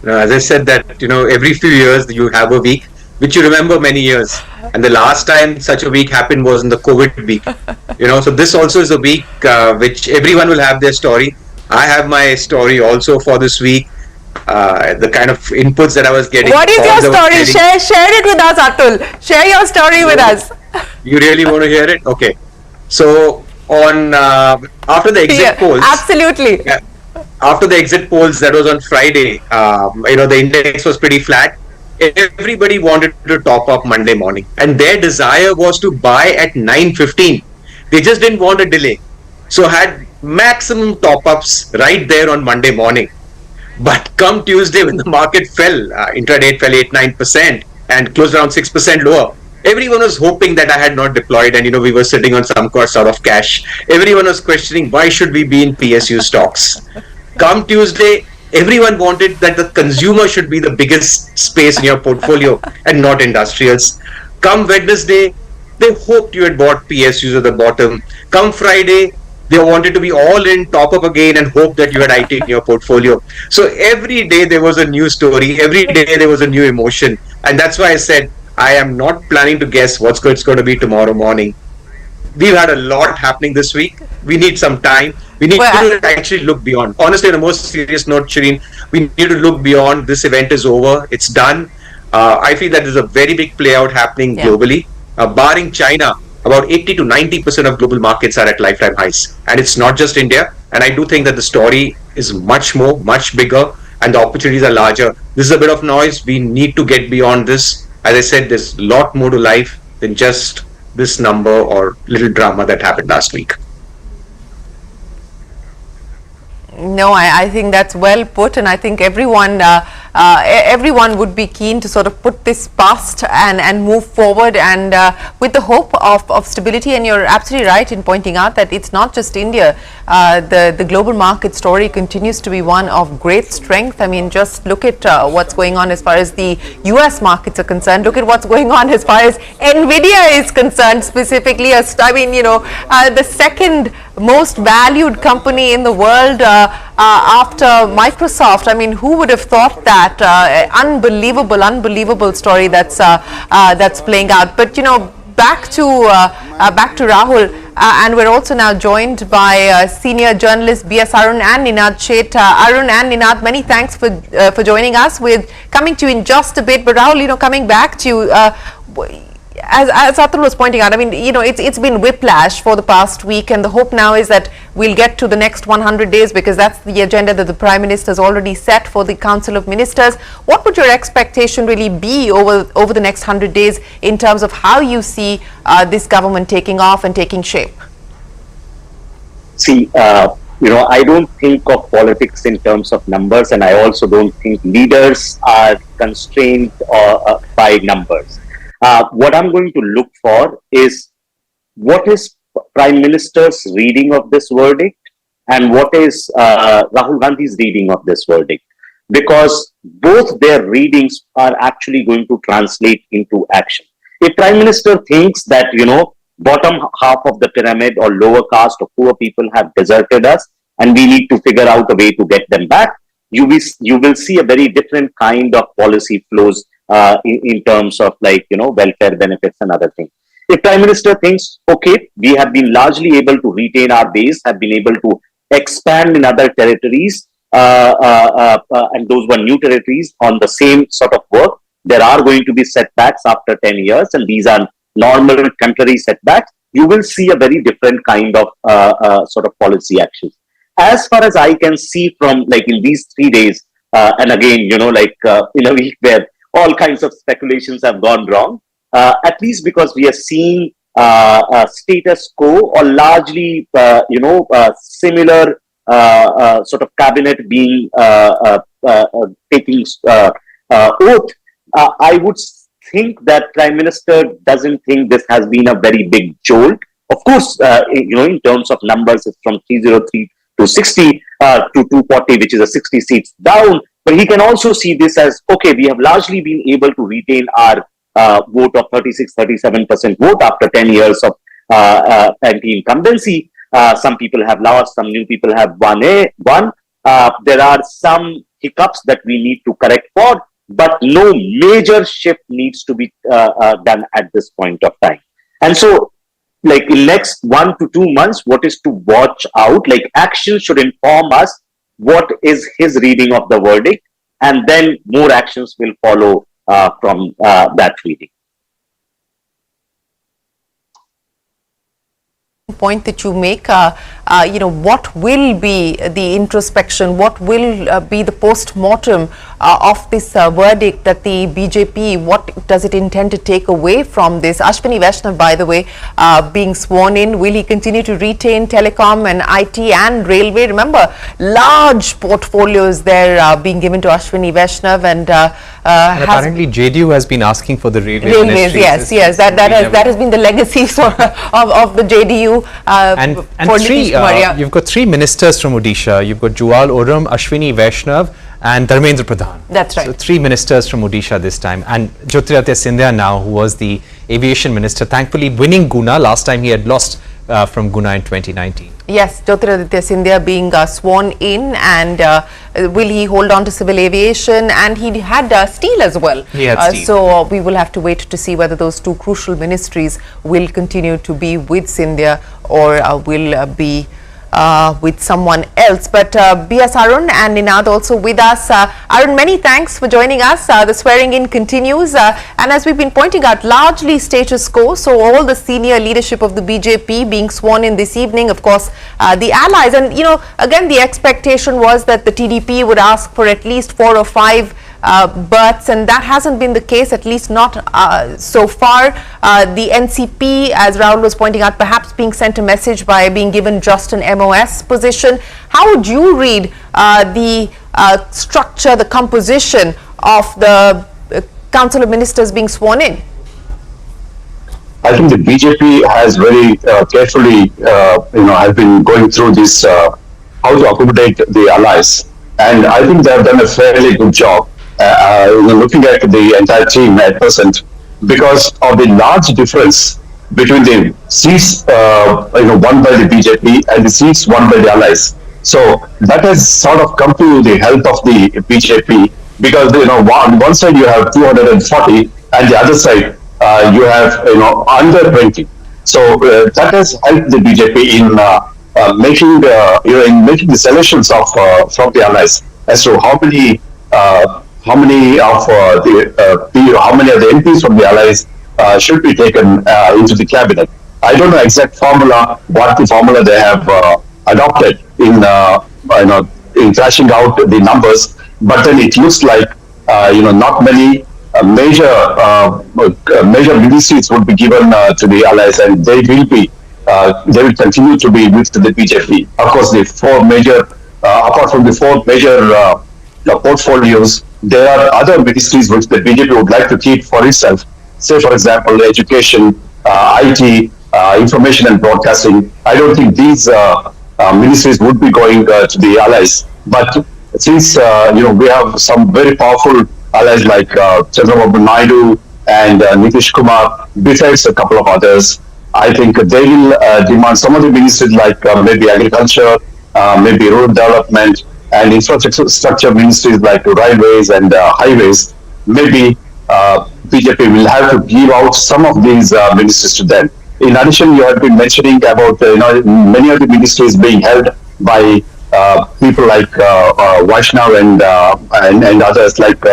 No, as I said that, every few years you have a week which you remember many years. And the last time such a week happened was in the COVID week. So this also is a week which everyone will have their story. I have my story also for this week. The kind of inputs that I was getting. What is your story? Share it with us, Atul. Share your story with us. You really want to hear it? Okay. So on after the exit polls. Absolutely. After the exit polls, that was on Friday. The index was pretty flat. Everybody wanted to top up Monday morning, and their desire was to buy at 9:15. They just didn't want a delay, so had maximum top ups right there on Monday morning. But come Tuesday, when the market fell, intraday fell 8-9% and closed around 6% lower. Everyone was hoping that I had not deployed, and we were sitting on some sort of cash. Everyone was questioning why should we be in PSU stocks. Come Tuesday, everyone wanted that the consumer should be the biggest space in your portfolio and not industrials. Come Wednesday, they hoped you had bought PSUs at the bottom. Come Friday, they wanted to be all in, top up again, and hope that you had IT in your portfolio. So every day there was a new story. Every day there was a new emotion. And that's why I said, I am not planning to guess what's it's going to be tomorrow morning. We've had a lot happening this week. We need some time. We need to actually look beyond. Honestly, on a more serious note, Shireen, we need to look beyond. This event is over. It's done. I feel that there's a very big play out happening globally. Barring China, about 80 to 90% of global markets are at lifetime highs. And it's not just India. And I do think that the story is much bigger, and the opportunities are larger. This is a bit of noise. We need to get beyond this. As I said, there's a lot more to life than just this number or little drama that happened last week. No, I think that's well put, and I think everyone would be keen to sort of put this past and move forward, and with the hope of stability. And you're absolutely right in pointing out that it's not just India. The global market story continues to be one of great strength. I mean, just look at what's going on as far as the US markets are concerned. Look at what's going on as far as Nvidia is concerned specifically. The second most valued company in the world after Microsoft. I mean, who would have thought that? Unbelievable story that's playing out. But back to Rahul, and we're also now joined by senior journalists B.S. Arun and Ninad Sheth. Arun and Ninad, many thanks for joining us. We're coming to you in just a bit, but Rahul, coming back to you. As Atul was pointing out, I mean, it's been whiplash for the past week, and the hope now is that we'll get to the next 100 days, because that's the agenda that the Prime Minister has already set for the Council of Ministers. What would your expectation really be over the next 100 days in terms of how you see this government taking off and taking shape? See, I don't think of politics in terms of numbers, and I also don't think leaders are constrained by numbers. What I'm going to look for is what is Prime Minister's reading of this verdict and what is Rahul Gandhi's reading of this verdict, because both their readings are actually going to translate into action. If Prime Minister thinks that, bottom half of the pyramid or lower caste or poor people have deserted us and we need to figure out a way to get them back, you will see a very different kind of policy flows in terms of welfare benefits and other things. If Prime Minister thinks, okay, we have been largely able to retain our base, have been able to expand in other territories, and those were new territories on the same sort of work, there are going to be setbacks after 10 years, and these are normal temporary setbacks, you will see a very different kind of sort of policy actions. As far as I can see from in these 3 days, and again, in a week where all kinds of speculations have gone wrong, at least because we are seeing status quo or largely, similar sort of cabinet being taking oath. I would think that Prime Minister doesn't think this has been a very big jolt. Of course, in terms of numbers, it's from 303 to 60 to 240, which is a 60 seats down. But he can also see this as, okay, we have largely been able to retain our vote of 36-37% vote after 10 years of anti-incumbency. Some people have lost, some new people have won. There are some hiccups that we need to correct for, but no major shift needs to be done at this point of time. And so, in next 1 to 2 months, what is to watch out? Action should inform us what is his reading of the verdict, and then more actions will follow from that reading. Point that you make, what will be the introspection, what will be the post-mortem of this verdict that the BJP, what does it intend to take away from this? Ashwini Vaishnav, by the way, being sworn in, will he continue to retain telecom and IT and railway? Remember, large portfolios there being given to Ashwini Vaishnav, and apparently JDU has been asking for the railways. Yes, that has been the legacy of the JDU. And you've got 3 ministers from Odisha. You've got Jual Oram, Ashwini Vaishnav and Dharmendra Pradhan. That's right. So 3 ministers from Odisha this time. And Jyotiraditya Scindia now, who was the aviation minister, thankfully winning Guna. Last time he had lost from Guna in 2019. Yes, Jyotiraditya Scindia being sworn in, and will he hold on to civil aviation? And he had steel as well. He had steel. So we will have to wait to see whether those 2 crucial ministries will continue to be with Scindia or will be with someone else. But B.S. Arun and Ninad also with us. Arun, many thanks for joining us. The swearing in continues, and as we've been pointing out, largely status quo. So all the senior leadership of the BJP being sworn in this evening, of course, the allies, and again the expectation was that the TDP would ask for at least 4 or 5 berths, and that hasn't been the case, at least not so far. The NCP, as Rahul was pointing out, perhaps being sent a message by being given just an MOS position. How would you read the structure, the composition of the Council of Ministers being sworn in? I think the BJP has very carefully, has been going through this, how to accommodate the allies. And I think they have done a fairly good job. Looking at the entire team at present, because of the large difference between the seats won by the BJP and the seats won by the allies. So that has sort of come to the help of the BJP, because on one side you have 240 and the other side you have, under 20. So that has helped the BJP in making the selections of from the allies as to how many of the MPs from the allies should be taken into the cabinet. I don't know exact formula, what the formula they have adopted in thrashing out the numbers, but then it looks like not many major ministries would be given to the allies, and they will continue to be with the BJP. Of course, the four major, apart from the four major portfolios, there are other ministries which the BJP would like to keep for itself. Say, for example, education, IT, information and broadcasting. I don't think these ministries would be going to the allies. But since we have some very powerful allies like Chandrababu Naidu and Nitish Kumar, besides a couple of others, I think they will demand some of the ministries like maybe agriculture, maybe rural development, and infrastructure ministries like railways and highways. Maybe BJP will have to give out some of these ministries to them. In addition, you have been mentioning about many of the ministries being held by people like Vaishnav and others like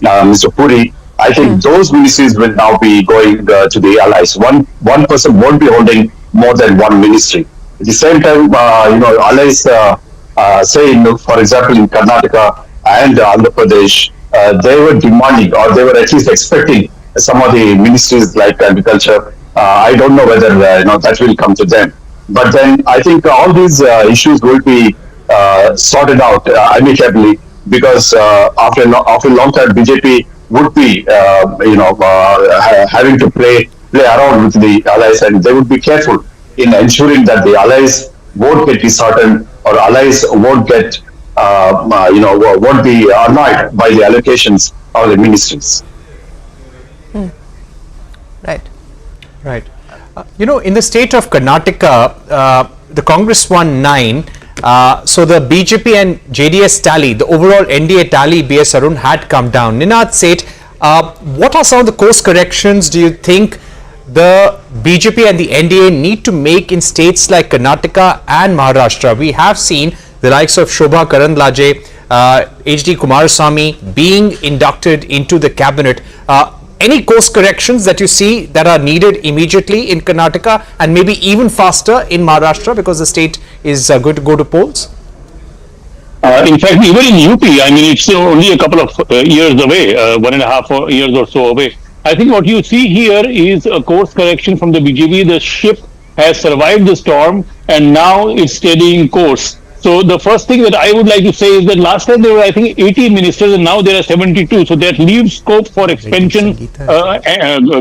Mr. Puri. I think those ministries will now be going to the allies. One person won't be holding more than one ministry. At the same time, allies say, for example, in Karnataka and Andhra Pradesh, they were demanding, or they were at least expecting, some of the ministries like agriculture. I don't know whether that will come to them. But then I think all these issues will be sorted out amicably, because after a long time, BJP would be having to play around with the allies, and they would be careful in ensuring that the allies won't get disheartened, or allies won't get won't be annoyed by the allocations of the ministries. Right. Right. In the state of Karnataka, the Congress won 9. So the BJP and JDS tally, the overall NDA tally, B.S. Arun, had come down. Ninad Seth, what are some of the course corrections do you think the BJP and the NDA need to make in states like Karnataka and Maharashtra? We have seen the likes of Shobha Karandlaje, H.D. Kumaraswamy being inducted into the cabinet. Any course corrections that you see that are needed immediately in Karnataka and maybe even faster in Maharashtra, because the state is going to go to polls? In fact, even in UP, I mean, it's only a couple of years away, 1.5 years or so away. I think what you see here is a course correction from the BJP. The ship has survived the storm and now it's steadying course. So the first thing that I would like to say is that last time there were, I think, 80 ministers and now there are 72. So that leaves scope for expansion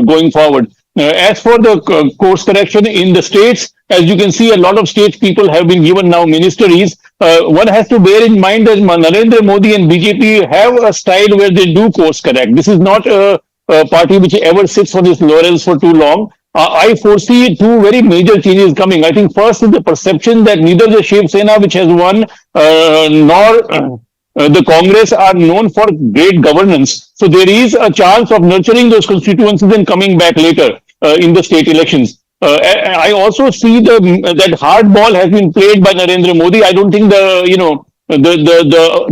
going forward. As for the course correction in the states, as you can see, a lot of states people have been given now ministries. One has to bear in mind that Narendra Modi and BJP have a style where they do course correct. This is not a party which ever sits on its laurels for too long. I foresee two very major changes coming. I think first is the perception that neither the Shiv Sena, which has won, nor the Congress are known for great governance. So there is a chance of nurturing those constituencies and coming back later in the state elections. I also see that hard ball has been played by Narendra Modi. I don't think the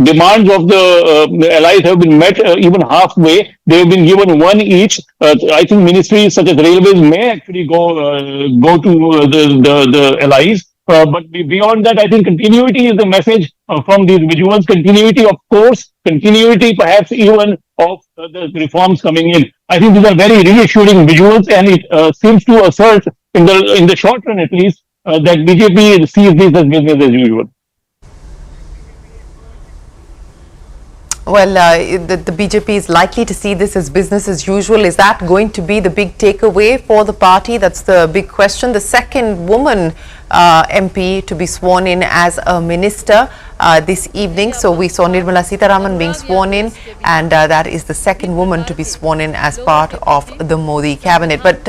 demands of the allies have been met even halfway. They have been given one each. I think ministries such as railways may actually go to the allies. But beyond that, I think continuity is the message from these visuals. Continuity of course, continuity perhaps even of the reforms coming in. I think these are very reassuring visuals, and it seems to assert in the short run at least that BJP sees this as business as usual. Well, the BJP is likely to see this as business as usual. Is that going to be the big takeaway for the party? That's the big question. The second woman MP to be sworn in as a minister this evening. So we saw Nirmala Sitharaman being sworn in, and that is the second woman to be sworn in as part of the Modi cabinet. But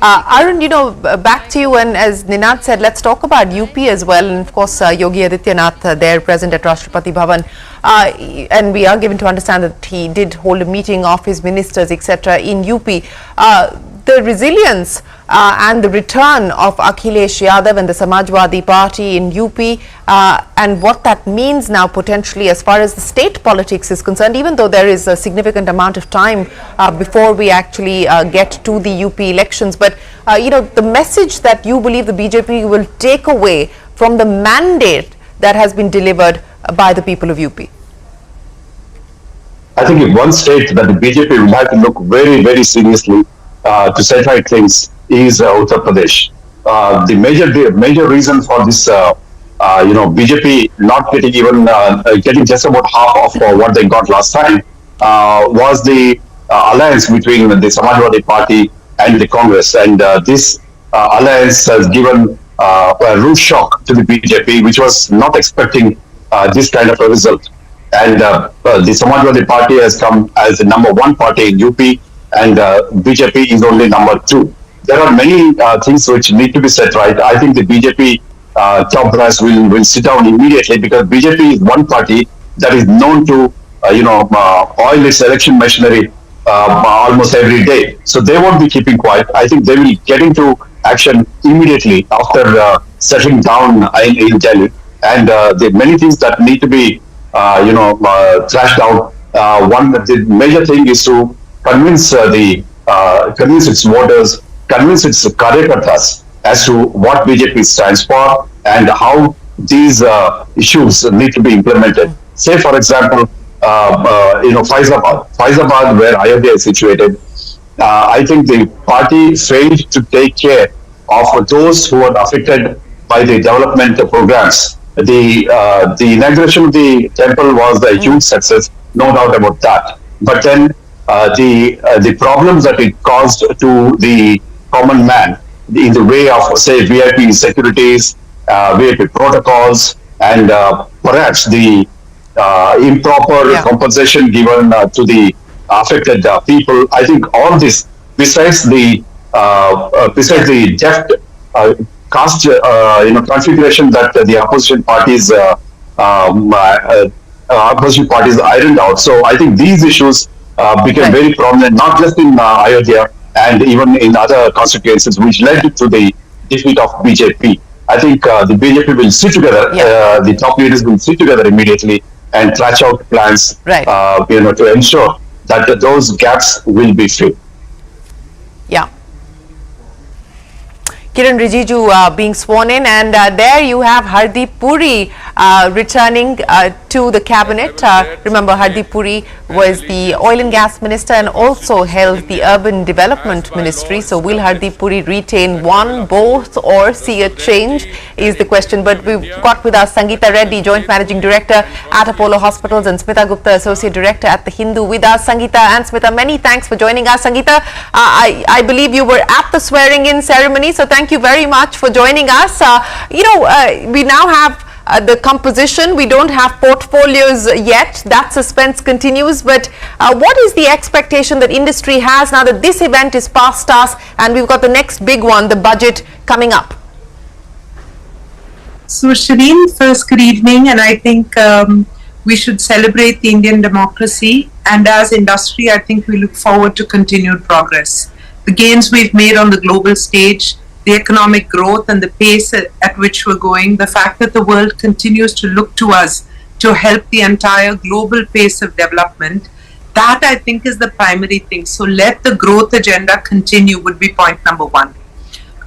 Arun, you know, back to you, and as Ninad said, let's talk about UP as well, and of course Yogi Adityanath there present at Rashtrapati Bhawan, and we are given to understand that he did hold a meeting of his ministers etc. in UP. The resilience and the return of Akhilesh Yadav and the Samajwadi Party in UP and what that means now potentially as far as the state politics is concerned, even though there is a significant amount of time before we actually get to the UP elections. But, you know, the message that you believe the BJP will take away from the mandate that has been delivered by the people of UP. I think in one state that the BJP will have to look very, very seriously to set right things is Uttar Pradesh. The major reason for this, BJP not getting even getting just about half of what they got last time was the alliance between the Samajwadi Party and the Congress, and this alliance has given a rude shock to the BJP, which was not expecting this kind of a result. And the Samajwadi Party has come as the #1 party in UP, and BJP is only #2. There are many things which need to be set right. I think the BJP top brass will sit down immediately, because BJP is one party that is known to, oil its election machinery almost every day. So they won't be keeping quiet. I think they will get into action immediately after settling down in Delhi. And there are many things that need to be, thrashed out. The major thing is to convince convince its voters, convince its karyakartas as to what BJP stands for and how these issues need to be implemented. Say, for example, Faizabad, where Ayodhya is situated. I think the party failed to take care of those who were affected by the development programs. The inauguration of the temple was a huge success, no doubt about that. But then the problems that it caused to the common man in the way of, say, VIP securities, VIP protocols, and perhaps the improper compensation given to the affected people. I think all this, besides the deft caste configuration that the opposition parties ironed out. So I think these issues became very prominent, not just in Ayodhya and even in other constituencies, which led to the defeat of BJP. I think the BJP will sit together, the top leaders will sit together immediately and thrash out plans, to ensure that those gaps will be filled. Yeah. Kiran Rijiju being sworn in, and there you have Hardeep Puri returning to the cabinet. Remember, Hardeep Puri was the oil and gas minister and also held the urban development ministry. So will Hardeep Puri retain one, both, or see a change is the question. But we've got with us Sangeeta Reddy, joint managing director at Apollo Hospitals, and Smita Gupta, associate director at the Hindu, with us. Sangeeta and Smita, many thanks for joining us. Sangeeta, I believe you were at the swearing-in ceremony, so thank you very much for joining us. We now have the composition. We don't have portfolios yet. That suspense continues. But what is the expectation that industry has now that this event is past us and we've got the next big one, the budget, coming up? So, Shireen, first, good evening. And I think we should celebrate the Indian democracy. And as industry, I think we look forward to continued progress. The gains we've made on the global stage, the economic growth and the pace at which we're going, the fact that the world continues to look to us to help the entire global pace of development, that I think is the primary thing. So let the growth agenda continue would be point number one.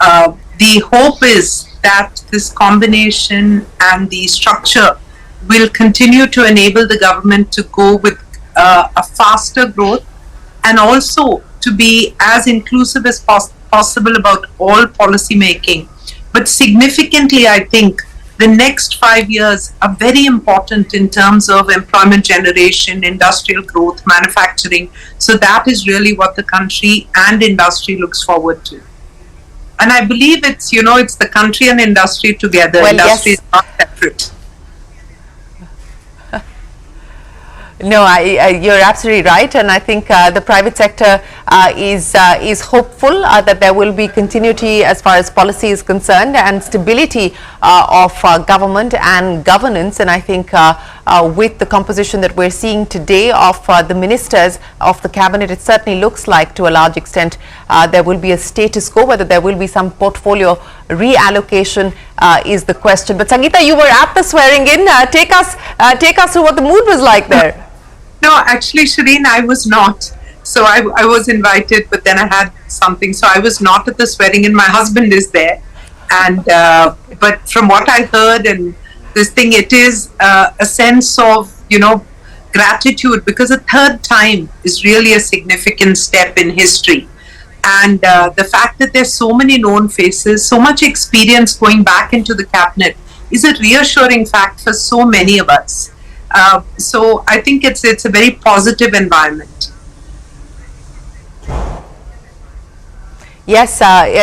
The hope is that this combination and the structure will continue to enable the government to go with a faster growth and also to be as inclusive as possible about all policy making. But significantly, I think the next 5 years are very important in terms of employment generation, industrial growth, manufacturing. So that is really what the country and industry looks forward to. And I believe it's, it's the country and industry together. Well, industry yes. is not separate. No, you're absolutely right, and I think the private sector is hopeful that there will be continuity as far as policy is concerned and stability of government and governance. And I think with the composition that we're seeing today of the ministers of the cabinet, it certainly looks like to a large extent there will be a status quo. Whether there will be some portfolio reallocation is the question. But Sangeeta, you were at the swearing in. Take us through what the mood was like there. No, actually, Shireen, I was not. So I was invited, but then I had something. So I was not at the swearing in. My husband is there. And but from what I heard and this thing, it is a sense of, gratitude, because a third time is really a significant step in history. And the fact that there's so many known faces, so much experience going back into the cabinet is a reassuring fact for so many of us. So I think it's a very positive environment. Yes,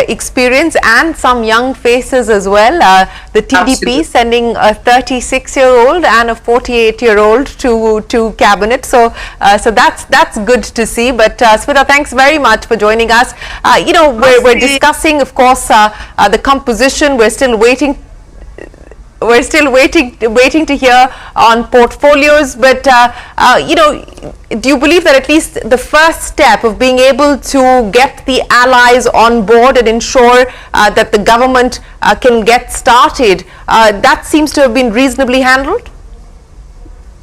experience and some young faces as well. The TDP Absolutely. sending a 36-year-old and a 48-year-old to cabinet. So that's good to see. But Smita, thanks very much for joining us. We're discussing, of course, the composition. We're still waiting to hear on portfolios, but do you believe that at least the first step of being able to get the allies on board and ensure that the government can get started, that seems to have been reasonably handled?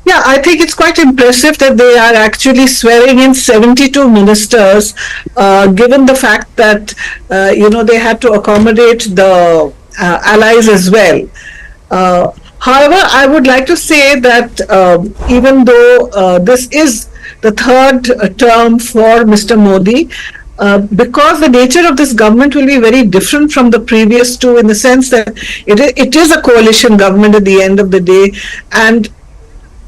Yeah, I think it's quite impressive that they are actually swearing in 72 ministers, given the fact that, they had to accommodate the allies as well. However, I would like to say that even though this is the third term for Mr. Modi, because the nature of this government will be very different from the previous two, in the sense that it is a coalition government at the end of the day, and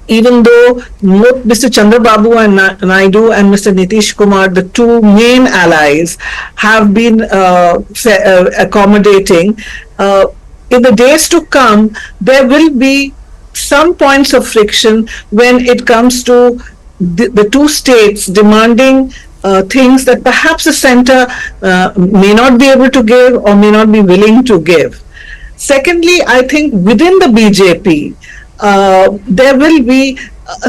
even though Mr. Chandrababu and Naidu and Mr. Nitish Kumar, the two main allies, have been accommodating, in the days to come, there will be some points of friction when it comes to the two states demanding things that perhaps the center may not be able to give or may not be willing to give. Secondly, I think within the BJP, there will be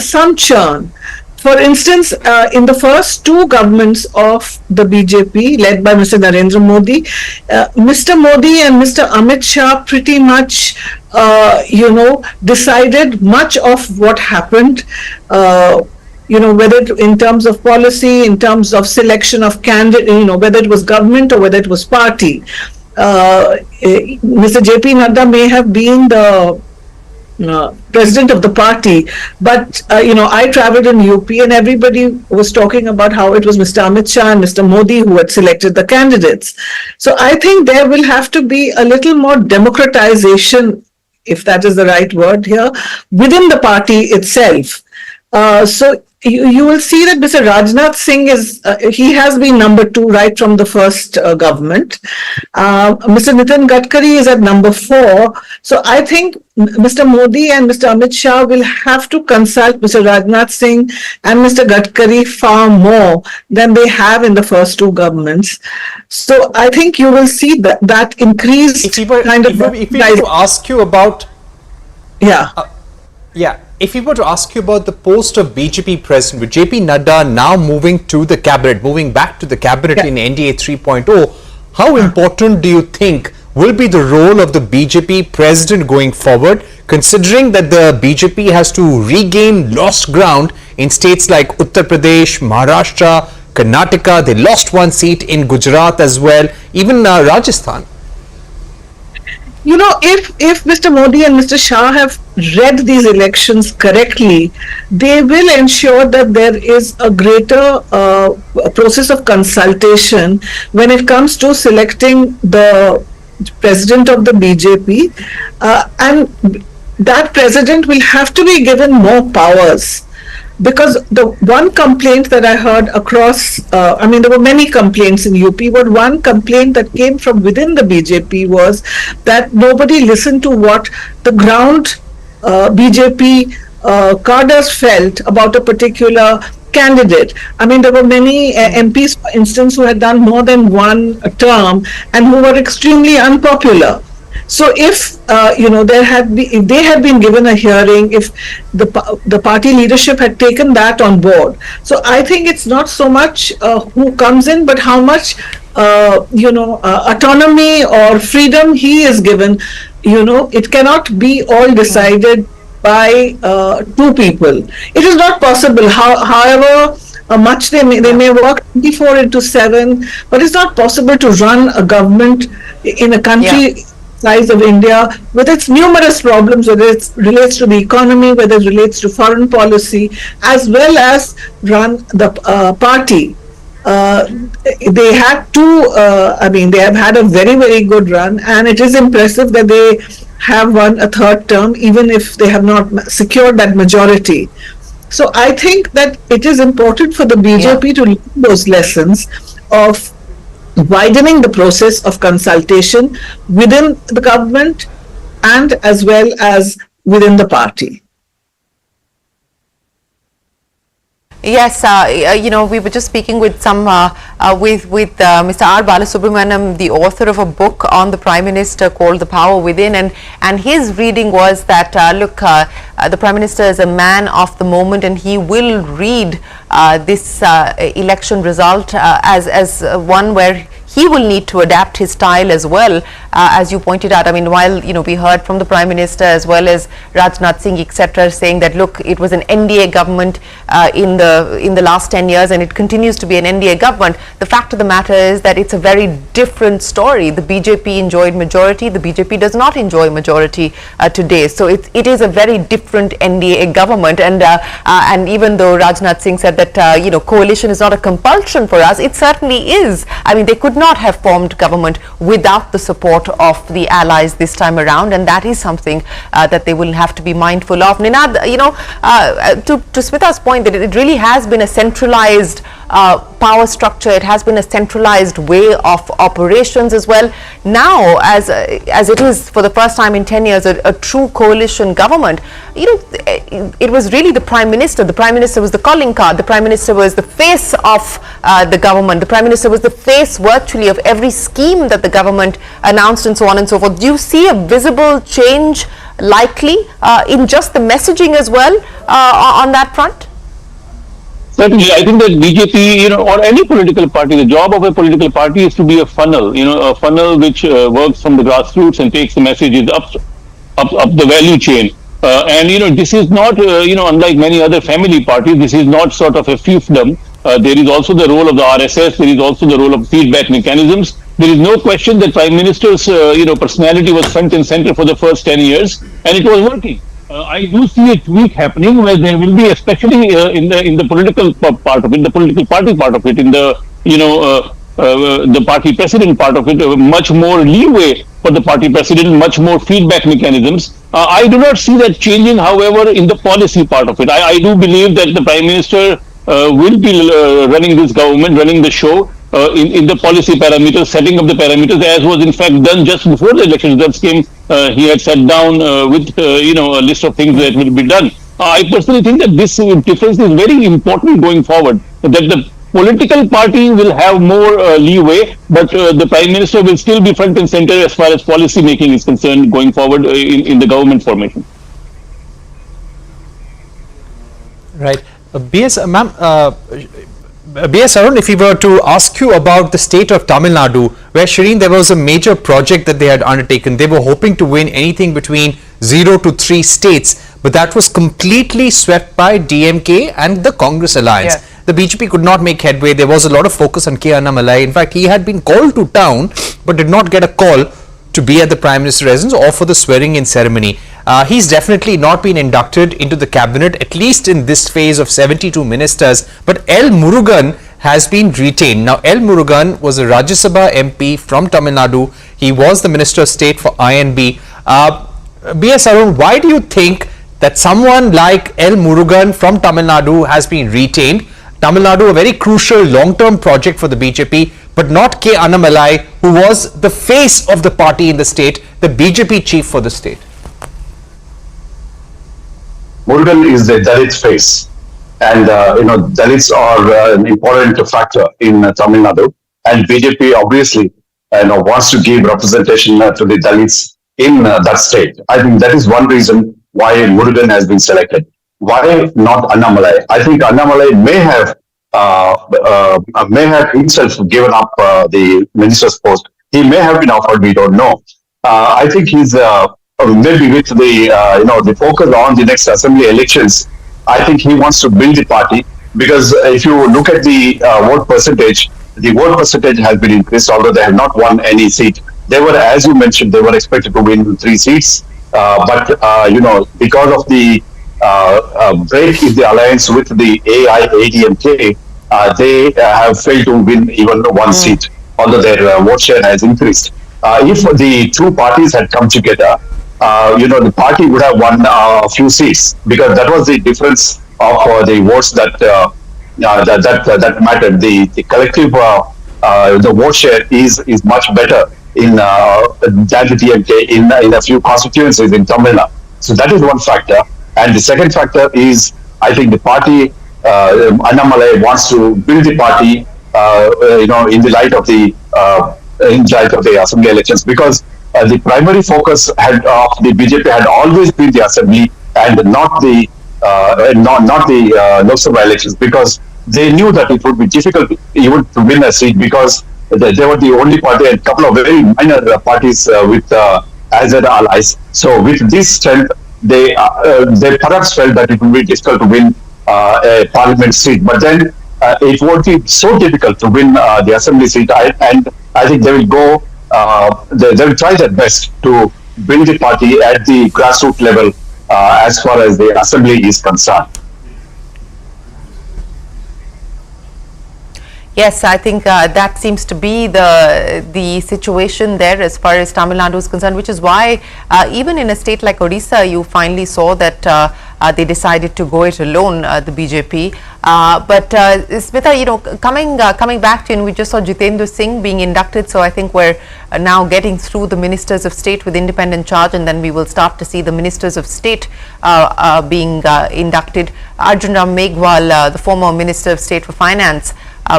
some churn. For instance, in the first two governments of the BJP, led by Mr. Narendra Modi, Mr. Modi and Mr. Amit Shah pretty much, decided much of what happened, whether in terms of policy, in terms of selection of candidate, whether it was government or whether it was party. Mr. JP Nadda may have been the president of the party, but I traveled in UP and everybody was talking about how it was Mr. Amit Shah and Mr. Modi who had selected the candidates. So I think there will have to be a little more democratization, if that is the right word here, within the party itself. So you will see that Mr. Rajnath Singh he has been number 2 right from the first government. Mr. Nitin Gadkari is at number 4. So I think Mr. Modi and Mr. Amit Shah will have to consult Mr. Rajnath Singh and Mr. Gadkari far more than they have in the first two governments. So I think you will see that increased If we were to ask you about... If we were to ask you about the post of BJP president, with JP Nadda now moving to the cabinet, moving back to the cabinet in NDA 3.0, how important do you think will be the role of the BJP president going forward, considering that the BJP has to regain lost ground in states like Uttar Pradesh, Maharashtra, Karnataka? They lost one seat in Gujarat as well, even Rajasthan. If Mr. Modi and Mr. Shah have read these elections correctly, they will ensure that there is a greater process of consultation when it comes to selecting the president of the BJP, and that president will have to be given more powers. because the one complaint that I heard across, I mean, there were many complaints in UP, but one complaint that came from within the BJP was that nobody listened to what the ground BJP cadres felt about a particular candidate. I mean, there were many MPs, for instance, who had done more than one term and who were extremely unpopular. So if if they had been given a hearing, if the party leadership had taken that on board, so I think it's not so much who comes in, but how much autonomy or freedom he is given. It cannot be all decided by two people. It is not possible. However much they may work 24/7, but it's not possible to run a government in a country size of India with its numerous problems, whether it relates to the economy, whether it relates to foreign policy, as well as run the party. They had they have had a very, very good run, and it is impressive that they have won a third term, even if they have not secured that majority. So I think that it is important for the BJP to learn those lessons of widening the process of consultation within the government and as well as within the party. Yes, we were just speaking with Mr. R. Balasubramaniam, the author of a book on the Prime Minister called The Power Within, and his reading was that, the Prime Minister is a man of the moment, and he will read this election result as one where he will need to adapt his style as well, as you pointed out. I mean, while we heard from the Prime Minister as well as Rajnath Singh, etc., saying that look, it was an NDA government in the last 10 years, and it continues to be an NDA government. The fact of the matter is that it's a very different story. The BJP enjoyed majority. The BJP does not enjoy majority today. So it is a very different NDA government. And even though Rajnath Singh said that coalition is not a compulsion for us, it certainly is. I mean, they could not have formed government without the support of the allies this time around, and that is something that they will have to be mindful of. Ninad, to Smita's point, that it really has been a centralized power structure. It has been a centralized way of operations as well. Now, as it is for the first time in 10 years, a true coalition government, it was really the Prime Minister. The Prime Minister was the calling card. The Prime Minister was the face of the government. The Prime Minister was the face virtually of every scheme that the government announced and so on and so forth. Do you see a visible change likely in just the messaging as well on that front? Certainly, I think that BJP, or any political party, the job of a political party is to be a funnel, a funnel which works from the grassroots and takes the messages up the value chain. And this is not, unlike many other family parties, this is not sort of a fiefdom. There is also the role of the RSS. There is also the role of feedback mechanisms. There is no question that Prime Minister's, personality was front and center for the first 10 years, and it was working. I do see a tweak happening where there will be, especially in the political part of it, the political party part of it, in the the party president part of it, much more leeway for the party president, much more feedback mechanisms. I do not see that changing, however, in the policy part of it. I do believe that the Prime Minister will be running this government, running the show in the policy parameters, setting up the parameters, as was in fact done just before the election results came. He had sat down with a list of things that will be done. I personally think that this difference is very important going forward, that the political party will have more leeway, but the Prime Minister will still be front and center as far as policy making is concerned going forward in the government formation. Right. B.S. Arun, if we were to ask you about the state of Tamil Nadu, where Shireen, there was a major project that they had undertaken. They were hoping to win anything between 0 to 3 states, but that was completely swept by DMK and the Congress alliance. Yeah. The BJP could not make headway. There was a lot of focus on K. Annamalai. In fact, he had been called to town, but did not get a call to be at the Prime Minister's residence or for the swearing-in ceremony. He's definitely not been inducted into the cabinet, at least in this phase of 72 ministers. But L. Murugan has been retained. Now, L. Murugan was a Rajya Sabha MP from Tamil Nadu. He was the Minister of State for INB. B.S. Arun, why do you think that someone like L. Murugan from Tamil Nadu has been retained. Tamil Nadu, a very crucial long-term project for the BJP, but not K. Annamalai, who was the face of the party in the state, the BJP chief for the state. Murugan is the Dalit face. And, Dalits are an important factor in Tamil Nadu. And BJP obviously, wants to give representation to the Dalits in that state. I think that is one reason why Murugan has been selected. Why not Annamalai? I think Annamalai may have himself given up the minister's post. He may have been offered, we don't know. I think he's maybe with the focus on the next assembly elections. I think he wants to build the party, because if you look at the vote percentage has been increased, although they have not won any seat. They were, as you mentioned, they were expected to win 3 seats, but because of the break in the alliance with the AIADMK, they have failed to win even 1 seat, although their vote share has increased. If the two parties had come together, the party would have won a few seats, because that was the difference of the votes that mattered. The collective the vote share is much better in than the TMK in a few constituencies in Tamil Nadu. So that is one factor. And the second factor is, I think the party Annamalai wants to build the party in the light of the assembly elections, because the primary focus of the BJP had always been the assembly and not the Lok Sabha elections, because they knew that it would be difficult even to win a seat, because they were the only party and a couple of very minor parties with Azad allies. So with this strength, they perhaps felt that it would be difficult to win a parliament seat, but then it won't be so difficult to win the assembly seat, and I think they will go. They will try their best to build the party at the grassroots level as far as the assembly is concerned. Yes, I think that seems to be the situation there as far as Tamil Nadu is concerned, which is why even in a state like Odisha, you finally saw that they decided to go it alone, the BJP. But Smita, coming back to you, and we just saw Jitendra Singh being inducted, so I think we're now getting through the ministers of state with independent charge, and then we will start to see the ministers of state being inducted. Arjun Ram Meghwal, the former Minister of State for Finance,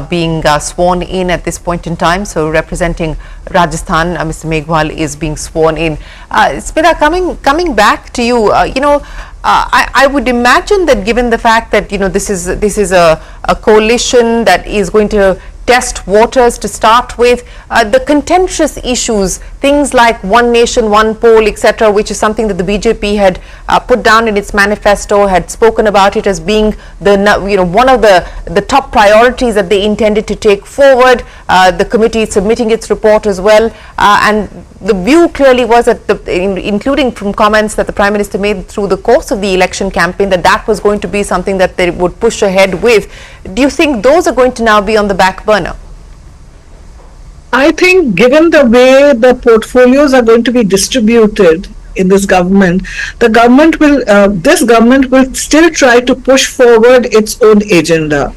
being sworn in at this point in time. So representing Rajasthan, Mr. Meghwal is being sworn in. Smita, coming back to you, I would imagine that given the fact that this is a coalition that is going to test waters to start with, the contentious issues, things like one nation, one poll, etc., which is something that the BJP had put down in its manifesto, had spoken about it as being one of the top priorities that they intended to take forward. The committee submitting its report as well, and the view clearly was that, including from comments that the Prime Minister made through the course of the election campaign, that was going to be something that they would push ahead with. Do you think those are going to now be on the back burner? I think given the way the portfolios are going to be distributed in this government, this government will still try to push forward its own agenda.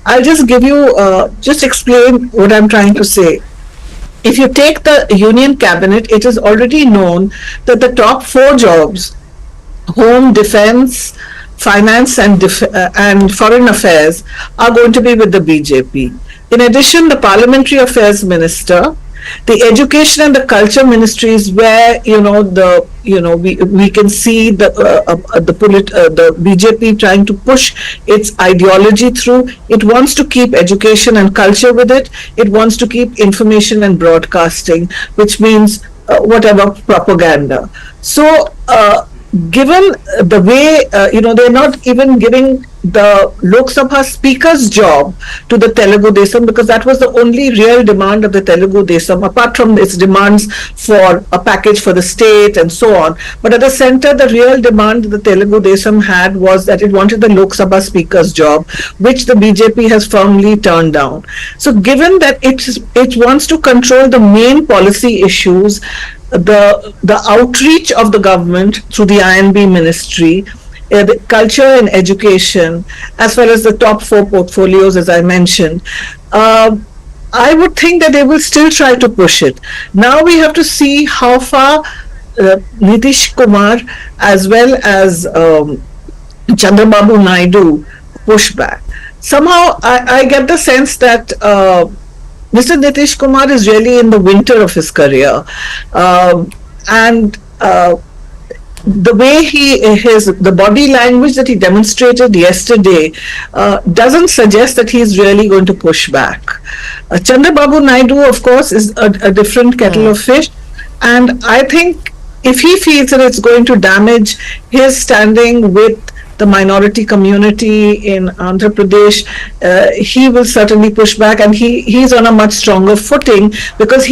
I'll just give you, just explain what I'm trying to say. If you take the Union Cabinet, it is already known that the top 4 jobs, Home, Defence, Finance and Foreign Affairs, are going to be with the BJP. In addition, the Parliamentary Affairs Minister, the Education and the Culture Ministries, where we can see the BJP trying to push its ideology through. It wants to keep education and culture with it. It wants to keep information and broadcasting, which means whatever propaganda. So given the way they're not even giving the Lok Sabha Speaker's job to the Telugu Desam, because that was the only real demand of the Telugu Desam, apart from its demands for a package for the state and so on. But at the center, the real demand the Telugu Desam had was that it wanted the Lok Sabha Speaker's job, which the BJP has firmly turned down. So given that it wants to control the main policy issues, the outreach of the government through the INB ministry, the culture and education, as well as the top 4 portfolios, as I mentioned, I would think that they will still try to push it. Now we have to see how far Nitish Kumar as well as Chandrababu Naidu push back. Somehow I get the sense that Mr. Nitish Kumar is really in the winter of his career, and the way the body language that he demonstrated yesterday doesn't suggest that he's really going to push back. Chandrababu Naidu, of course, is a different kettle of fish, and I think if he feels that it's going to damage his standing with the minority community in Andhra Pradesh, he will certainly push back, and he's on a much stronger footing because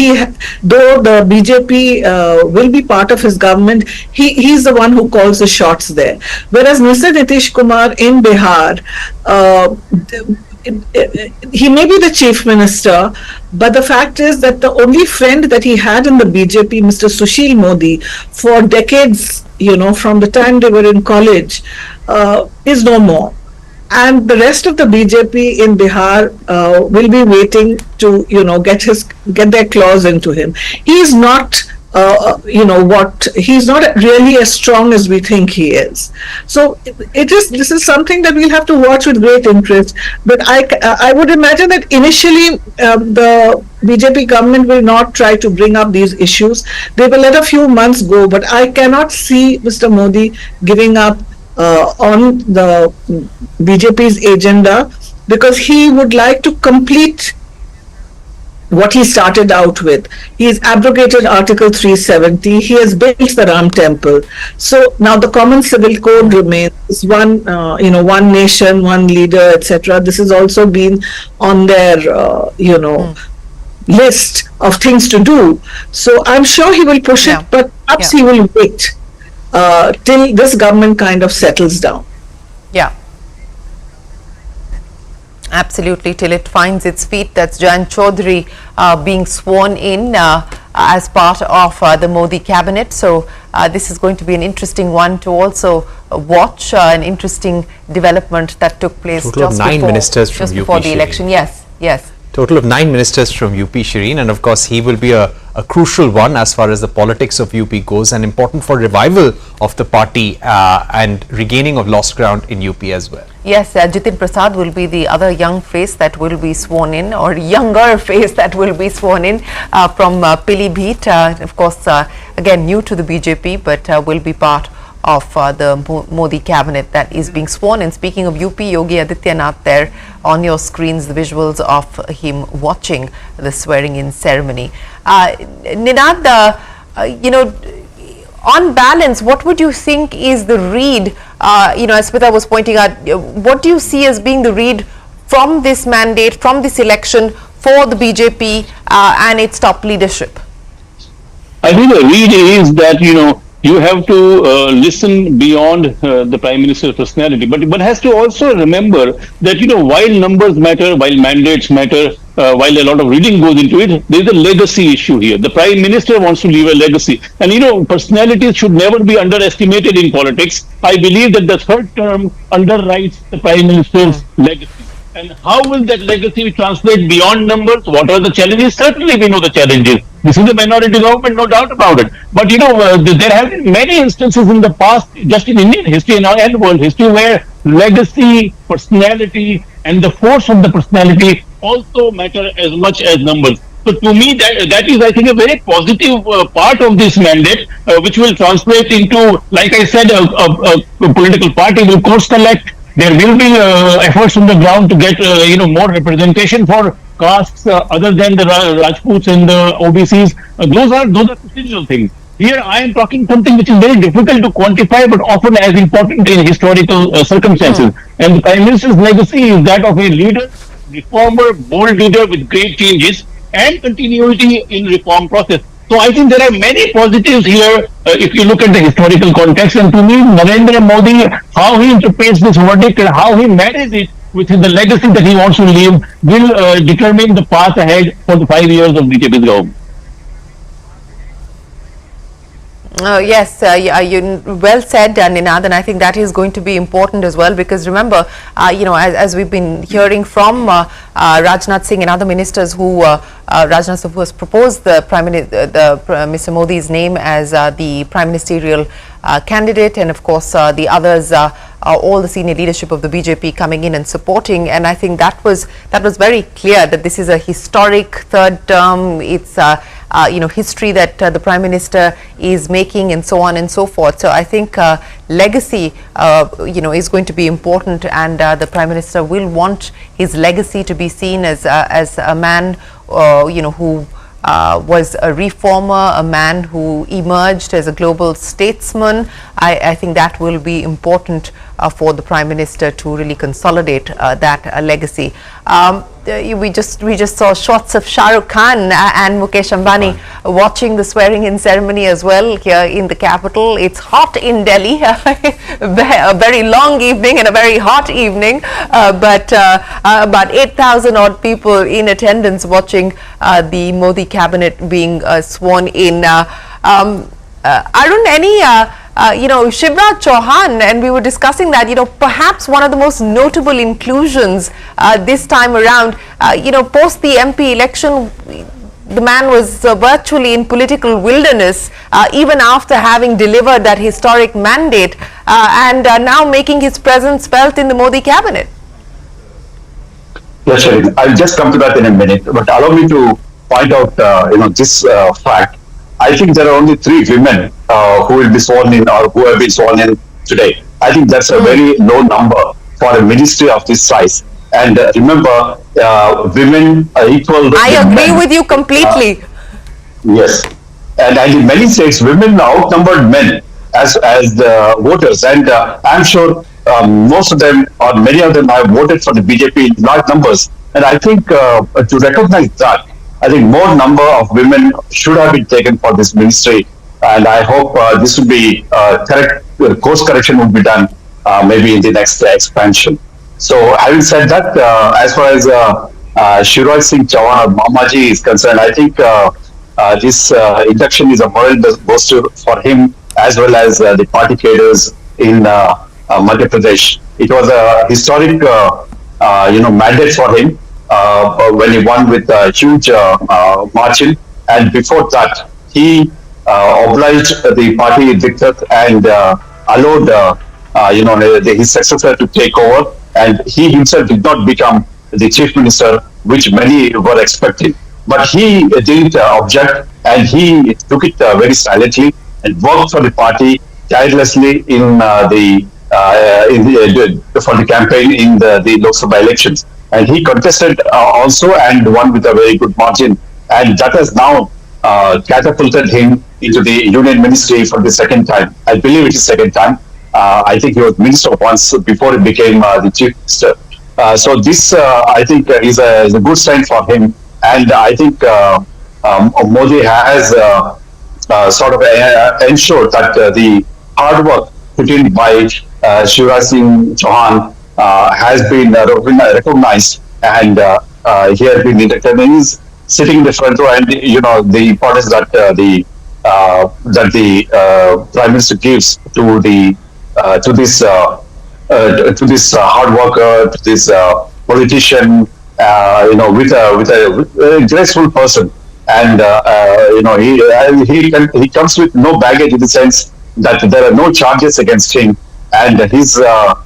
though the BJP will be part of his government, he's the one who calls the shots there. Whereas Mr. Nitish Kumar in Bihar, he may be the chief minister, but the fact is that the only friend that he had in the BJP, Mr. Sushil Modi, for decades, from the time they were in college, is no more. And the rest of the BJP in Bihar will be waiting to, get their claws into him. He is not, he's not really as strong as we think he is. So this is something that we'll have to watch with great interest. But I would imagine that initially the BJP government will not try to bring up these issues. They will let a few months go, but I cannot see Mr. Modi giving up on the BJP's agenda, because he would like to complete what he started out with. He's abrogated Article 370. He has built the Ram Temple. So now the Common Civil Code remains one nation, one leader, etc. This has also been on their, list of things to do. So I'm sure he will push it, but perhaps he will wait till this government kind of settles down. Yeah. Absolutely, till it finds its feet. That's Jayan Chaudhary being sworn in as part of the Modi cabinet. So this is going to be an interesting one to also watch, an interesting development that took place Total just of 9 before, ministers from just UP, before the Shireen. election. Yes. Total of 9 ministers from UP, Shireen, and of course he will be a crucial one as far as the politics of UP goes, and important for revival of the party and regaining of lost ground in UP as well. Yes, Jitin Prasad will be the other young face that will be sworn in, or younger face that will be sworn in from Pilibhit. Of course, again new to the BJP, but will be part of the Modi cabinet that is being sworn in. Speaking of UP, Yogi Adityanath, there on your screens, the visuals of him watching the swearing-in ceremony. Ninad, on balance, what would you think is the read, as Smita was pointing out, what do you see as being the read from this mandate, from this election for the BJP and its top leadership? I think the read is that, you have to listen beyond the Prime Minister's personality, but has to also remember that, while numbers matter, while mandates matter, while a lot of reading goes into it, there is a legacy issue here. The Prime Minister wants to leave a legacy. And, personalities should never be underestimated in politics. I believe that the third term underwrites the Prime Minister's legacy. And how will that legacy translate beyond numbers? What are the challenges? Certainly we know the challenges. This is a minority government, no doubt about it. But, there have been many instances in the past, just in Indian history and world history, where legacy, personality, and the force of the personality also matter as much as numbers. So to me, that is, I think, a very positive part of this mandate, which will translate into, like I said, a political party will course select. There will be efforts on the ground to get, more representation for castes other than the Rajputs and the OBCs. Those are procedural things. Here I am talking something which is very difficult to quantify, but often as important in historical circumstances. And the Prime Minister's legacy is that of a leader, reformer, bold leader with great changes and continuity in reform process. So I think there are many positives here if you look at the historical context. And to me, Narendra Modi, how he interprets this verdict and how he marries it with the legacy that he wants to leave will determine the path ahead for the 5 years of BJP's government. Yes, you well said, Ninad, and I think that is going to be important as well, because remember, as we've been hearing from Rajnath Singh and other ministers who Rajnath Singh has proposed Mr. Modi's name as the prime ministerial candidate, and of course the others, all the senior leadership of the BJP coming in and supporting, and I think that was very clear that this is a historic third term. It's history that the Prime Minister is making, and so on and so forth. So I think legacy, is going to be important, and the Prime Minister will want his legacy to be seen as a man, who was a reformer, a man who emerged as a global statesman. I think that will be important for the Prime Minister to really consolidate that legacy. We just saw shots of Shah Rukh Khan and Mukesh Ambani watching the swearing-in ceremony as well here in the capital. It's hot in Delhi, a very long evening and a very hot evening, but about 8,000 odd people in attendance watching the Modi cabinet being sworn in. Arun, any Shivraj Chauhan, and we were discussing that, perhaps one of the most notable inclusions this time around, post the MP election, the man was virtually in political wilderness, even after having delivered that historic mandate, and now making his presence felt in the Modi cabinet. Yes, Sharif, I'll just come to that in a minute, but allow me to point out, this fact. I think there are only 3 women who will be sworn in or who have been sworn in today. I think that's a very low number for a ministry of this size. And remember, women are equal. I agree with you completely. Yes. And in many states, women outnumbered men as the voters. And I'm sure most of them or many of them have voted for the BJP in large numbers. And I think to recognize that, I think more number of women should have been taken for this ministry, and I hope this will be correct. Course correction will be done maybe in the next expansion. So, having said that, as far as Shivraj Singh Chauhan or Mamaji is concerned, I think this induction is a moral booster for him as well as the party cadres in Madhya Pradesh. It was a historic, mandate for him. When he won with a huge margin, and before that, he obliged the party diktat and allowed his successor to take over, and he himself did not become the chief minister, which many were expecting. But he didn't object, and he took it very silently and worked for the party tirelessly for the campaign in the Lok Sabha elections. And he contested also and won with a very good margin. And that has now catapulted him into the union ministry for the second time. I believe it is second time. I think he was minister once before he became the chief minister. So this, I think, is a good sign for him. And I think Modi has sort of ensured that the hard work put in by Shivraj Singh Chauhan has been recognized, and he has been inducted. And he's sitting in the front row, and the importance that the Prime Minister gives to this hard worker, to this politician, with a graceful person, and he comes with no baggage in the sense that there are no charges against him, and his long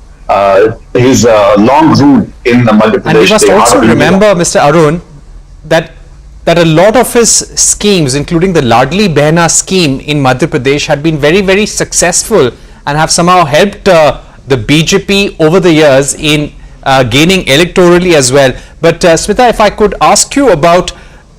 rule in the Madhya Pradesh. And we must also remember, Mr. Arun, that a lot of his schemes, including the Ladli Behna scheme in Madhya Pradesh, had been very, very successful and have somehow helped the BJP over the years in gaining electorally as well. But Smita, if I could ask you about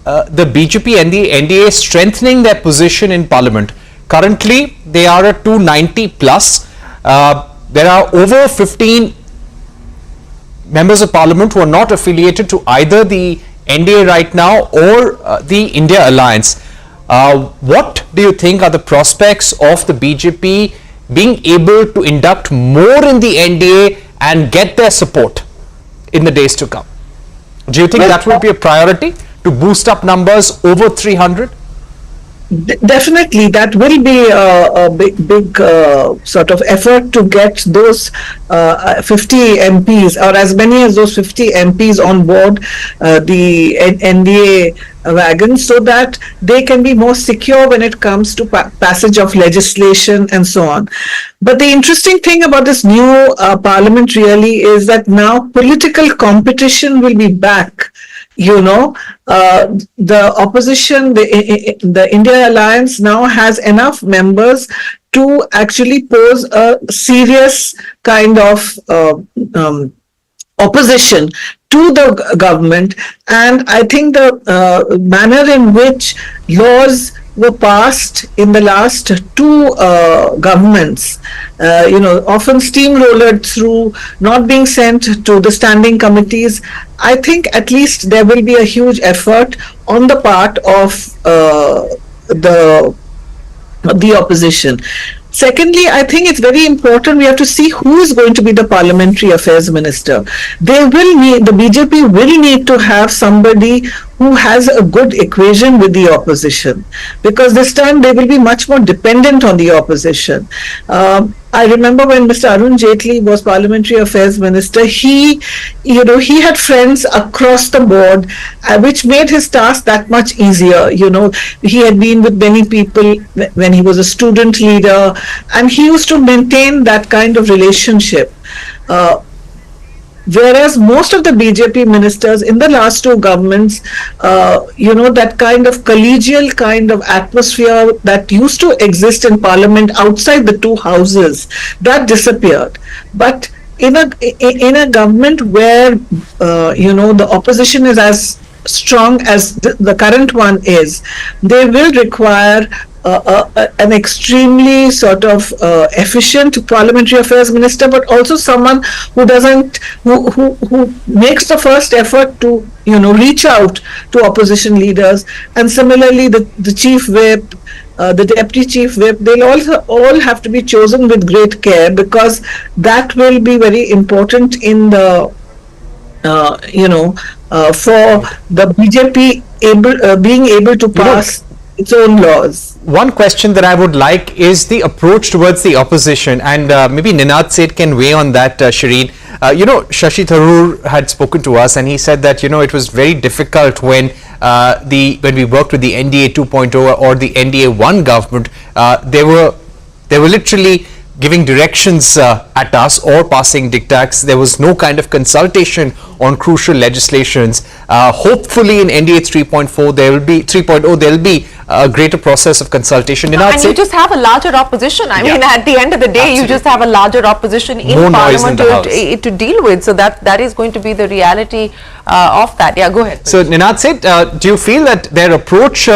the BJP and the NDA strengthening their position in Parliament. Currently, they are at 290 plus. There are over 15 members of Parliament who are not affiliated to either the NDA right now or the India Alliance. What do you think are the prospects of the BJP being able to induct more in the NDA and get their support in the days to come? Do you think that will be a priority to boost up numbers over 300? Definitely, that will be a big sort of effort to get those 50 MPs or as many as those 50 MPs on board the NDA wagon, so that they can be more secure when it comes to passage of legislation and so on. But the interesting thing about this new parliament really is that now political competition will be back. The opposition, the India Alliance now has enough members to actually pose a serious kind of opposition to the government. And I think the manner in which laws were passed in the last two governments, often steamrollered through, not being sent to the standing committees. I think at least there will be a huge effort on the part of the opposition. Secondly, I think it's very important we have to see who is going to be the parliamentary affairs minister. The BJP will need to have somebody who has a good equation with the opposition, because this time they will be much more dependent on the opposition. I remember when Mr. Arun Jaitley was Parliamentary Affairs Minister, he had friends across the board, which made his task that much easier. He had been with many people when he was a student leader, and he used to maintain that kind of relationship. Whereas most of the BJP ministers in the last two governments, that kind of collegial kind of atmosphere that used to exist in parliament outside the two houses, that disappeared. But in a government where, the opposition is as strong as the current one is, they will require an extremely sort of efficient parliamentary affairs minister, but also someone who makes the first effort to reach out to opposition leaders. And similarly, the chief whip, the deputy chief whip, they'll also all have to be chosen with great care, because that will be very important in the for the BJP being able to pass its own laws. One question that I would like is the approach towards the opposition, and maybe Ninad Seth can weigh on that, Shireen. Shashi Tharoor had spoken to us, and he said that it was very difficult when we worked with the NDA 2.0 or the NDA 1 government. They were literally giving directions at us or passing diktats. There was no kind of consultation on crucial legislations. Hopefully in NDA 3.4 there will be a greater process of consultation. And you just have a larger opposition. I mean, at the end of the day, Absolutely. you just have a larger opposition in parliament to deal with. So that is going to be the reality of that. Yeah, go ahead. So Ninad Seth, do you feel that their approach,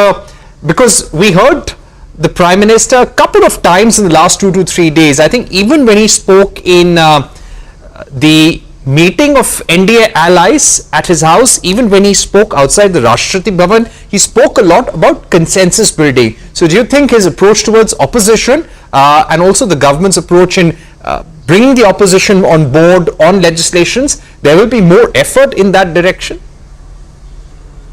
because we heard the Prime Minister a couple of times in the last 2 to 3 days, I think even when he spoke in the meeting of NDA allies at his house, even when he spoke outside the Rashtrapati Bhawan, he spoke a lot about consensus building. So do you think his approach towards opposition and also the government's approach in bringing the opposition on board on legislations, there will be more effort in that direction?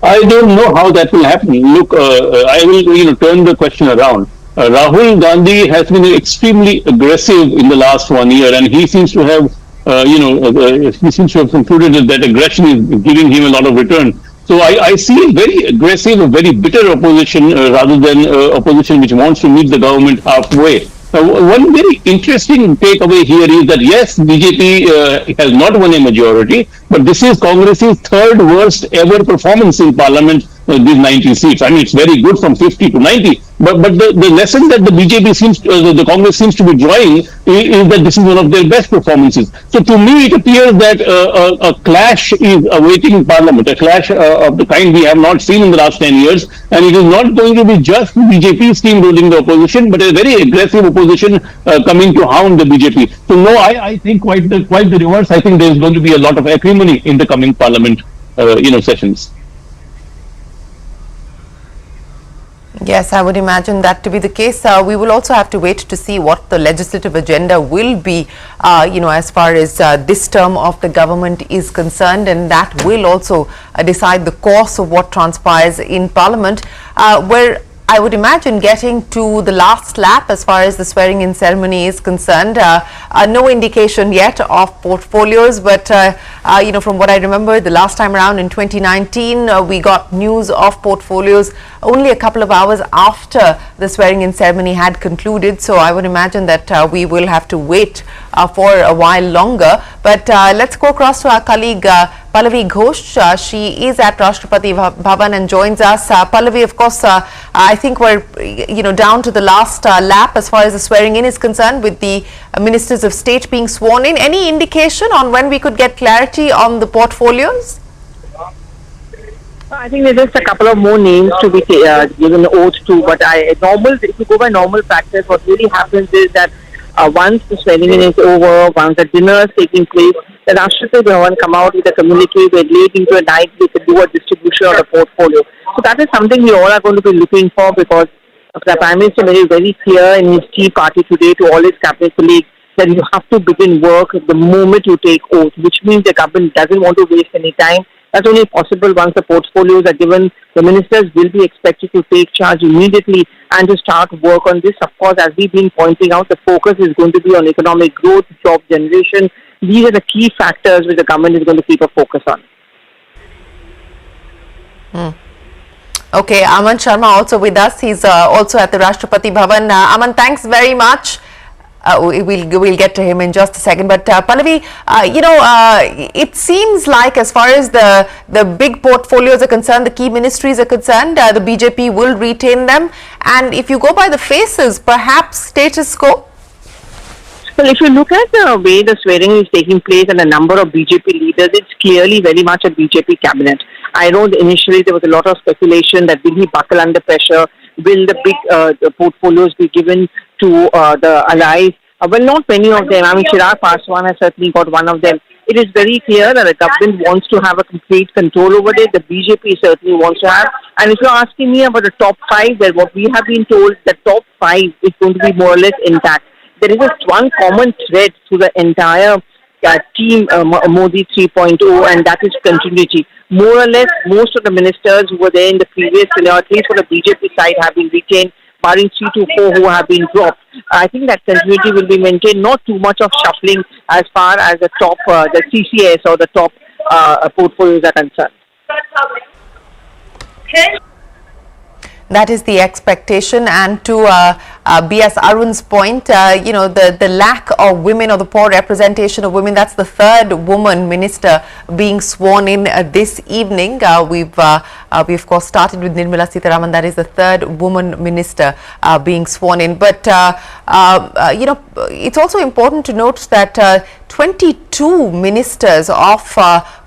I don't know how that will happen. Look, I will turn the question around. Rahul Gandhi has been extremely aggressive in the last 1 year, and he seems to have, he seems to have concluded that aggression is giving him a lot of return. So I see very aggressive, very bitter opposition rather than opposition which wants to meet the government halfway. One very interesting takeaway here is that yes, BJP has not won a majority, but this is Congress's third worst ever performance in Parliament. These 90 seats. I mean, it's very good from 50 to 90. But the lesson that the BJP the Congress seems to be drawing is that this is one of their best performances. So to me, it appears that a clash is awaiting Parliament, a clash of the kind we have not seen in the last 10 years. And it is not going to be just BJP steamrolling the opposition, but a very aggressive opposition coming to hound the BJP. So no, I think quite the reverse. I think there is going to be a lot of acrimony in the coming Parliament, sessions. Yes, I would imagine that to be the case. We will also have to wait to see what the legislative agenda will be, as far as this term of the government is concerned, and that will also decide the course of what transpires in Parliament, where I would imagine getting to the last lap as far as the swearing-in ceremony is concerned. No indication yet of portfolios, but you know, from what I remember, the last time around in 2019, we got news of portfolios only a couple of hours after the swearing-in ceremony had concluded. So I would imagine that we will have to wait for a while longer. But let's go across to our colleague Pallavi Ghosh. She is at Rashtrapati Bhawan and joins us. Pallavi, of course, I think we're down to the last lap as far as the swearing in is concerned, with the ministers of state being sworn in. Any indication on when we could get clarity on the portfolios? I think there's just a couple of more names to be given oath to, but if you go by normal practice, what really happens is that once the swearing in is over, once the dinner is taking place, the Rashtrapati Bhawan come out with a communique where late into a night they could do a distribution of the portfolio. So that is something we all are going to be looking for, because the Prime Minister made it very clear in his tea party today to all his cabinet colleagues that you have to begin work the moment you take oath, which means the government doesn't want to waste any time. That's only possible once the portfolios are given. The ministers will be expected to take charge immediately and to start work on this. Of course, as we've been pointing out, the focus is going to be on economic growth, job generation. These are the key factors which the government is going to keep a focus on. Okay, Aman Sharma also with us. He's also at the Rashtrapati Bhavan. Aman, thanks very much. We'll get to him in just a second. But Pallavi, it seems like as far as the big portfolios are concerned, the key ministries are concerned, the BJP will retain them. And if you go by the faces, perhaps status quo. Well, if you look at the way the swearing is taking place and the number of BJP leaders, it's clearly very much a BJP cabinet. I know initially there was a lot of speculation that will he buckle under pressure? Will the big the portfolios be given to the allies? Well, not many of them. I mean, Chirag Paswan has certainly got one of them. It is very clear that the government wants to have a complete control over it. The BJP certainly wants to have. And if you're asking me about the top five, then what we have been told, the top five is going to be more or less intact. There is just one common thread through the entire team Modi 3.0, and that is continuity. More or less, most of the ministers who were there in the previous, at least for the BJP side, have been retained, barring 3 to 4 who have been dropped. I think that continuity will be maintained, not too much of shuffling as far as the top, the CCS or the top portfolios are concerned. That is the expectation. And to B.S. Arun's point, the lack of women or the poor representation of women, that's the third woman minister being sworn in this evening. We of course started with Nirmala Sitharaman. That is the third woman minister being sworn in. But, it's also important to note that 22 ministers of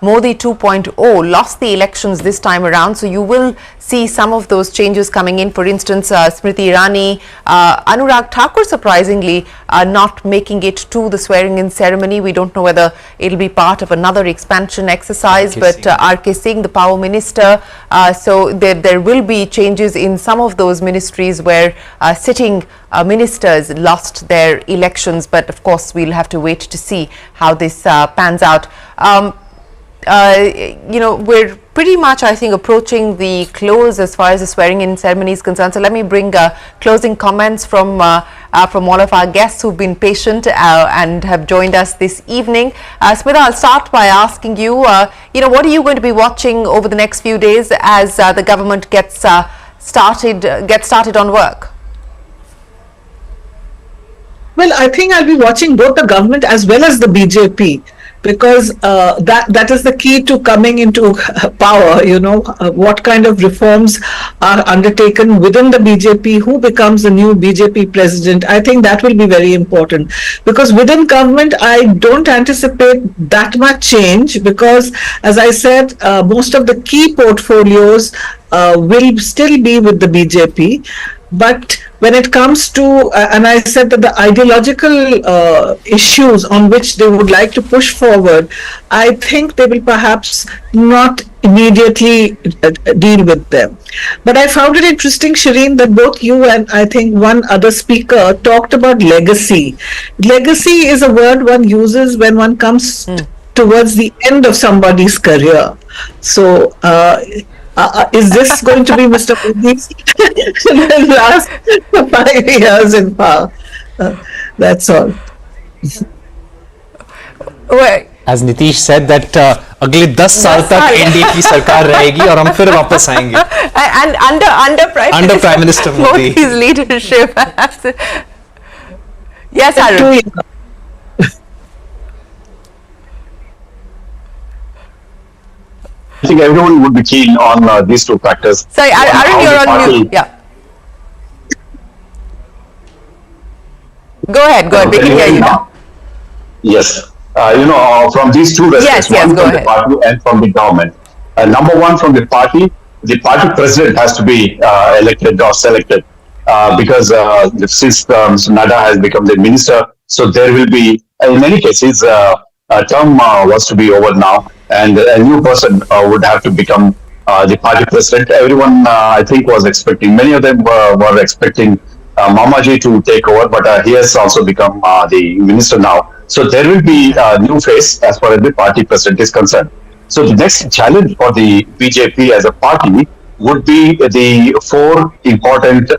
Modi 2.0 lost the elections this time around. So you will see some of those changes coming in. For instance, Smriti Irani, Anurag Thakur, surprisingly, not making it to the swearing-in ceremony. We don't know whether it'll be part of another expansion exercise, but R.K. Singh, the power minister, so there will be changes in some of those ministries where sitting ministers lost their elections. But of course, we'll have to wait to see how this pans out. We're pretty much, I think, approaching the close as far as the swearing-in ceremony is concerned. So let me bring closing comments from all of our guests who've been patient and have joined us this evening. Smita, I'll start by asking you, what are you going to be watching over the next few days as the government gets started on work? Well, I think I'll be watching both the government as well as the BJP, because that is the key to coming into power. What kind of reforms are undertaken within the BJP, who becomes the new BJP president. I think that will be very important, because within government I don't anticipate that much change, because as I said, most of the key portfolios will still be with the BJP. But when it comes to, and I said that the ideological issues on which they would like to push forward, I think they will perhaps not immediately deal with them. But I found it interesting, Shireen, that both you and I think one other speaker talked about legacy. Legacy is a word one uses when one comes towards the end of somebody's career. So Is this going to be Mr. Modi's last 5 years in power? That's all. Wait. As Nitish said that अगले 10 साल तक NDA की सरकार रहेगी और हम फिर वापस आएंगे. And under Prime Minister Modi. Modi's leadership. Yes, Arun. I think everyone would be keen on these two factors. Sorry, Arun, you're on mute. Yeah. Go ahead. We can hear you now. Yes. From these two respects, one from the party and from the government. Number one, from the party president has to be elected or selected because since Mr. Nada has become the minister, so there will be, in many cases, a term was to be over now, and a new person would have to become the party president. Everyone, I think, was expecting, many of them were expecting Mamaji to take over, but he has also become the minister now. So there will be a new face as far as the party president is concerned. So the next challenge for the BJP as a party would be the 4 important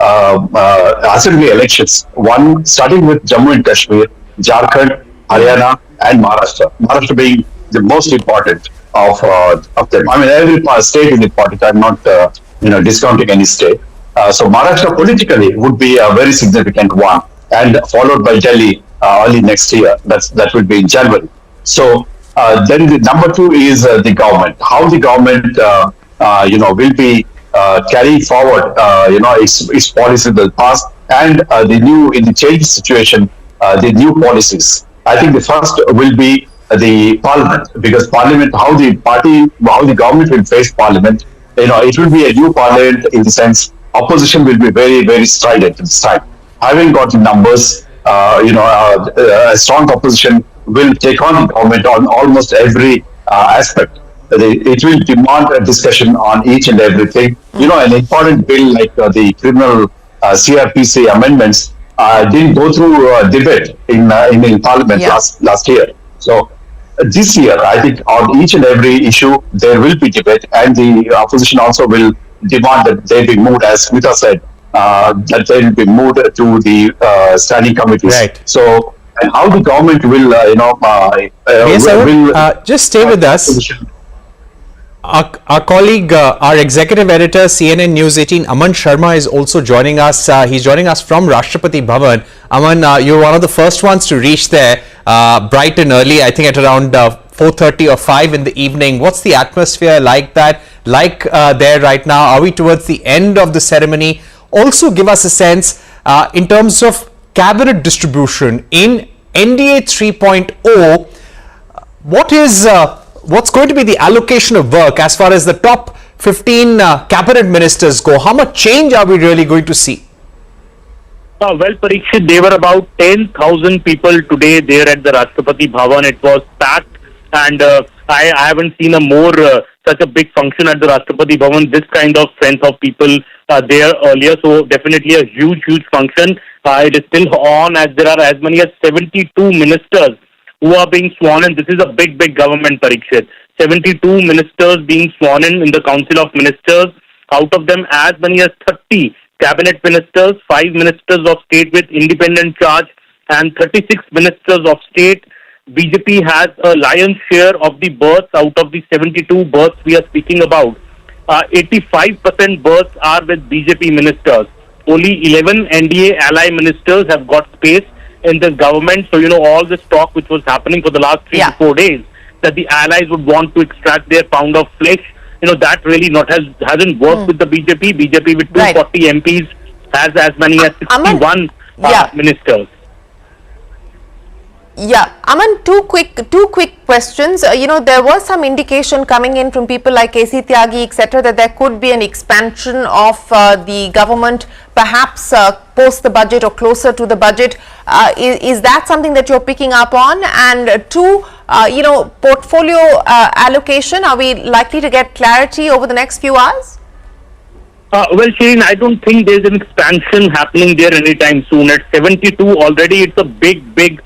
assembly elections. One starting with Jammu and Kashmir, Jharkhand, Haryana, and Maharashtra. Maharashtra being the most important of them. I mean, every state is important. I'm not discounting any state. So Maharashtra politically would be a very significant one, and followed by Delhi early next year. That will be in January. So then the number 2 is the government. How the government will be carrying forward its policies in the past, and in the changed situation, the new policies. I think the first will be the parliament, because parliament, how the government will face parliament, it will be a new parliament in the sense opposition will be very, very strident this time. Having got the numbers, a strong opposition will take on the government on almost every aspect. It will demand a discussion on each and everything. An important bill like the criminal CRPC amendments didn't go through debate in Parliament last year. So this year, I think on each and every issue there will be debate, and the opposition also will demand that they be moved, as Smita said, that they will be moved to the standing committees. Right. So, and how the government will, just stay with us. Our colleague, our executive editor, CNN News 18, Aman Sharma, is also joining us. He's joining us from Rashtrapati Bhavan. Aman, you're one of the first ones to reach there bright and early, I think at around 4:30 or 5 in the evening. What's the atmosphere like there right now? Are we towards the end of the ceremony? Also give us a sense in terms of cabinet distribution in NDA 3.0. What's going to be the allocation of work as far as the top 15 cabinet ministers go? How much change are we really going to see? Well, Parikshit, there were about 10,000 people today there at the Rashtrapati Bhawan. It was packed, and I haven't seen such a big function at the Rashtrapati Bhavan, this kind of strength of people there earlier. So definitely a huge function. It is still on, as there are as many as 72 ministers who are being sworn in. This is a big government, Parikshit. 72 ministers being sworn in the Council of Ministers. Out of them, as many as 30 cabinet ministers, 5 ministers of state with independent charge, and 36 ministers of state. BJP has a lion's share of the berths. Out of the 72 berths we are speaking about, 85% berths are with BJP ministers. Only 11 NDA ally ministers have got space in the government. So, all this talk which was happening for the last 3 to 4 days, that the allies would want to extract their pound of flesh, that really hasn't worked with the BJP. BJP with 240 MPs has as many as 61 ministers. Yeah, Aman, two quick questions. There was some indication coming in from people like AC Tyagi, etc., that there could be an expansion of the government, perhaps post the budget or closer to the budget. Is that something that you're picking up on? And two, portfolio allocation, are we likely to get clarity over the next few hours? Well, Shireen, I don't think there's an expansion happening there anytime soon. At 72 already, it's a big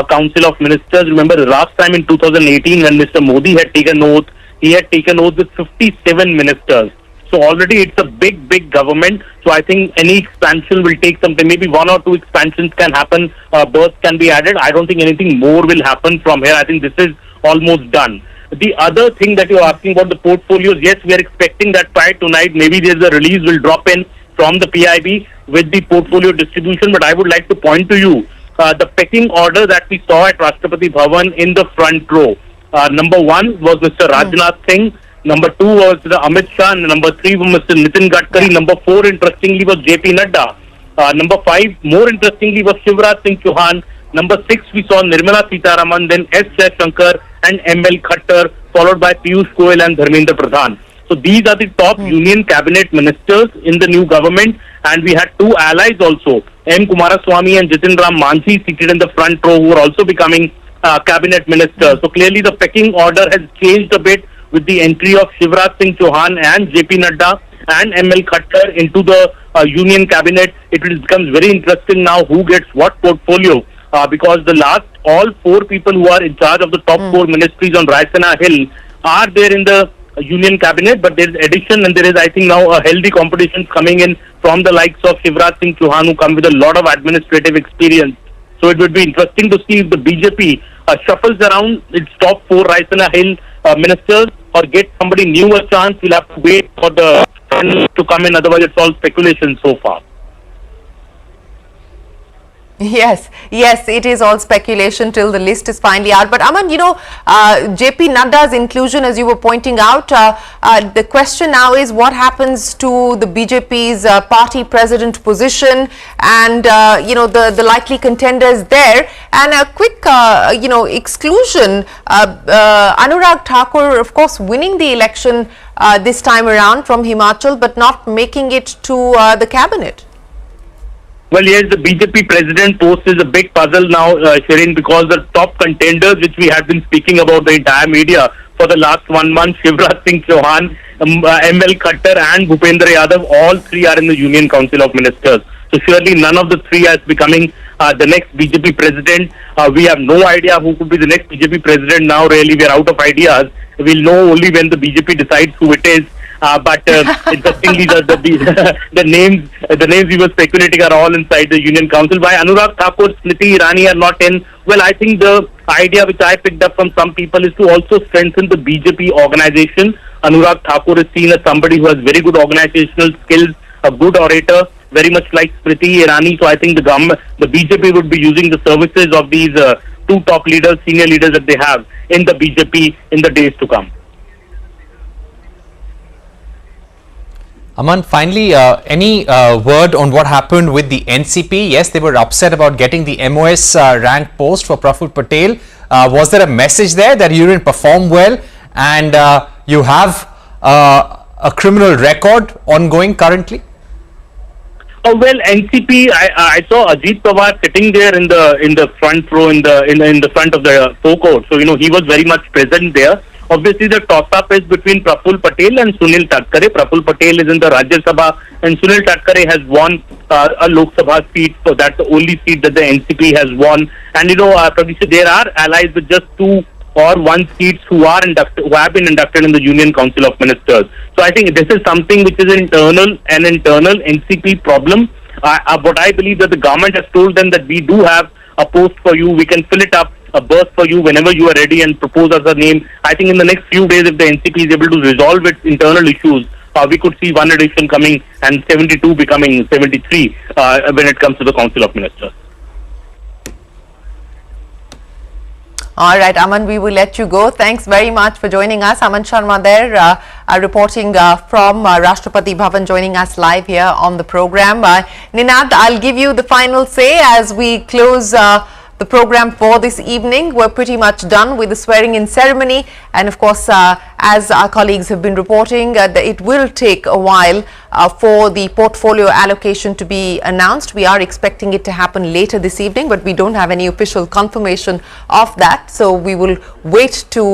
Council of Ministers. Remember the last time in 2018 when Mr. Modi had taken oath, he had taken oath with 57 ministers. So already it's a big government. So I think any expansion will take some time. Maybe 1 or 2 expansions can happen, berths can be added. I don't think anything more will happen from here. I think this is almost done. The other thing that you're asking about the portfolios, yes, we are expecting that by tonight, maybe there's a release will drop in from the PIB with the portfolio distribution. But I would like to point to you the pecking order that we saw at Rashtrapati Bhavan in the front row. Number 1 was Mr. Rajnath Singh. Number 2 was the Amit Shah. Number 3 was Mr. Nitin Gadkari. Number 4, interestingly, was JP Nadda. Number 5, more interestingly, was Shivraj Singh Chauhan. Number 6, we saw Nirmala Sitharaman, then S. Shankar and M.L. Khattar, followed by Piyush Goyal and Dharmendra Pradhan. So these are the top union cabinet ministers in the new government, and we had 2 allies also, M. Kumaraswamy and Jitin Ram Mansi, seated in the front row, who are also becoming cabinet ministers. So clearly the pecking order has changed a bit with the entry of Shivraj Singh Chauhan and JP Nadda and M.L. Khattar into the union cabinet. It becomes very interesting now who gets what portfolio. Because the last all 4 people who are in charge of the top 4 ministries on Raisina Hill are there in the union cabinet, but there is addition, and there is, I think, now a healthy competition coming in from the likes of Shivraj Singh Chauhan, who come with a lot of administrative experience. So it would be interesting to see if the BJP shuffles around its top 4 Raisina Hill ministers or get somebody new a chance. We'll have to wait for the to come in, otherwise it's all speculation so far. Yes, it is all speculation till the list is finally out. But Aman, JP Nadda's inclusion, as you were pointing out, the question now is what happens to the BJP's party president position and, the likely contenders there. And a quick, exclusion, Anurag Thakur, of course, winning the election this time around from Himachal, but not making it to the cabinet. Well, yes, the BJP president post is a big puzzle now, Shireen, because the top contenders which we have been speaking about the entire media for the last 1 month, Shivraj Singh Chauhan, M.L. Khattar and Bhupendra Yadav, all 3 are in the Union Council of Ministers. So surely none of the 3 is becoming the next BJP president. We have no idea who could be the next BJP president now. Really, we are out of ideas. We'll know only when the BJP decides who it is. But interestingly, the names we were speculating are all inside the Union Council. Why Anurag Thakur, Smriti Irani are not in? Well, I think the idea which I picked up from some people is to also strengthen the BJP organization. Anurag Thakur is seen as somebody who has very good organizational skills, a good orator, very much like Smriti Irani. So I think the BJP would be using the services of these 2 top leaders, senior leaders that they have in the BJP in the days to come. Aman, finally, any word on what happened with the NCP? Yes, they were upset about getting the MOS rank post for Praful Patel. Was there a message there that you didn't perform well and you have a criminal record ongoing currently? Oh well, NCP. I saw Ajit Pawar sitting there in the front row in the front of the forecourt. So he was very much present there. Obviously, the toss-up is between Praful Patel and Sunil Tatkare. Praful Patel is in the Rajya Sabha and Sunil Tatkare has won a Lok Sabha seat. So that's the only seat that the NCP has won. And there are allies with just 2 or 1 seats who have been inducted in the Union Council of Ministers. So I think this is something which is an internal NCP problem. What I believe that the government has told them that we do have a post for you, we can fill it up, a berth for you whenever you are ready and propose as a name. I think in the next few days, if the NCP is able to resolve its internal issues, we could see 1 addition coming and 72 becoming 73 when it comes to the Council of Ministers. All right, Aman, we will let you go. Thanks very much for joining us. Aman Sharma there, reporting from Rashtrapati Bhavan, joining us live here on the program. Ninad, I'll give you the final say as we close the program for this evening. We're pretty much done with the swearing-in ceremony, and of course, as our colleagues have been reporting, it will take a while for the portfolio allocation to be announced. We are expecting it to happen later this evening, but we don't have any official confirmation of that. So we will wait to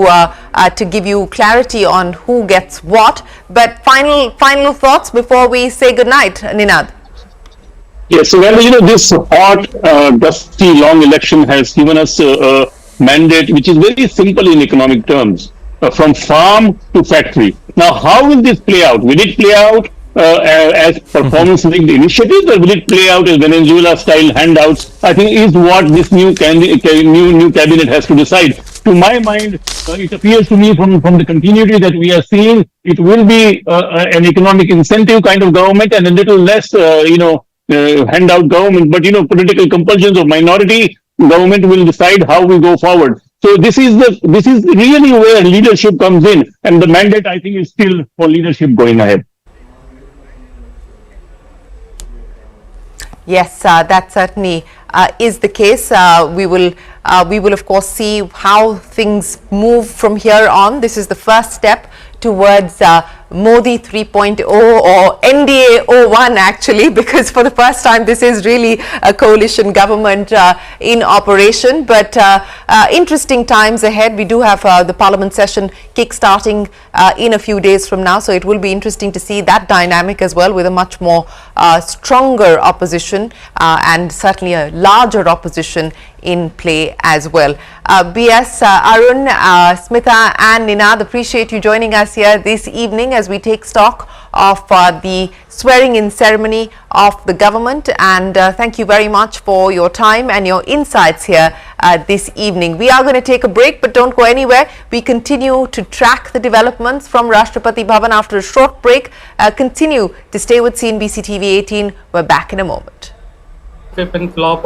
give you clarity on who gets what. But final thoughts before we say goodnight, Ninad. Yes, well, this hot, dusty, long election has given us a mandate which is very simple in economic terms. from farm to factory. Now, how will this play out? Will it play out as performance-linked initiatives, or will it play out as Venezuela-style handouts? I think is what this new cabinet has to decide. To my mind, it appears to me from the continuity that we are seeing, it will be an economic incentive kind of government and a little less, handout government. But political compulsions of minority government will decide how we go forward. So this is really where leadership comes in, and the mandate, I think, is still for leadership going ahead. Yes, that certainly is the case. We will of course see how things move from here on. This is the first step towards Modi 3.0 or NDA 01 actually, because for the first time this is really a coalition government in operation. But interesting times ahead. We do have the parliament session kick-starting in a few days from now, so it will be interesting to see that dynamic as well, with a much more stronger opposition and certainly a larger opposition in play as well. BS, Arun, Smitha and Ninad, appreciate you joining us here this evening as we take stock of the swearing-in ceremony of the government, and thank you very much for your time and your insights here this evening. We are going to take a break, but don't go anywhere. We continue to track the developments from Rashtrapati Bhavan after a short break. Continue to stay with CNBC TV 18. We're back in a moment. Flip and flop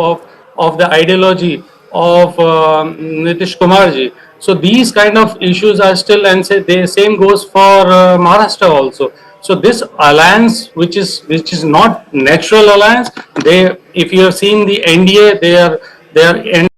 of the ideology of Nitish Kumarji. So these kind of issues are still, and the same goes for Maharashtra also. So this alliance, which is not natural alliance, if you have seen the NDA, they are